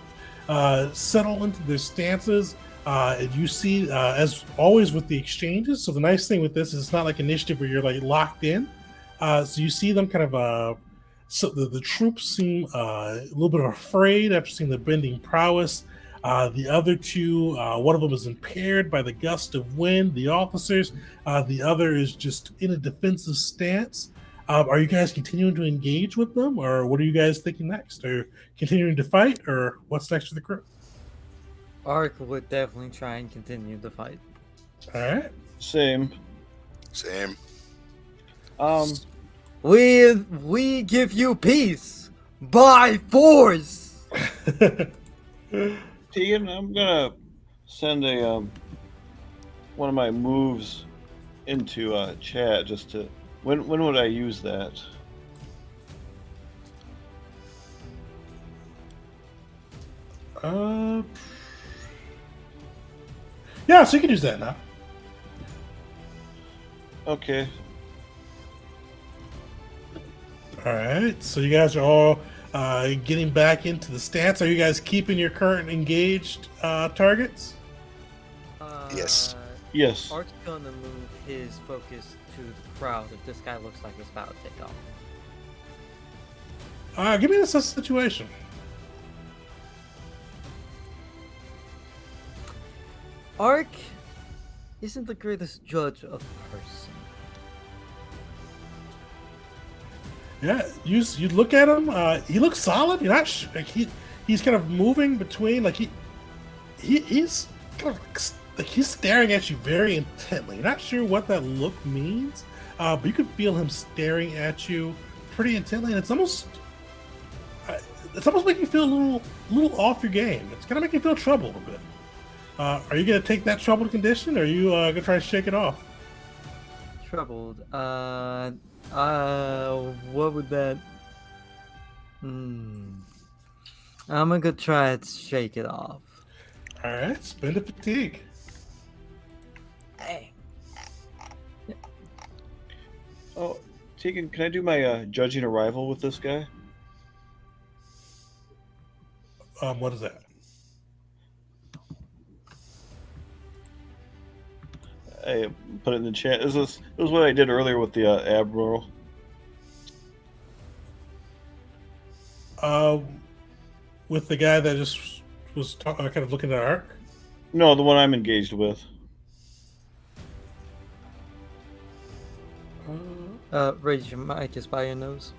Speaker 1: of settle into their stances. And you see, as always with the exchanges. So the nice thing with this is it's not like initiative where you're like locked in. So you see them kind of. So the troops seem a little bit afraid after seeing the bending prowess. The other 2, one of them is impaired by the gust of wind, the officers. The other is just in a defensive stance. Are you guys continuing to engage with them, or what are you guys thinking next? Are you continuing to fight, or what's next for the crew?
Speaker 3: Ark would definitely try and continue the fight.
Speaker 1: All right.
Speaker 2: Same.
Speaker 5: Same.
Speaker 3: We give you peace by force.
Speaker 2: Tegan, I'm gonna send a one of my moves into chat just to. When would I use that?
Speaker 1: Yeah, so you can use that now.
Speaker 2: Okay.
Speaker 1: All right, so you guys are all getting back into the stance. Are you guys keeping your current engaged targets?
Speaker 5: Yes.
Speaker 2: Yes.
Speaker 3: Ark's gonna move his focus to the crowd if this guy looks like he's about to take off.
Speaker 1: Give me this situation.
Speaker 3: Ark isn't the greatest judge of person.
Speaker 1: Yeah, you look at him. He looks solid. You're not like he's kind of moving between like he's kind of like he's staring at you very intently. You're not sure what that look means, but you can feel him staring at you pretty intently, and it's almost making you feel a little off your game. It's kind of making you feel troubled a bit. Are you gonna take that troubled condition, or are you gonna try to shake it off?
Speaker 3: Troubled. What would that? I'm gonna try to shake it off.
Speaker 1: All right, spend a fatigue.
Speaker 2: Oh, Tegan, can I do my judging arrival with this guy?
Speaker 1: What is that?
Speaker 2: I put it in the chat. This was what I did earlier with the Admiral.
Speaker 1: With the guy that just was kind of looking at Ark.
Speaker 2: No, the one I'm engaged with.
Speaker 3: Raise your mic just by your nose.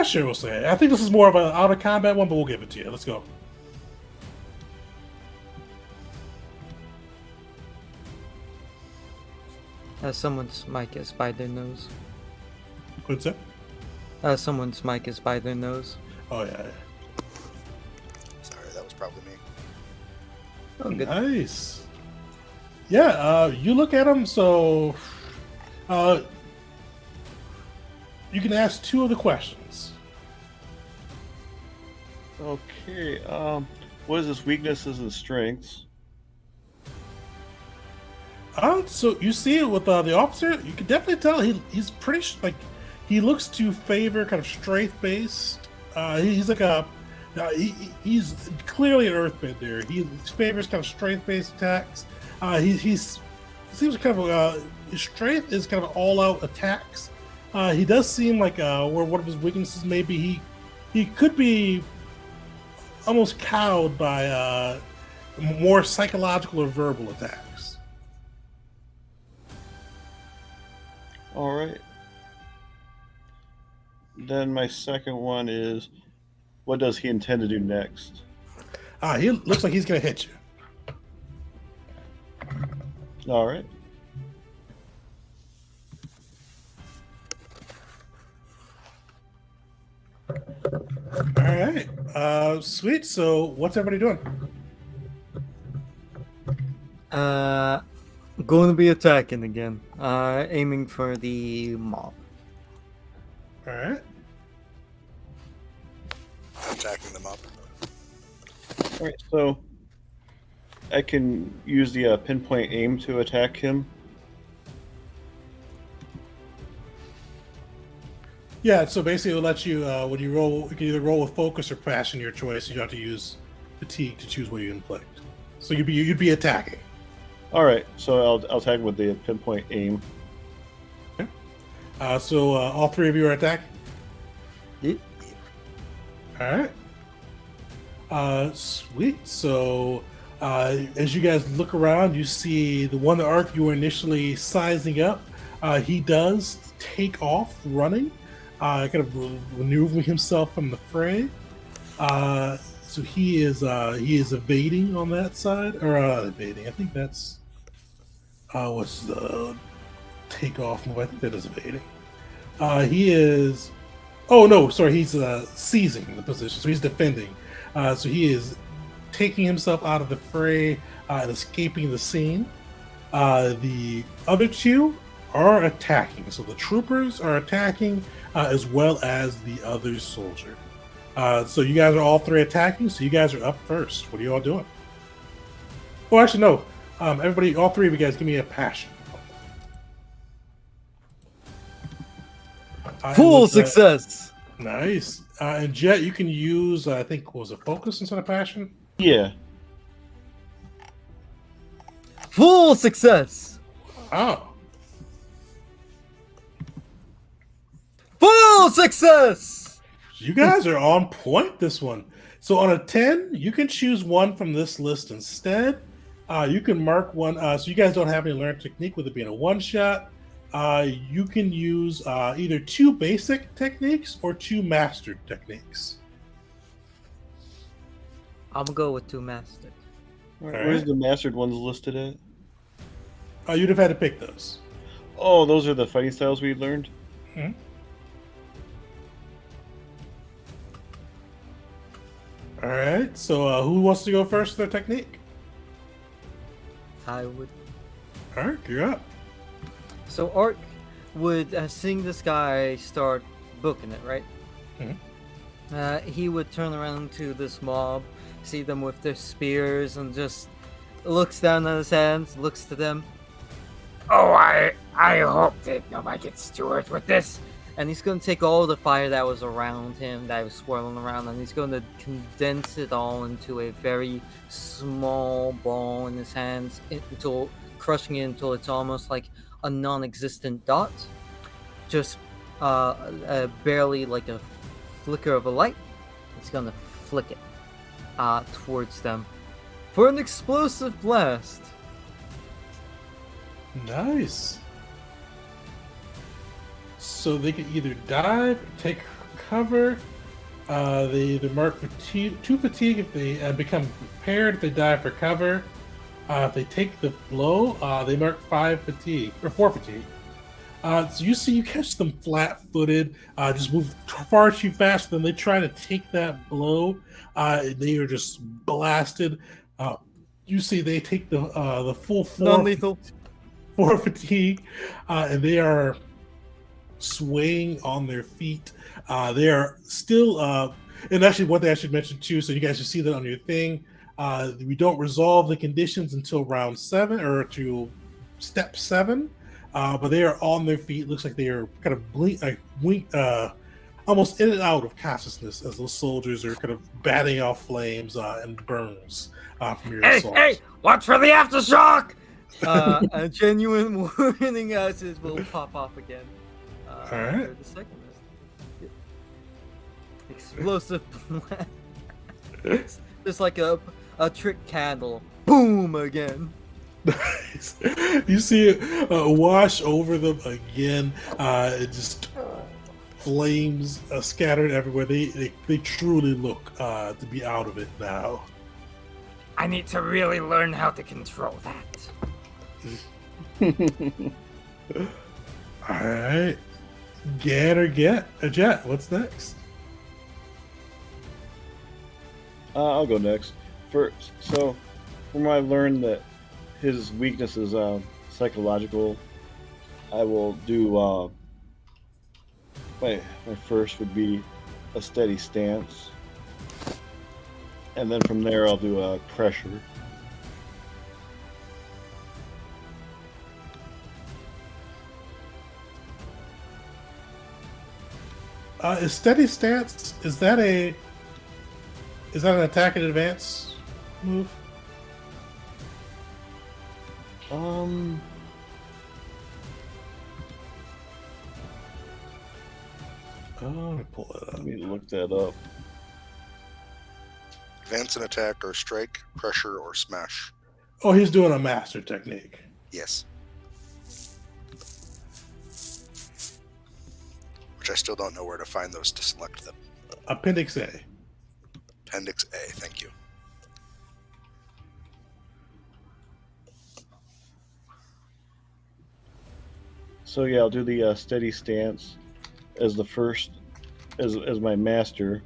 Speaker 1: Sure, we'll say it. I think this is more of an out of combat one, but we'll give it to you. Let's go.
Speaker 3: Someone's mic is by their nose.
Speaker 1: What's that?
Speaker 3: Someone's mic is by their nose.
Speaker 1: Oh yeah.
Speaker 5: Sorry, that was probably me.
Speaker 3: Oh, good.
Speaker 1: Nice. Yeah, you look at him, so you can ask 2 of the questions.
Speaker 2: Okay. What is his weaknesses and strengths?
Speaker 1: So you see it with the officer. You can definitely tell he's pretty he looks to favor kind of strength based. He's like he's clearly an earthbender. He favors kind of strength based attacks. He seems kind of his strength is kind of all out attacks. He does seem like where one of his weaknesses maybe he could be almost cowed by more psychological or verbal attacks.
Speaker 2: All right. Then my second one is, what does he intend to do next?
Speaker 1: He looks like he's gonna hit you.
Speaker 2: All right.
Speaker 1: All right. Sweet. So what's everybody doing?
Speaker 3: Going to be attacking again. Aiming for the mob.
Speaker 1: All right.
Speaker 5: Attacking them up.
Speaker 2: All right. So I can use the pinpoint aim to attack him.
Speaker 1: Yeah. So basically, it'll let you when you roll. You can either roll with focus or passion, your choice. You have to use fatigue to choose what you inflict. So you'd be attacking.
Speaker 2: All right. So I'll attack with the pinpoint aim.
Speaker 1: Okay. So all 3 of you are attacking.
Speaker 3: Yep.
Speaker 1: All right. Sweet. So, as you guys look around, you see the one arc you were initially sizing up. He does take off running, kind of maneuvering himself from the fray. So he is evading on that side, or evading. I think that's what's the takeoff move. I think that is evading. He is. Oh no, sorry. He's seizing the position, so he's defending. So he is taking himself out of the fray and escaping the scene. The other 2 are attacking. So the troopers are attacking as well as the other soldier. So you guys are all 3 attacking. So you guys are up first. What are you all doing? Oh, actually, no. Everybody, all 3 of you guys, give me a passion.
Speaker 3: Full success.
Speaker 1: Nice. And Jet, you can use, I think, what was it, focus instead of passion?
Speaker 2: Yeah.
Speaker 3: Full success.
Speaker 1: Oh.
Speaker 3: Full success.
Speaker 1: You guys are on point this one. So on a 10, you can choose one from this list instead. You can mark one. So you guys don't have any learned technique with it being a one-shot. You can use either 2 basic techniques or 2 mastered techniques.
Speaker 3: I'm gonna go with 2 mastered.
Speaker 2: All right.
Speaker 1: All
Speaker 2: Where's
Speaker 1: right.
Speaker 2: the mastered ones listed at?
Speaker 1: You'd have had to pick those.
Speaker 2: Oh, those are the fighting styles we learned.
Speaker 1: Mhm. All right. So who wants to go first for their technique?
Speaker 3: I would.
Speaker 1: Ark, you're up.
Speaker 3: So Ark would, seeing this guy start booking it, right? He would turn around to this mob, see them with their spears, and just looks down at his hands, looks to them,
Speaker 4: Oh, I hope that nobody gets to hurt with this.
Speaker 3: and he's going to take all the fire that was around him, that was swirling around, and he's going to condense it all into a very small ball in his hands, until crushing it until it's almost like a non-existent dot, just barely like a flicker of a light. He's going to flick it towards them for an explosive blast.
Speaker 1: Nice. So they can either dive, take cover. They either mark two fatigue if they become prepared. If they dive for cover. If they take the blow, they mark 5 fatigue or 4 fatigue. So you catch them flat-footed, just move far too fast. Then they try to take that blow. They are just blasted. You see, they take the full 4
Speaker 3: Non-lethal.
Speaker 1: 4 fatigue, and they are swaying on their feet. They are still, and actually, one thing I should mention too, so you guys should see that on your thing. We don't resolve the conditions until round 7 or to step 7. But they are on their feet. Looks like they are kind of almost in and out of consciousness as those soldiers are kind of batting off flames and burns from your assault.
Speaker 4: Hey, watch for the aftershock!
Speaker 3: A genuine warning as it will pop off again.
Speaker 1: Alright.
Speaker 3: For the second explosive blast. Just like a trick candle. Boom again.
Speaker 1: Nice. You see it wash over them again. It just flames scattered everywhere. They truly look to be out of it now.
Speaker 4: I need to really learn how to control that.
Speaker 1: All right, Jet. What's next?
Speaker 2: I'll go next. First, so from what I've learned that his weakness is psychological, I will do my first would be a steady stance, and then from there I'll do a pressure.
Speaker 1: Is steady stance? Is that an attack and advance move? Oh, let me pull it up.
Speaker 2: Let me look that up.
Speaker 5: Advance and attack or strike, pressure, or smash.
Speaker 1: Oh, he's doing a master technique.
Speaker 5: Yes. Which I still don't know where to find those to select them.
Speaker 1: Appendix A.
Speaker 5: Appendix A, thank you.
Speaker 2: So yeah, I'll do the steady stance as the first, as my master.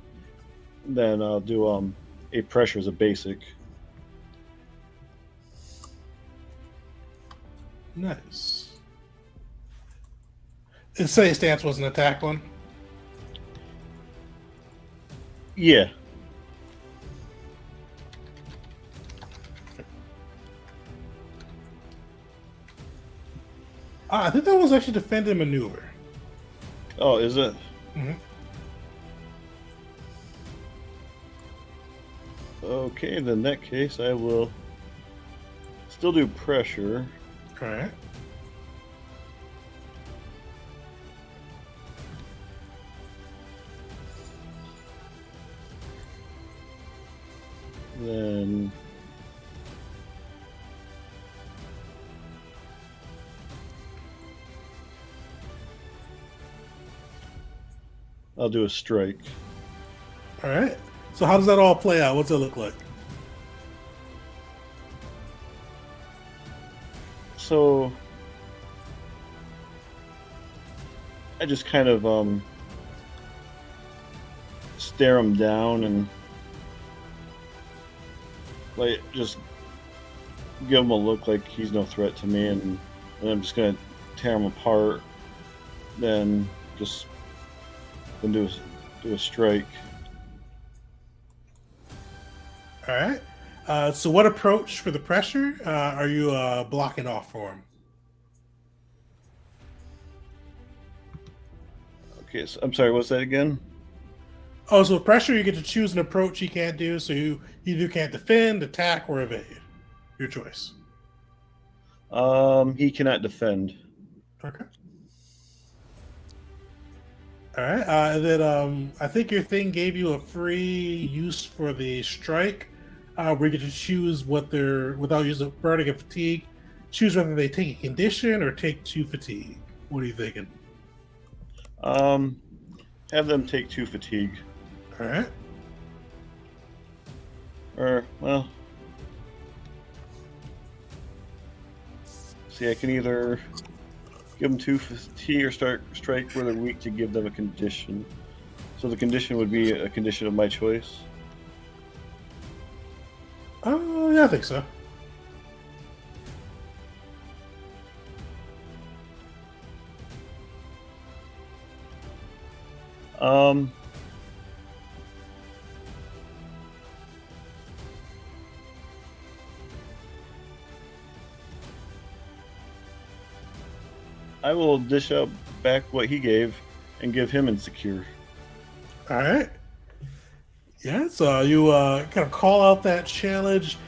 Speaker 2: Then I'll do a pressure as a basic.
Speaker 1: Nice. And steady stance was an attack one.
Speaker 2: Yeah.
Speaker 1: I think that was actually defend and maneuver.
Speaker 2: Oh, is it?
Speaker 1: Mm-hmm.
Speaker 2: Okay, then in that case, I will still do pressure.
Speaker 1: All right.
Speaker 2: Then I'll do a strike.
Speaker 1: All right. So how does that all play out? What's it look like?
Speaker 2: So I just kind of stare him down and like just give him a look like he's no threat to me, and I'm just gonna tear him apart. Then just then do a strike.
Speaker 1: All right. So, what approach for the pressure are you blocking off for him?
Speaker 2: Okay, so I'm sorry. What's that again?
Speaker 1: Oh, so with pressure, you get to choose an approach he can't do. So you either can't defend, attack, or evade. Your choice.
Speaker 2: He cannot defend.
Speaker 1: Okay. All right. And then I think your thing gave you a free use for the strike, where you get to choose what they're without using burning of fatigue. Choose whether they take a condition or take 2 fatigue. What are you thinking?
Speaker 2: Um, have them take 2 fatigue,
Speaker 1: All right.
Speaker 2: or well, see, I can either give them 2 fatigue or start strike where they're weak to give them a condition. So the condition would be a condition of my choice.
Speaker 1: Oh, yeah, I think so.
Speaker 2: Um, I will dish out back what he gave and give him insecure.
Speaker 1: All right. Yeah, so you kind of call out that challenge,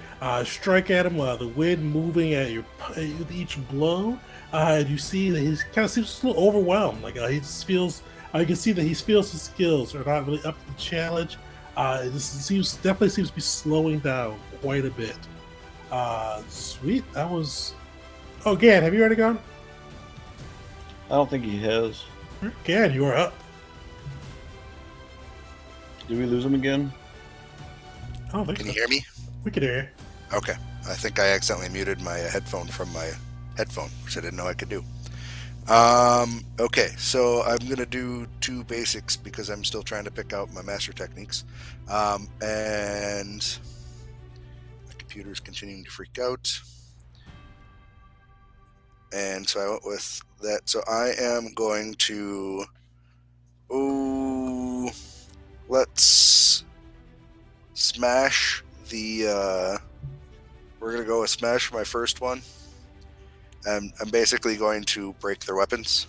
Speaker 1: strike at him, the wind moving at your with each blow. And you see that he's kind of seems a little overwhelmed. Like he just feels, you can see that he feels his skills are not really up to the challenge. This definitely seems to be slowing down quite a bit. Sweet, that was. Oh, Gan, have you already gone?
Speaker 2: I don't think he has.
Speaker 1: Gan, you are up.
Speaker 2: Did we lose him again?
Speaker 1: I don't think
Speaker 5: Can
Speaker 1: so.
Speaker 5: you hear me?
Speaker 1: We can hear you.
Speaker 5: Okay. I think I accidentally muted my headphone from my headphone, which I didn't know I could do. Okay, so I'm going to do 2 basics because I'm still trying to pick out my master techniques. And my computer's continuing to freak out. And so I went with that. So I am going to... let's smash the... we're going to go with smash for my first one. I'm basically going to break their weapons.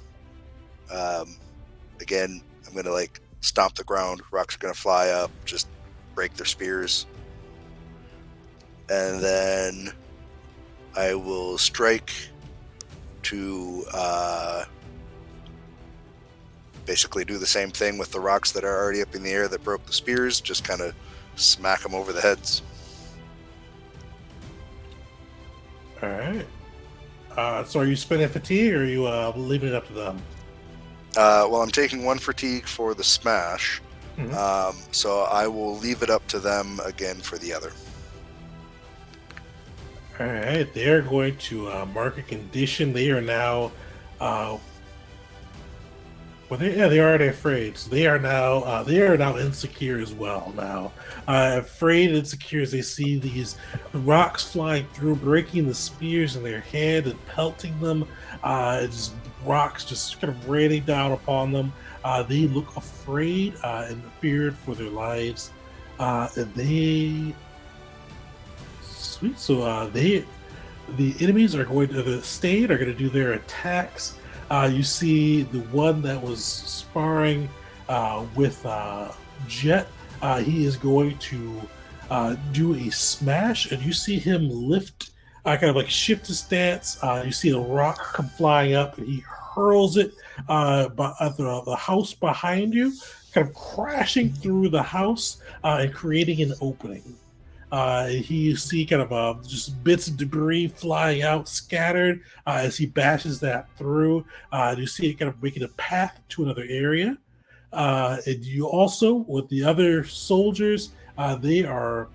Speaker 5: Again, I'm going to stomp the ground. Rocks are going to fly up, just break their spears. And then I will strike to basically do the same thing with the rocks that are already up in the air that broke the spears. Just kind of smack them over the heads.
Speaker 1: All right. So are you spending fatigue or are you leaving it up to them?
Speaker 5: Well, I'm taking 1 fatigue for the smash.
Speaker 1: Mhm.
Speaker 5: So I will leave it up to them again for the other.
Speaker 1: All right. They're going to mark a condition. They are now. They're already afraid. So they are now insecure as well. Now, afraid, insecure as they see these rocks flying through, breaking the spears in their hand and pelting them. Just rocks just kind of raining down upon them. They look afraid and feared for their lives. And they sweet. So the enemies are going to the state are going to do their attacks. You see the one that was sparring with Jet. He is going to do a smash, and you see him lift, kind of shift his stance. You see a rock come flying up, and he hurls it at the house behind you, kind of crashing through the house and creating an opening. You see kind of just bits of debris flying out, scattered as he bashes that through. You see it kind of making a path to another area. And you also, with the other soldiers, they are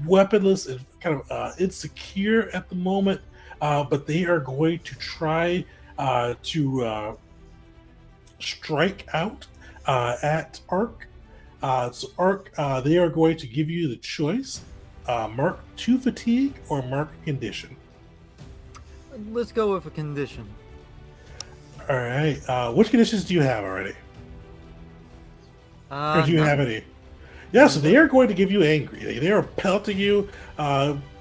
Speaker 1: weaponless and kind of insecure at the moment. but they are going to try to strike out at Ark. So Ark, they are going to give you the choice: mark 2 fatigue or mark condition.
Speaker 3: Let's go with a condition.
Speaker 1: All right. Which conditions do you have already? Or do you have any? Yeah, so they are going to give you angry. They are pelting you,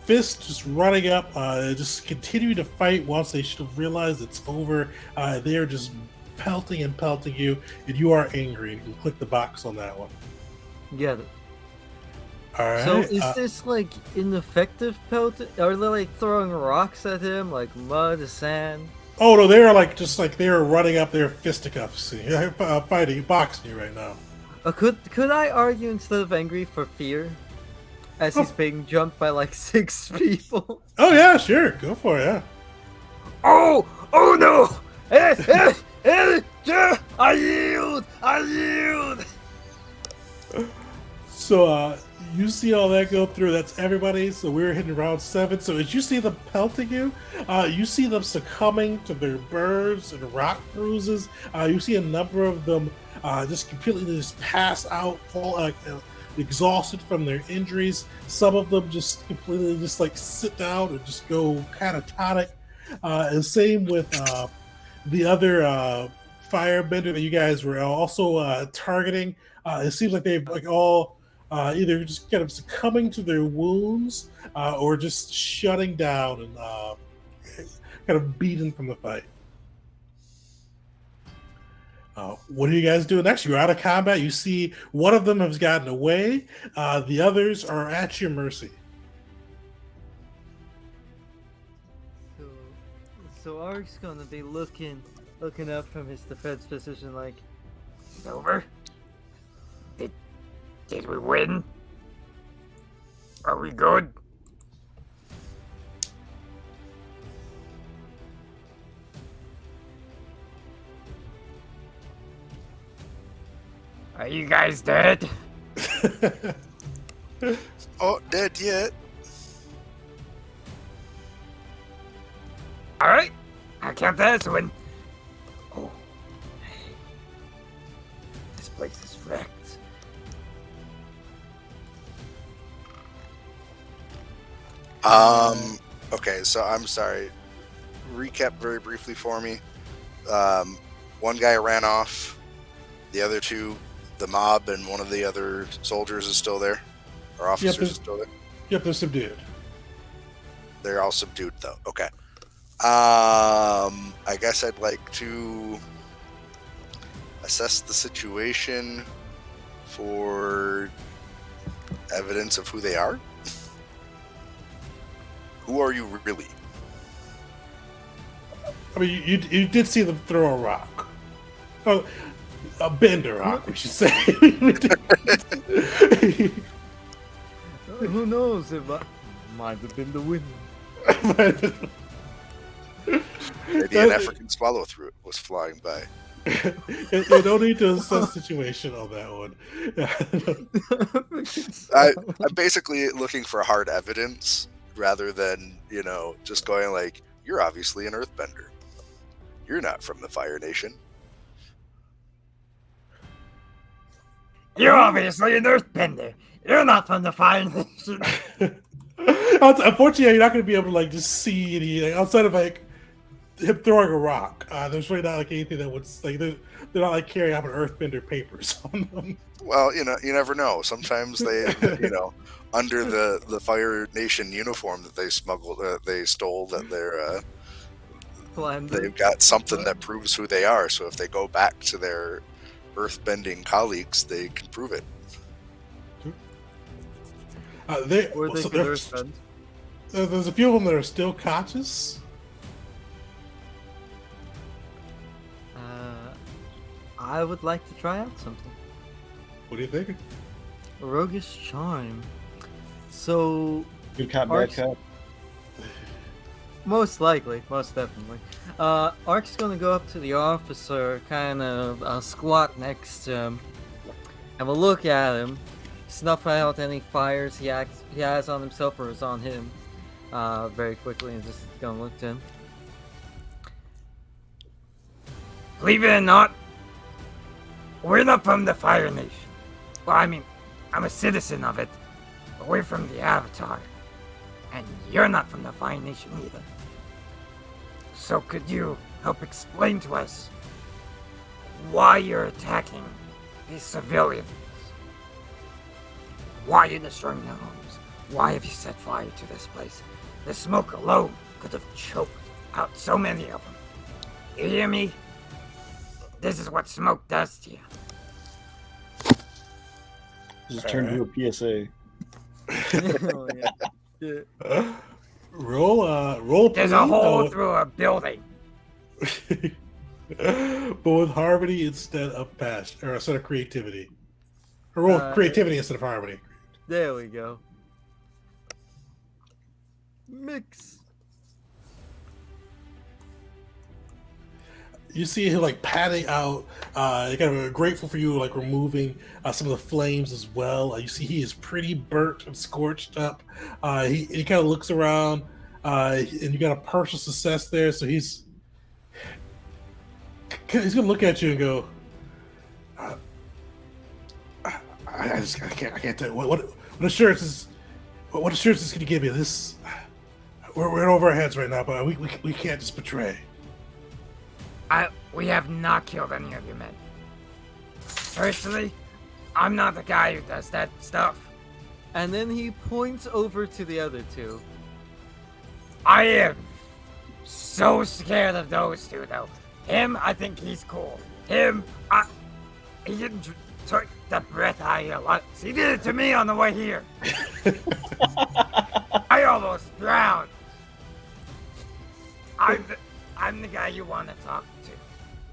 Speaker 1: fists just running up, just continue to fight once they should have realized it's over. They are just pelting and pelting you, and you are angry. You can click the box on that one.
Speaker 3: Get it.
Speaker 1: All right.
Speaker 3: So is this like ineffective pelt? Are they like throwing rocks at him, like mud, sand?
Speaker 1: Oh no, they are like just like they are running up their fisticuffs, fighting, boxing you right now.
Speaker 3: Could I argue instead of angry for fear, as he's being jumped by like 6 people?
Speaker 1: Oh yeah, sure, go for it. Yeah.
Speaker 4: Oh! Oh no! I yield! I yield!
Speaker 1: So you see all that go through. That's everybody. So we're hitting round 7. So as you see them pelting you, you see them succumbing to their burns and rock bruises. You see a number of them just completely just pass out, fall exhausted from their injuries. Some of them just completely just like sit down and just go catatonic. And same with the other firebender that you guys were also targeting. It seems like they've like all either just kind of succumbing to their wounds or just shutting down and kind of beaten from the fight. What are you guys doing next? You're out of combat. You see one of them has gotten away. The others are at your mercy.
Speaker 3: So Ark's gonna be looking up from his defense position like,
Speaker 4: It's over? Did we win? Are we good? Are you guys dead?
Speaker 5: Oh, dead yet?
Speaker 4: Alright, I'll count that as a win. Oh, this place is wrecked.
Speaker 5: Okay, so I'm sorry. Recap very briefly for me. One guy ran off. The other two, the mob and one of the other soldiers is still there. Or officers is still there.
Speaker 1: Yep, they're subdued.
Speaker 5: They're all subdued though. Okay. I guess I'd like to assess the situation for evidence of who they are. Who are you really?
Speaker 1: I mean, you did see them throw a rock. Oh, a bender rock, we should say.
Speaker 3: who knows? It might have been the wind.
Speaker 5: Maybe an African swallow was flying by.
Speaker 1: You don't need to assess situation on that one.
Speaker 5: I'm basically looking for hard evidence rather than, just going like, you're obviously an earthbender. You're not from the Fire Nation.
Speaker 4: You're obviously an earthbender. You're not from the Fire Nation.
Speaker 1: Unfortunately, you're not going to be able to like just see anything outside of like him throwing a rock. There's really not like anything that would like they're not like carrying out an earthbender papers on them.
Speaker 5: Well, you never know. Sometimes they, under the Fire Nation uniform that they stole, that they've got something that proves who they are. So if they go back to their earthbending colleagues, they can prove it.
Speaker 1: There's a few of them that are still conscious.
Speaker 3: I would like to try out something.
Speaker 1: What do you think?
Speaker 3: Roguish Charm. So...
Speaker 2: Good cop, bad cop.
Speaker 3: Most likely, most definitely. Ark's gonna go up to the officer, kind of squat next to him, and we'll look at him, snuff out any fires he has on himself or is on him, very quickly, and just gonna look to him.
Speaker 4: Believe it or not, we're not from the Fire Nation. Well, I mean, I'm a citizen of it, but we're from the Avatar. And you're not from the Fire Nation either. So could you help explain to us why you're attacking these civilians? Why you're destroying their homes? Why have you set fire to this place? The smoke alone could have choked out so many of them. You hear me? This is what smoke does to you.
Speaker 2: Just turned to a PSA.
Speaker 3: Oh, yeah.
Speaker 1: Roll.
Speaker 4: There's a hole through a building.
Speaker 1: But with harmony instead of passion, or instead of creativity. Or roll creativity instead of harmony.
Speaker 3: There we go. Mix.
Speaker 1: You see him like patting out, kind of grateful for you, like removing some of the flames as well. You see he is pretty burnt and scorched up. He kind of looks around, and you got a partial success there, so he's gonna look at you and go, I can't tell you what assurances can you give me? This we're over our heads right now, but we can't just betray.
Speaker 4: We have not killed any of your men. Personally, I'm not the guy who does that stuff.
Speaker 3: And then he points over to the other two.
Speaker 4: I am so scared of those two, though. Him, I think he's cool. Him, he didn't took the breath out of your lungs. He did it to me on the way here. I almost drowned. I'm the guy you want to talk to.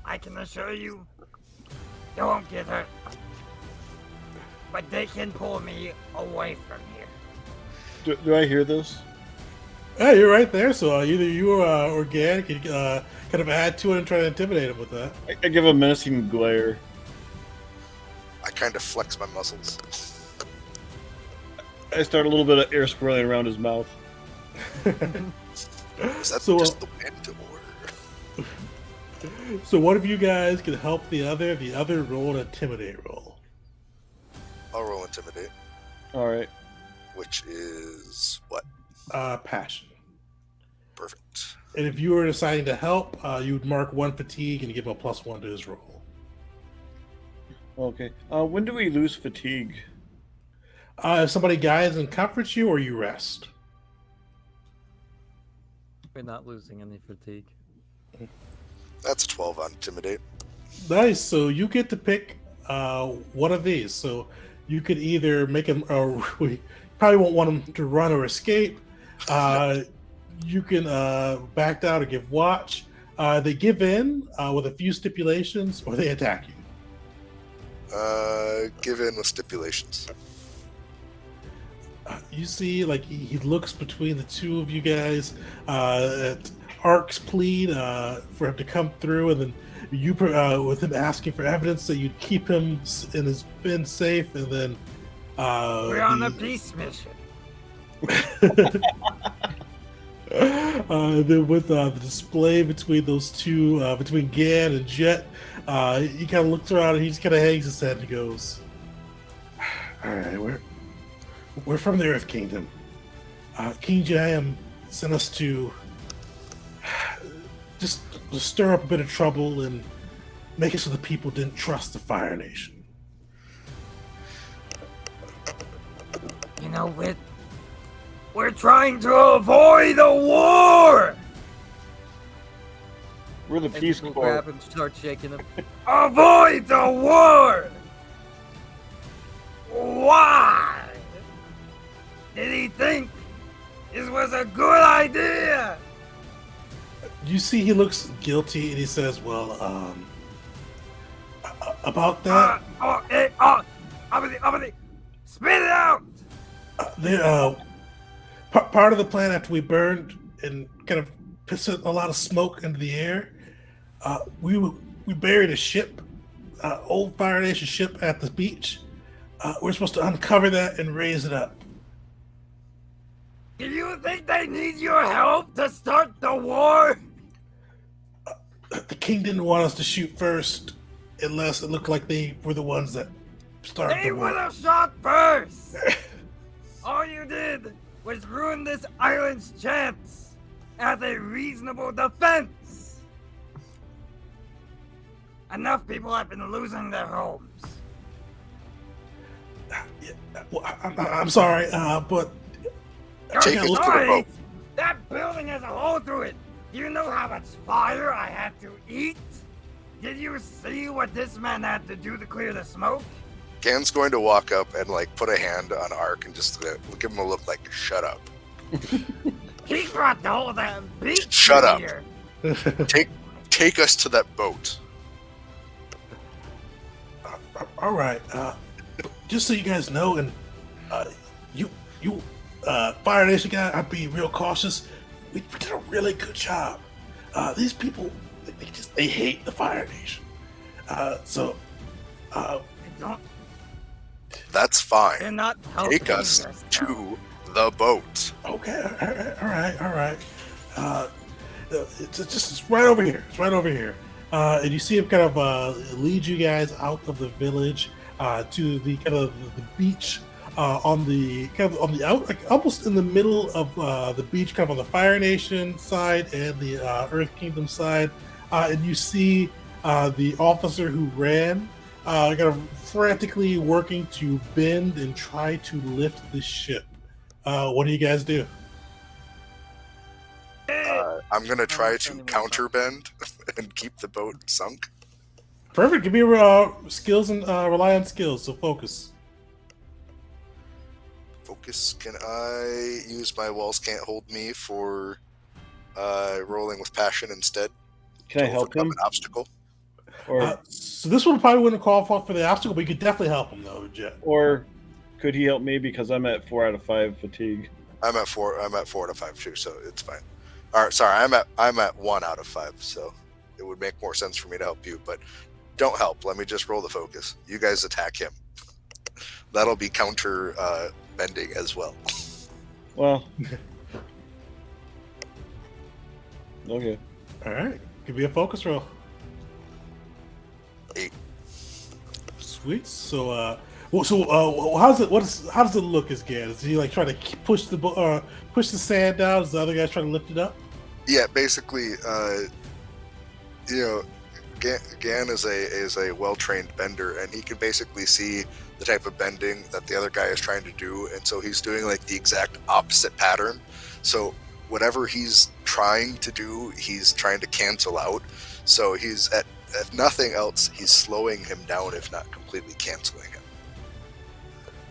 Speaker 4: I can assure you, you won't get hurt. But they can pull me away from here.
Speaker 2: Do I hear this?
Speaker 1: Yeah, you're right there. So either you or Organic can kind of add to it and try to intimidate him with that.
Speaker 2: I give a menacing glare.
Speaker 5: I kind of flex my muscles.
Speaker 2: I start a little bit of air swirling around his mouth.
Speaker 5: Is that
Speaker 1: So,
Speaker 5: just the wind or?
Speaker 1: So one of you guys can help the other. The other roll an intimidate roll.
Speaker 5: I'll roll intimidate,
Speaker 2: All right.
Speaker 5: which is what?
Speaker 1: Passion.
Speaker 5: Perfect.
Speaker 1: And if you were deciding to help, you would mark one fatigue and give him a +1 to his roll.
Speaker 2: Okay. When do we lose fatigue?
Speaker 1: If somebody guides and comforts you, or you rest.
Speaker 3: We're not losing any fatigue.
Speaker 5: That's a 12 on intimidate.
Speaker 1: Nice. So you get to pick one of these. So you could either make him, or we probably won't want him to run or escape. You can back down or give watch. They give in with a few stipulations, or they attack you.
Speaker 5: Give in with stipulations.
Speaker 1: You see, like he looks between the two of you guys. At Ark's plead for him to come through, and then you with him asking for evidence that you'd keep him in his bin safe, and then
Speaker 4: We're on a peace mission.
Speaker 1: then with the display between those two, between Gan and Jet, he kind of looks around and he just kind of hangs his head and goes, "All right, we're from the Earth Kingdom. King Jayam sent us to just stir up a bit of trouble and make it so the people didn't trust the Fire Nation."
Speaker 4: You know, we're trying to avoid a war!
Speaker 2: We're the
Speaker 3: And
Speaker 2: Peace
Speaker 3: people
Speaker 2: Corps.
Speaker 3: grab him, start shaking him.
Speaker 4: Avoid the war! Why? Did he think this was a good idea?
Speaker 1: You see, he looks guilty and he says, "Well, about that,
Speaker 4: Spit it out!
Speaker 1: part of the plan after we burned and kind of pissed a lot of smoke into the air, we buried a ship, old Fire Nation ship at the beach. We're supposed to uncover that and raise it up.
Speaker 4: Do you think they need your help to start the war?
Speaker 1: The king didn't want us to shoot first, unless it looked like they were the ones that started
Speaker 4: They
Speaker 1: the
Speaker 4: would
Speaker 1: war.
Speaker 4: have shot first! All you did was ruin this island's chance at a reasonable defense! Enough people have been losing their homes.
Speaker 1: Yeah, well, I'm sorry, but
Speaker 5: Take us to the
Speaker 4: Sorry,
Speaker 5: boat.
Speaker 4: that building has a hole through it. Do you know how much fire I had to eat? Did you see what this man had to do to clear the smoke?
Speaker 5: Gan's going to walk up and like put a hand on Ark and just give him a look like, shut up.
Speaker 4: He brought the whole damn beach
Speaker 5: Shut up.
Speaker 4: here.
Speaker 5: Take us to that boat.
Speaker 1: all right. Just so you guys know, and you Fire Nation guy, I'd be real cautious. We did a really good job. These people, they hate the Fire Nation. So
Speaker 4: I don't.
Speaker 5: That's
Speaker 4: They're
Speaker 5: fine.
Speaker 4: not helping
Speaker 5: Take us
Speaker 4: us now.
Speaker 5: to the boat.
Speaker 1: okay, all right. It's right over here. It's right over here. And you see him kind of lead you guys out of the village to the kind of the beach on the out, like almost in the middle of the beach, kind of on the Fire Nation side and the Earth Kingdom side. And you see the officer who ran, kind of frantically working to bend and try to lift the ship. What do you guys do?
Speaker 5: I'm gonna try to
Speaker 3: anyway,
Speaker 5: counterbend and keep the boat sunk.
Speaker 1: Perfect. Give me skills and rely on skills. So focus.
Speaker 5: Focus. Can I use my walls can't hold me for rolling with passion instead?
Speaker 2: Can I
Speaker 5: to
Speaker 2: help
Speaker 5: overcome
Speaker 2: him?
Speaker 5: an obstacle?
Speaker 2: Or
Speaker 1: So this one probably wouldn't qualify for the obstacle, but you could definitely help him though, Jet.
Speaker 2: or could he help me because I'm at 4 out of 5 fatigue?
Speaker 5: I'm at 4 out of 5 too, so it's fine. All right, sorry, I'm at 1 out of 5, so it would make more sense for me to help you, but don't help. Let me just roll the focus. You guys attack him. That'll be counter bending as well.
Speaker 2: Well, okay.
Speaker 1: All right, give me a focus roll.
Speaker 5: 8.
Speaker 1: Sweet. So, how does it look as Gan? Is he like trying to push the sand down? Is the other guy trying to lift it up?
Speaker 5: Yeah, basically, Gan is a well-trained bender, and he can basically see the type of bending that the other guy is trying to do, and so he's doing like the exact opposite pattern. So whatever he's trying to do, he's trying to cancel out. So he's if nothing else, he's slowing him down, if not completely canceling him.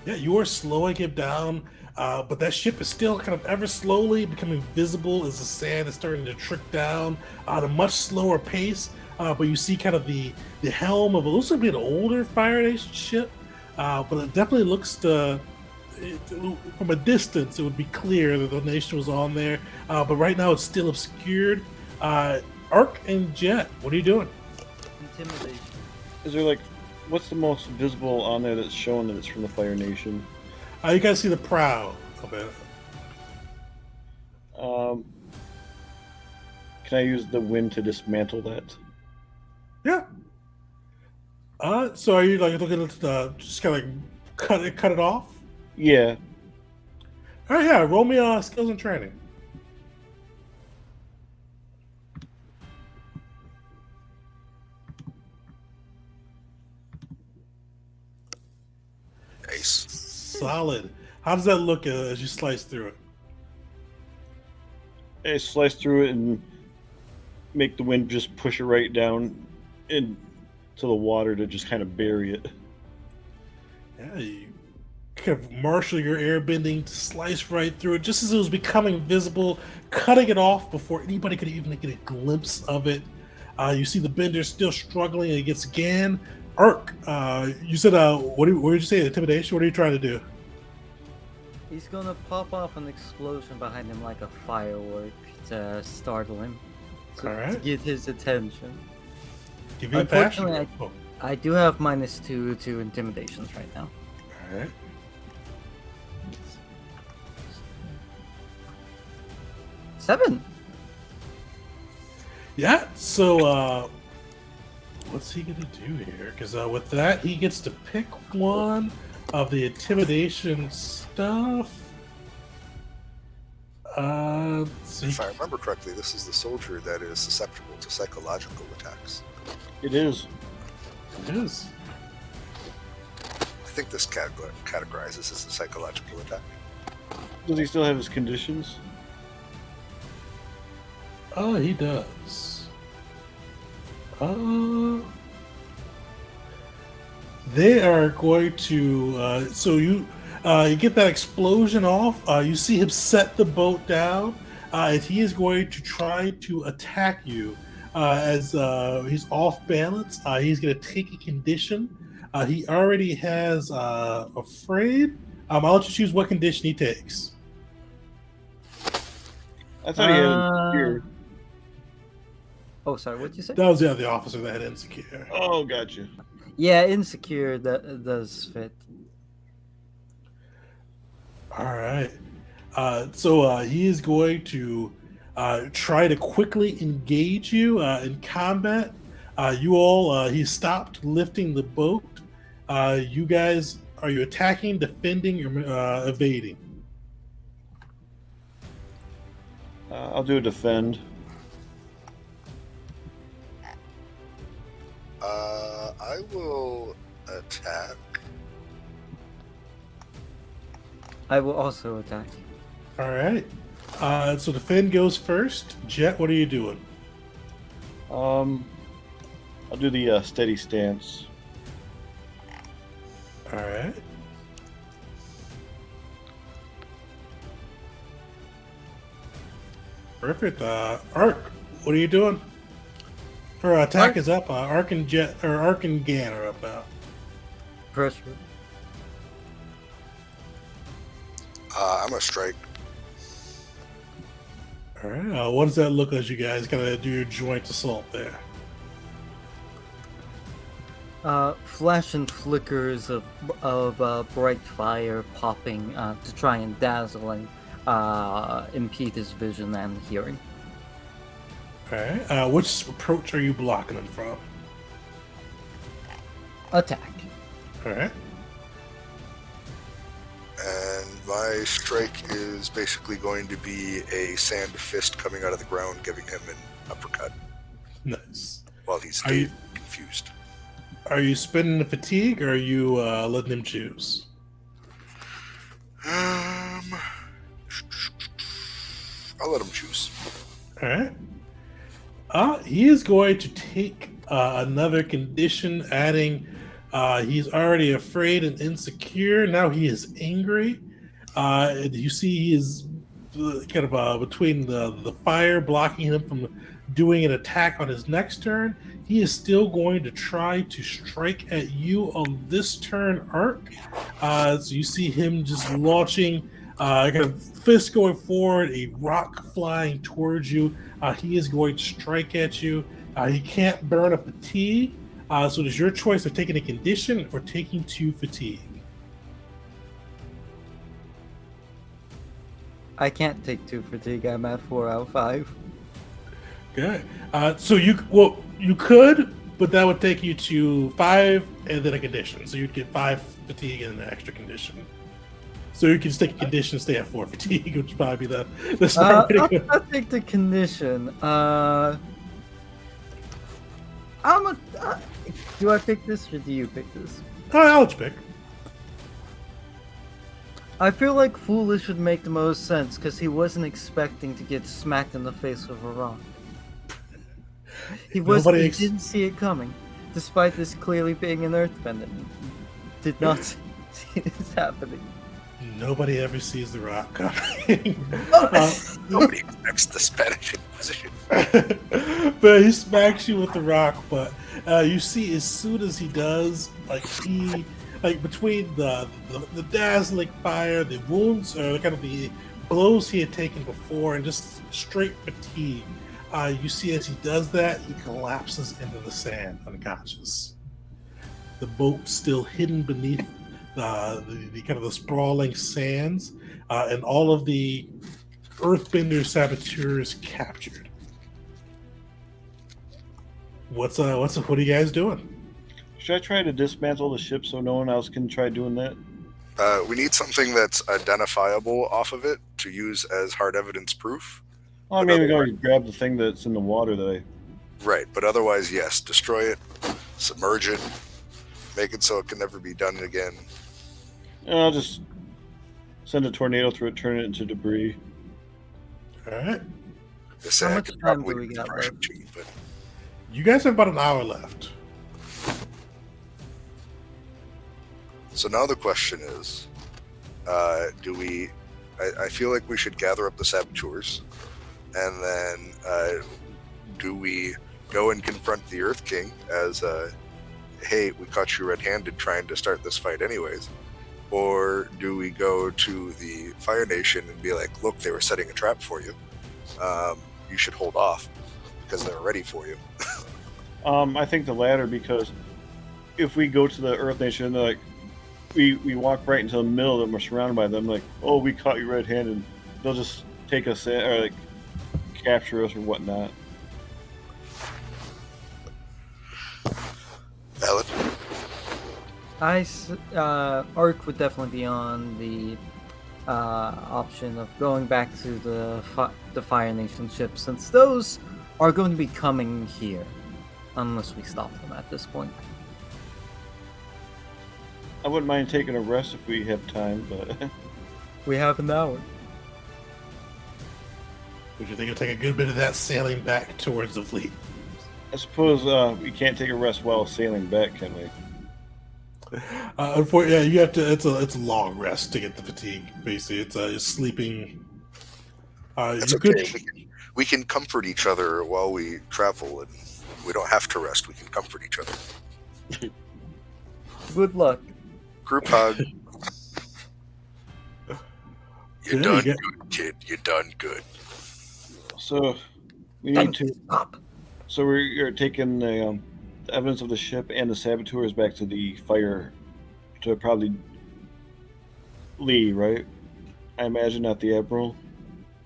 Speaker 1: Yeah, you are slowing him down, but that ship is still kind of ever slowly becoming visible as the sand is starting to trick down at a much slower pace. But you see kind of the helm of it looks like an older Fire Nation ship, but it definitely looks from a distance it would be clear that the nation was on there. But right now it's still obscured. Ark and Jet, what are you doing?
Speaker 3: Intimidation.
Speaker 2: Is there like, what's the most visible on there that's showing that it's from the Fire Nation?
Speaker 1: You guys see the prow of it.
Speaker 2: Can I use the wind to dismantle that?
Speaker 1: Yeah. So are you like looking at just kind of like cut it off?
Speaker 2: Yeah.
Speaker 1: All right, yeah. Roll me skills and training.
Speaker 5: Nice.
Speaker 1: Solid. How does that look as you slice through it?
Speaker 2: I slice through it and make the wind just push it right down into the water to just kind of bury it.
Speaker 1: Yeah, you kind of marshal your airbending to slice right through it just as it was becoming visible, cutting it off before anybody could even get a glimpse of it. You see the bender still struggling against Gan. Ark, you said, what did you say? Intimidation? What are you trying to do?
Speaker 3: He's gonna pop off an explosion behind him like a firework to startle him. To
Speaker 1: Alright.
Speaker 3: get his attention.
Speaker 1: Give you a passion.
Speaker 3: Unfortunately,
Speaker 1: roll.
Speaker 3: I do have -2 to intimidations right now.
Speaker 1: All right.
Speaker 3: 7.
Speaker 1: Yeah. So what's he gonna do here? Because with that, he gets to pick one of the intimidation stuff. So
Speaker 5: If I remember correctly, this is the soldier that is susceptible to psychological attacks.
Speaker 2: It is.
Speaker 1: it is.
Speaker 5: I think this categorizes as a psychological attack.
Speaker 2: Does he still have his conditions?
Speaker 1: Oh, he does. They are going to. So you get that explosion off. You see him set the boat down, and he is going to try to attack you. As he's off balance, he's going to take a condition. He already has afraid. I'll let you choose what condition he takes.
Speaker 2: I thought he had fear.
Speaker 3: Oh, sorry. What'd you say?
Speaker 1: That was the officer that had insecure.
Speaker 2: Oh, gotcha.
Speaker 3: Yeah, insecure does fit.
Speaker 1: All right. So he is going to try to quickly engage you in combat. You all, he stopped lifting the boat. You guys, are you attacking, defending, or evading?
Speaker 2: I'll do a defend.
Speaker 5: I will attack.
Speaker 3: I will also attack.
Speaker 1: All right. So defend goes first. Jet, what are you doing?
Speaker 2: I'll do the steady stance.
Speaker 1: All right. Perfect. Ark, what are you doing? Her attack
Speaker 3: Ark?
Speaker 1: is up. Ark and Jet or Ark and Gan are up now.
Speaker 3: Pressure.
Speaker 5: I'm gonna strike.
Speaker 1: All right. What does that look as you guys kind of do your joint assault there?
Speaker 3: Flash and flickers of bright fire popping to try and dazzle and impede his vision and hearing.
Speaker 1: All right. Which approach are you blocking him from?
Speaker 3: Attack.
Speaker 1: All right.
Speaker 5: And my strike is basically going to be a sand fist coming out of the ground, giving him an uppercut
Speaker 1: Nice.
Speaker 5: while he's
Speaker 1: Are you-
Speaker 5: confused.
Speaker 1: Are you spending the fatigue, or are you letting him choose?
Speaker 5: I'll let him choose.
Speaker 1: All right. He is going to take another condition, adding he's already afraid and insecure. Now he is angry. You see he is kind of between the fire blocking him from doing an attack on his next turn. He is still going to try to strike at you on this turn, Ark. So you see him just launching kind of fist going forward, a rock flying towards you. He is going to strike at you. He can't burn a fatigue. So it is your choice of taking a condition or taking 2 fatigue.
Speaker 3: I can't take 2 fatigue. I'm at 4 out of 5.
Speaker 1: Okay. So you could, but that would take you to 5 and then a condition. So you'd get 5 fatigue and an extra condition. So you can just take a condition and stay at 4 fatigue, which would probably be the smart way to go.
Speaker 3: I'll take the condition. Do I pick this or do you pick this?
Speaker 1: I'll let you pick.
Speaker 3: I feel like Foolish would make the most sense because he wasn't expecting to get smacked in the face with a rock. He didn't see it coming, despite this clearly being an earthbender. Did not see this happening.
Speaker 1: Nobody ever sees the rock coming.
Speaker 5: Nobody expects the Spanish Inquisition.
Speaker 1: But he smacks you with the rock, but you see as soon as he does, he between the dazzling fire, the wounds, or kind of the blows he had taken before, and just straight fatigue, you see as he does that, he collapses into the sand, unconscious. The boat still hidden beneath the kind of the sprawling sands, and all of the Earthbender saboteurs captured. What are you guys doing?
Speaker 2: Should I try to dismantle the ship so no one else can try doing that?
Speaker 5: We need something that's identifiable off of it to use as hard evidence proof.
Speaker 2: Well, I mean, we can always grab the thing that's in the water that
Speaker 5: Right, but otherwise, yes, destroy it, submerge it, make it so it can never be done again.
Speaker 2: I'll just send a tornado through it, turn it into debris.
Speaker 1: All right.
Speaker 5: I say
Speaker 3: How
Speaker 5: I
Speaker 3: much
Speaker 5: could
Speaker 3: time do
Speaker 5: probably
Speaker 3: we
Speaker 5: do
Speaker 3: got
Speaker 5: depression
Speaker 3: left?
Speaker 5: too, but
Speaker 1: You guys have about an hour left.
Speaker 5: so now the question is, do we? I feel like we should gather up the saboteurs, and then do we go and confront the Earth King as, hey, we caught you red-handed trying to start this fight anyways? Or do we go to the Fire Nation and be like, look, they were setting a trap for you. You should hold off because they're ready for you.
Speaker 2: I think the latter, because if we go to the Earth Nation, they're like, we walk right into the middle of them, we're surrounded by them, like, oh, we caught you red-handed. They'll just take us in, or like capture us or whatnot.
Speaker 5: Alan?
Speaker 3: Ark would definitely be on the option of going back to the Fire Nation ships, since those are going to be coming here, unless we stop them at this point.
Speaker 2: I wouldn't mind taking a rest if we have time, but
Speaker 3: We have an hour.
Speaker 1: Would you think it'll take a good bit of that sailing back towards the fleet?
Speaker 2: I suppose we can't take a rest while sailing back, can we?
Speaker 1: Unfortunately, yeah, you have to. It's a long rest to get the fatigue. Basically, it's sleeping.
Speaker 5: That's
Speaker 1: You
Speaker 5: okay.
Speaker 1: could.
Speaker 5: We can comfort each other while we travel, and we don't have to rest. We can comfort each other.
Speaker 3: Good luck.
Speaker 5: Group hug. You're
Speaker 1: Yeah,
Speaker 5: done
Speaker 1: you get-
Speaker 5: good, kid. You're done good.
Speaker 2: So we need
Speaker 4: Thank
Speaker 2: to.
Speaker 4: you, Pop.
Speaker 2: So we're taking the evidence of the ship and the saboteurs back to the fire, to probably Lee, right? I imagine, not the Admiral.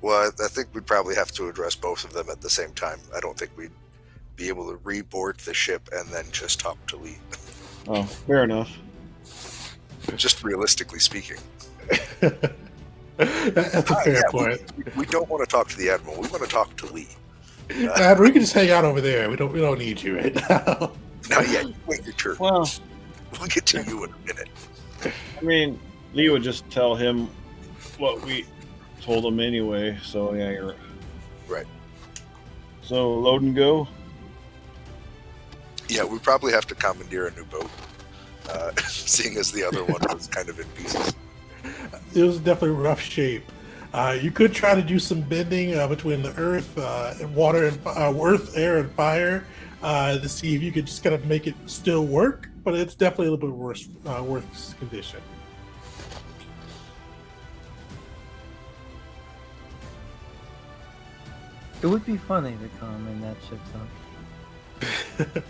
Speaker 5: Well, I think we'd probably have to address both of them at the same time. I don't think we'd be able to reboard the ship and then just talk to Lee.
Speaker 2: Oh, fair enough.
Speaker 5: Just realistically speaking.
Speaker 1: That's a fair
Speaker 5: Yeah,
Speaker 1: point.
Speaker 5: We don't want to talk to the Admiral. We want to talk to Lee.
Speaker 1: We can just hang out over there. We don't need you right now.
Speaker 5: Not yet. Wait your turn.
Speaker 2: Well,
Speaker 5: We'll get to you in a minute.
Speaker 2: I mean, Lee would just tell him what we told him anyway. So yeah, you're
Speaker 5: Right.
Speaker 2: So load and go.
Speaker 5: Yeah, we probably have to commandeer a new boat, seeing as the other one was kind of in pieces.
Speaker 1: It was definitely rough shape. You could try to do some bending between the earth and water and earth, air, and fire to see if you could just kind of make it still work. But it's definitely a little bit worse condition.
Speaker 3: It would be funny to come in that ship, though.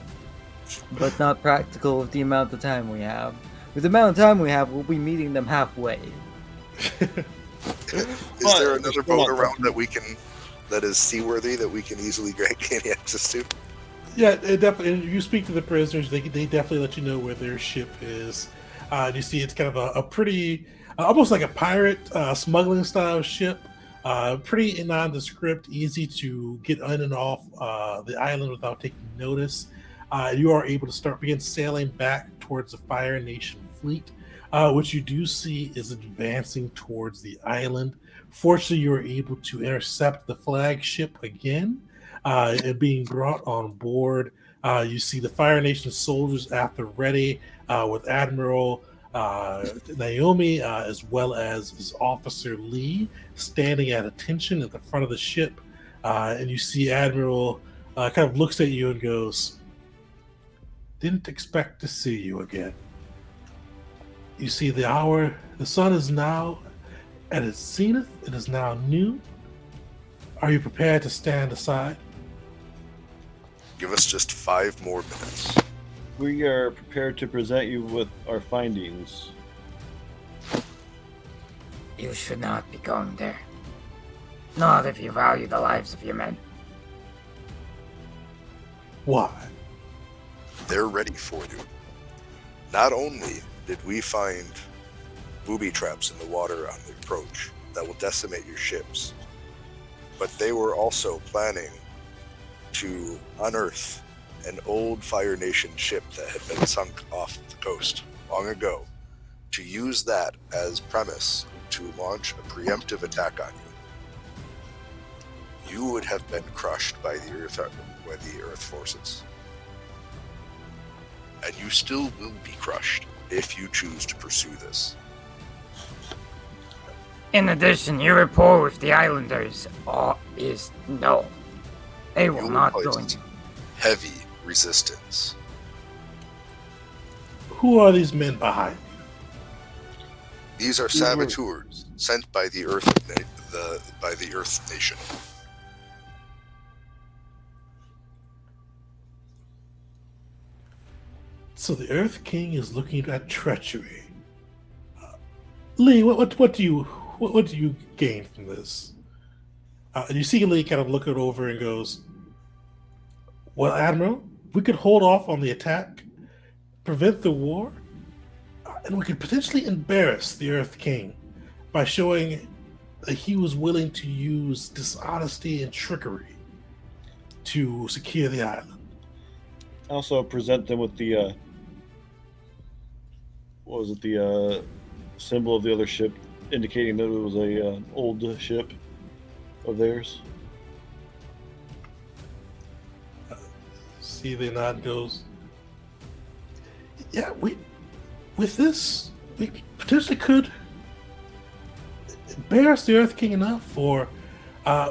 Speaker 3: But not practical with the amount of time we have. With the amount of time we have, we'll be meeting them halfway.
Speaker 5: Is there another boat around that is seaworthy that we can easily gain access to?
Speaker 1: Yeah, it definitely. If you speak to the prisoners, they definitely let you know where their ship is. You see, it's kind of a pretty, almost like a pirate smuggling style ship. Pretty nondescript, easy to get on and off the island without taking notice. You are able to begin sailing back towards the Fire Nation fleet. What you do see is advancing towards the island. Fortunately, you are able to intercept the flagship again, and being brought on board. You see the Fire Nation soldiers at the ready, with Admiral Naomi, as well as his officer Lee, standing at attention at the front of the ship. And you see Admiral kind of looks at you and goes, "Didn't expect to see you again. You see, the sun is now at its zenith. It is now noon. Are you prepared to stand aside?"
Speaker 5: Give us just 5 more minutes.
Speaker 2: We are prepared to present you with our findings.
Speaker 4: You should not be going there. Not if you value the lives of your men.
Speaker 1: Why?
Speaker 5: They're ready for you. Not only did we find booby traps in the water on the approach that will decimate your ships, but they were also planning to unearth an old Fire Nation ship that had been sunk off the coast long ago, to use that as premise to launch a preemptive attack on you. You would have been crushed by the Earth forces. And you still will be crushed if you choose to pursue this.
Speaker 4: In addition, your rapport with the islanders is no. They will
Speaker 5: You
Speaker 4: not
Speaker 5: will
Speaker 4: join
Speaker 5: face
Speaker 4: you.
Speaker 5: heavy resistance.
Speaker 1: Who are these men behind you?
Speaker 5: These are saboteurs sent by the Earth Nation.
Speaker 1: So the Earth King is looking at treachery. Lee, what do you gain from this? And you see Lee kind of look it over and goes, "Well, Admiral, we could hold off on the attack, prevent the war, and we could potentially embarrass the Earth King by showing that he was willing to use dishonesty and trickery to secure the island."
Speaker 2: Also present them with the what was it, the symbol of the other ship, indicating that it was a old ship of theirs.
Speaker 1: See the nod goes, "Yeah, with this, we potentially could embarrass the Earth King enough, or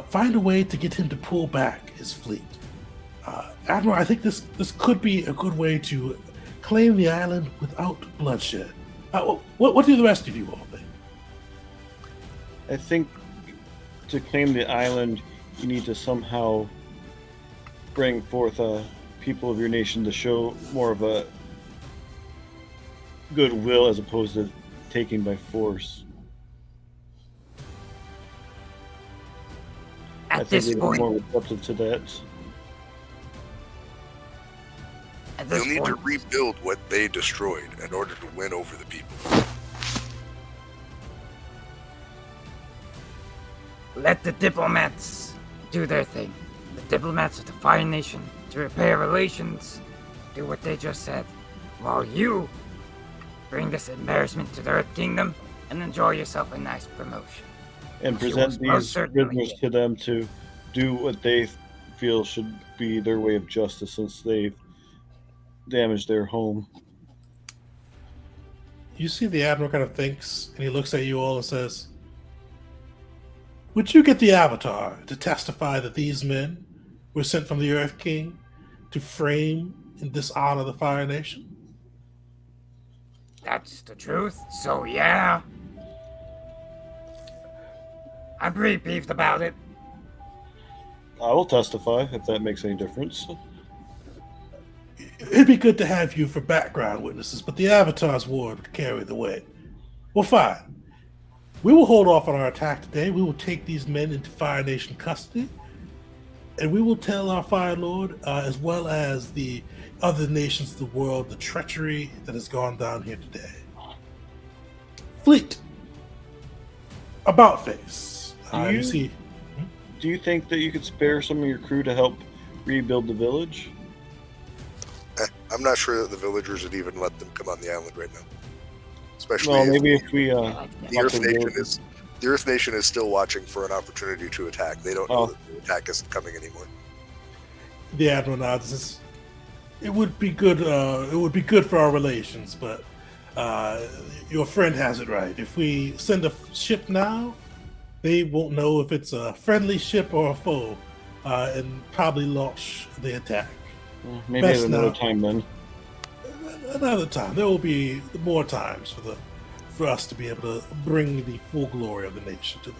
Speaker 1: find a way to get him to pull back his fleet. Admiral, I think this could be a good way to claim the island without bloodshed. What do the rest of you all think?"
Speaker 2: I think to claim the island, you need to somehow bring forth people of your nation to show more of a goodwill as opposed to taking by force. I
Speaker 4: At
Speaker 2: think
Speaker 4: this
Speaker 2: they'd be
Speaker 4: point,
Speaker 2: more receptive to that.
Speaker 4: at this
Speaker 5: You'll need to
Speaker 4: point,
Speaker 5: rebuild what they destroyed in order to win over the people.
Speaker 4: let the diplomats do their thing. The diplomats of the Fire Nation to repair relations, do what they just said, while you bring this embarrassment to the Earth Kingdom and enjoy yourself a nice promotion.
Speaker 2: And
Speaker 4: She
Speaker 2: present
Speaker 4: was most
Speaker 2: these
Speaker 4: certainly
Speaker 2: prisoners to them to do what they feel should be their way of justice, since they've damaged their home.
Speaker 1: You see the Admiral kind of thinks, and he looks at you all and says, "Would you get the Avatar to testify that these men were sent from the Earth King to frame and dishonor the Fire Nation?"
Speaker 4: That's the truth, so yeah. I'm pretty peeved about it.
Speaker 2: I will testify if that makes any difference.
Speaker 1: It'd be good to have you for background witnesses, but the Avatar's word would carry the weight. Well, fine. We will hold off on our attack today. We will take these men into Fire Nation custody, and we will tell our Fire Lord, as well as the other nations of the world, the treachery that has gone down here today. Fleet. About face. You see.
Speaker 2: Do you think that you could spare some of your crew to help rebuild the village?
Speaker 5: I'm not sure that the villagers would even let them come on the island right now. Especially
Speaker 2: Well,
Speaker 5: if
Speaker 2: maybe if we
Speaker 5: the Earth Nation is still watching for an opportunity to attack. They don't know that the attack isn't coming anymore.
Speaker 1: The Admiral nods. It would be good. It would be good for our relations, but your friend has it right. If we send a ship now, they won't know if it's a friendly ship or a foe, and probably launch the attack.
Speaker 2: maybe at another time then.
Speaker 1: Another time. There will be more times for us to be able to bring the full glory of the nation to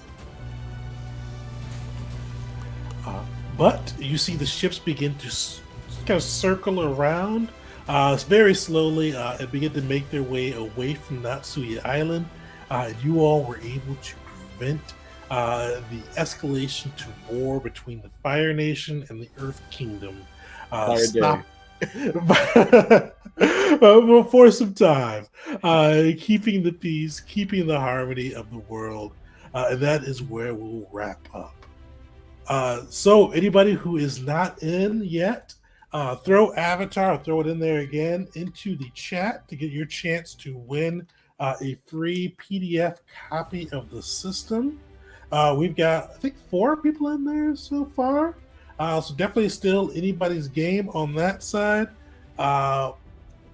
Speaker 1: them. But you see the ships begin to kind of circle around very slowly and begin to make their way away from Natsuya Island. You all were able to prevent the escalation to war between the Fire Nation and the Earth Kingdom.
Speaker 2: Fire
Speaker 1: Stop for some time, keeping the peace, keeping the harmony of the world, and that is where we'll wrap up. So anybody who is not in yet, throw Avatar, throw it in there again into the chat to get your chance to win a free PDF copy of the system. We've got, I think, 4 people in there so far. So definitely still anybody's game on that side. Let's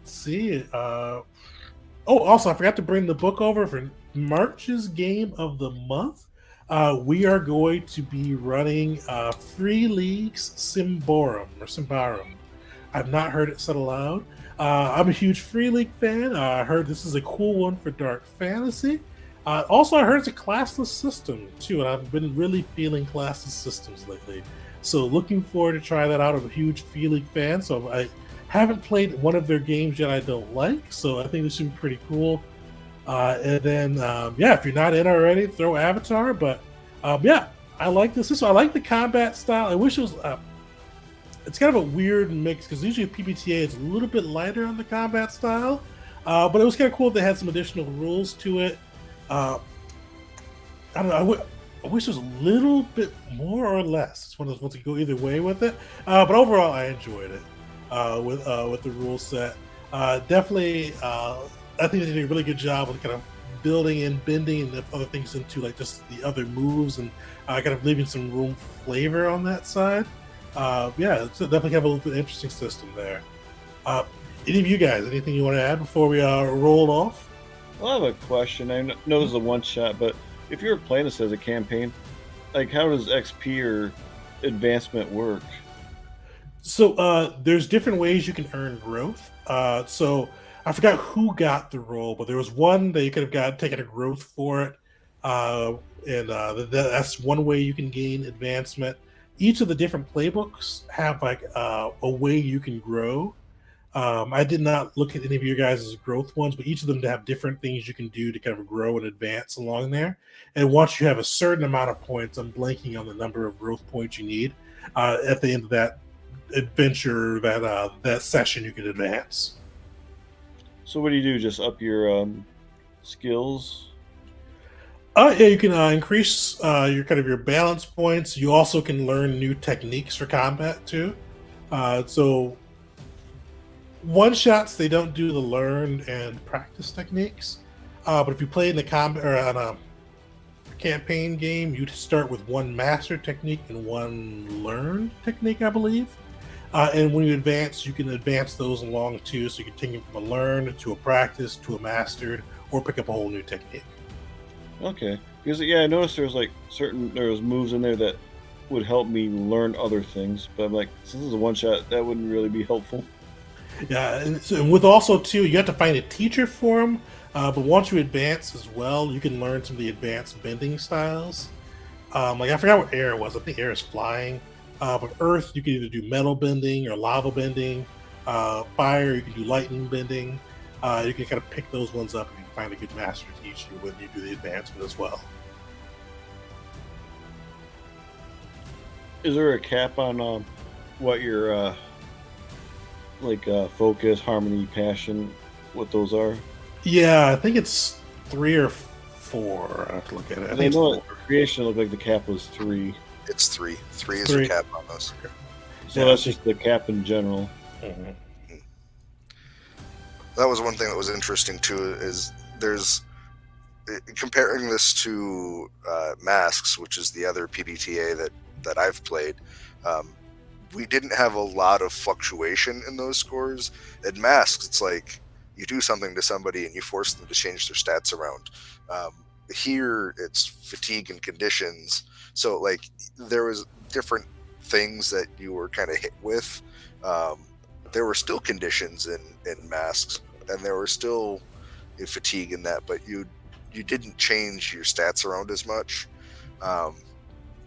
Speaker 1: see. Also, I forgot to bring the book over for March's game of the month. We are going to be running Free League's Symbaroum. I've not heard it said aloud. I'm a huge Free League fan. I heard this is a cool one for Dark Fantasy. Also, I heard it's a classless system too, and I've been really feeling classless systems lately. So, looking forward to try that out. I'm a huge Free League fan, so I haven't played one of their games yet I don't like. So, I think this should be pretty cool. And then, if you're not in already, throw Avatar. But I like this system. I like the combat style. I wish it was. It's kind of a weird mix because usually PBTA is a little bit lighter on the combat style, but it was kind of cool. They had some additional rules to it. I don't know. I wish there was a little bit more or less. It's one of those ones to go either way with it. But overall, I enjoyed it with the rule set. Definitely, I think they did a really good job with kind of building and bending and other things into like just the other moves and kind of leaving some room for flavor on that side. It's definitely have a little bit interesting system there. Any of you guys, anything you want to add before we roll off?
Speaker 2: I have a question. I know this is a one shot, but if you're playing this as a campaign, like how does XP or advancement work?
Speaker 1: So there's different ways you can earn growth. So I forgot who got the role, but there was one that you could have taken a growth for it, that's one way you can gain advancement. Each of the different playbooks have like a way you can grow. I did not look at any of your guys' growth ones, but each of them have different things you can do to kind of grow and advance along there. And once you have a certain amount of points, I'm blanking on the number of growth points you need. At the end of that adventure, that session, you can advance.
Speaker 2: So what do? Just up your skills?
Speaker 1: You can increase your balance points. You also can learn new techniques for combat too. So one shots, they don't do the learn and practice techniques. But if you play in the combat or on a campaign game, you start with one master technique and one learned technique, I believe. And when you advance, you can advance those along too. So you can take them from a learned to a practice to a mastered, or pick up a whole new technique.
Speaker 2: Okay, because I noticed there's like there's moves in there that would help me learn other things, but I'm like, since this is a one shot, that wouldn't really be helpful.
Speaker 1: Yeah, and with also too, you have to find a teacher for them. But once you advance as well, you can learn some of the advanced bending styles. Like I forgot what air was. I think air is flying. But earth, you can either do metal bending or lava bending. Fire, you can do lightning bending. You can kind of pick those ones up and you can find a good master to teach you when you do the advancement as well.
Speaker 2: Is there a cap on what your focus, harmony, passion, what those are?
Speaker 1: Yeah, I think it's 3 or 4. I have to look at it. I think
Speaker 2: know creation looked like the cap was 3.
Speaker 5: It's 3. 3 is
Speaker 1: 3.
Speaker 5: the cap on those.
Speaker 2: So that's just the cap in general.
Speaker 1: Mm-hmm.
Speaker 5: That was one thing that was interesting too. Is there's comparing this to Masks, which is the other PBTA that I've played. We didn't have a lot of fluctuation in those scores. In Masks, it's like you do something to somebody and you force them to change their stats around. Here, it's fatigue and conditions. So, like, there was different things that you were kind of hit with. There were still conditions in Masks, and there were still fatigue in that, but you didn't change your stats around as much.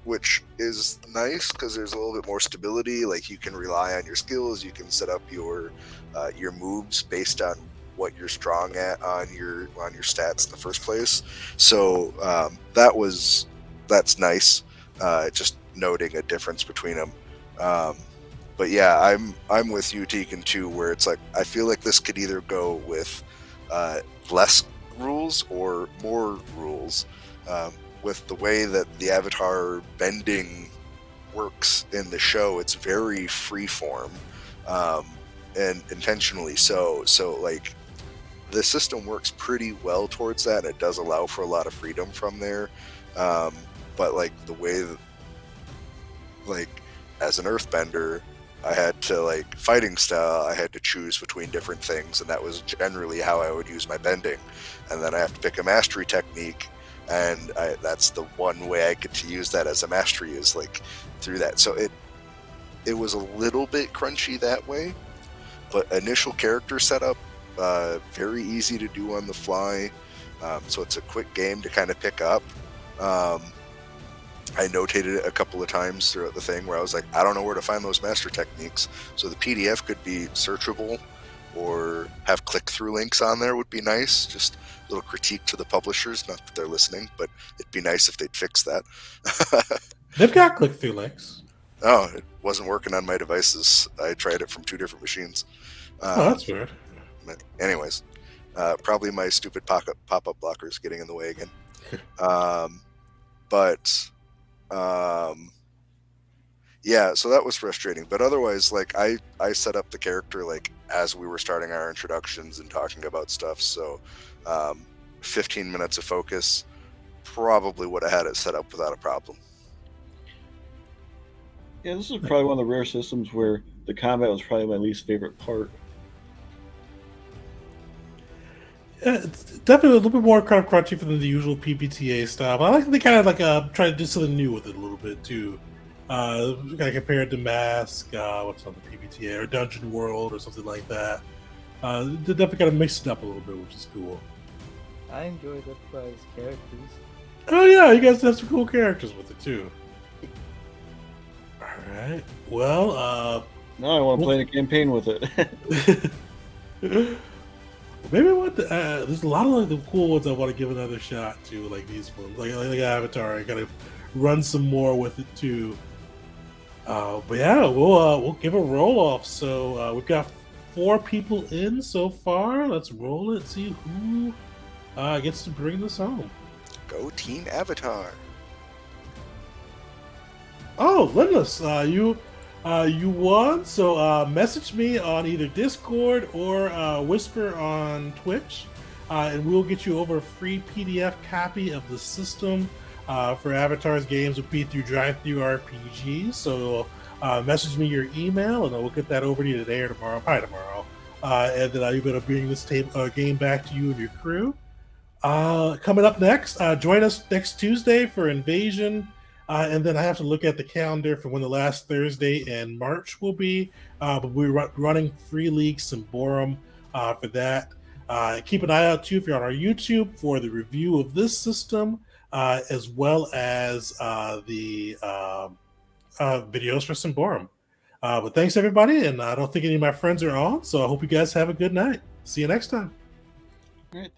Speaker 5: Which is nice because there's a little bit more stability. Like you can rely on your skills, you can set up your moves based on what you're strong at on your stats in the first place. So that was that's nice. Just noting a difference between them. But yeah, I'm with you, Tegan, too, where it's like I feel like this could either go with less rules or more rules. With the way that the avatar bending works in the show, it's very freeform, and intentionally so. So like the system works pretty well towards that, and it does allow for a lot of freedom from there. But like the way that, like as an earthbender, I had to like fighting style, I had to choose between different things, and that was generally how I would use my bending. And then I have to pick a mastery technique, and that's the one way I get to use that as a mastery is like through that. So it was a little bit crunchy that way, but initial character setup, very easy to do on the fly. So it's a quick game to kind of pick up. I notated it a couple of times throughout the thing where I was like, I don't know where to find those master techniques. So the PDF could be searchable or have click-through links on there would be nice. Just a little critique to the publishers, not that they're listening, but it'd be nice if they'd fix that.
Speaker 1: They've got click-through links.
Speaker 5: Oh, it wasn't working on my devices. I tried it from 2 different machines.
Speaker 1: Oh, that's weird.
Speaker 5: But anyways, probably my stupid pop-up blockers getting in the way again. Yeah, so that was frustrating. But otherwise, like I set up the character like as we were starting our introductions and talking about stuff. So 15 minutes of focus probably would have had it set up without a problem.
Speaker 2: Yeah, this is probably one of the rare systems where the combat was probably my least favorite part.
Speaker 1: Yeah, it's definitely a little bit more kind of crunchy than the usual PBTA style. But I like that they kind of like try to do something new with it a little bit too. Kind of compared to Mask, what's on the PBTA, or Dungeon World, or something like that. They definitely kind of mixed it up a little bit, which is cool.
Speaker 3: I enjoyed everybody's characters.
Speaker 1: Oh yeah, you guys have some cool characters with it too. All right. Well,
Speaker 2: Now I want to play a campaign with it.
Speaker 1: maybe there's a lot of like the cool ones I want to give another shot to, like these ones, like Avatar. I gotta run some more with it too. But yeah, we'll give a roll off. So we've got 4 people in so far. Let's roll it. See who gets to bring this home.
Speaker 5: Go Team Avatar.
Speaker 1: Oh, Lindless, you won. So message me on either Discord or Whisper on Twitch, and we'll get you over a free PDF copy of the system for Avatar's games will be through TTRPG. So message me your email, and we'll get that over to you today or tomorrow, probably tomorrow. And then you're going to bring this game back to you and your crew. Coming up next, join us next Tuesday for Invasion. And then I have to look at the calendar for when the last Thursday in March will be. But we're running Free League Symborum for that. Keep an eye out, too, if you're on our YouTube for the review of this system, as well as the videos for Symborum. But thanks, everybody. And I don't think any of my friends are on, so I hope you guys have a good night. See you next time.
Speaker 2: All right.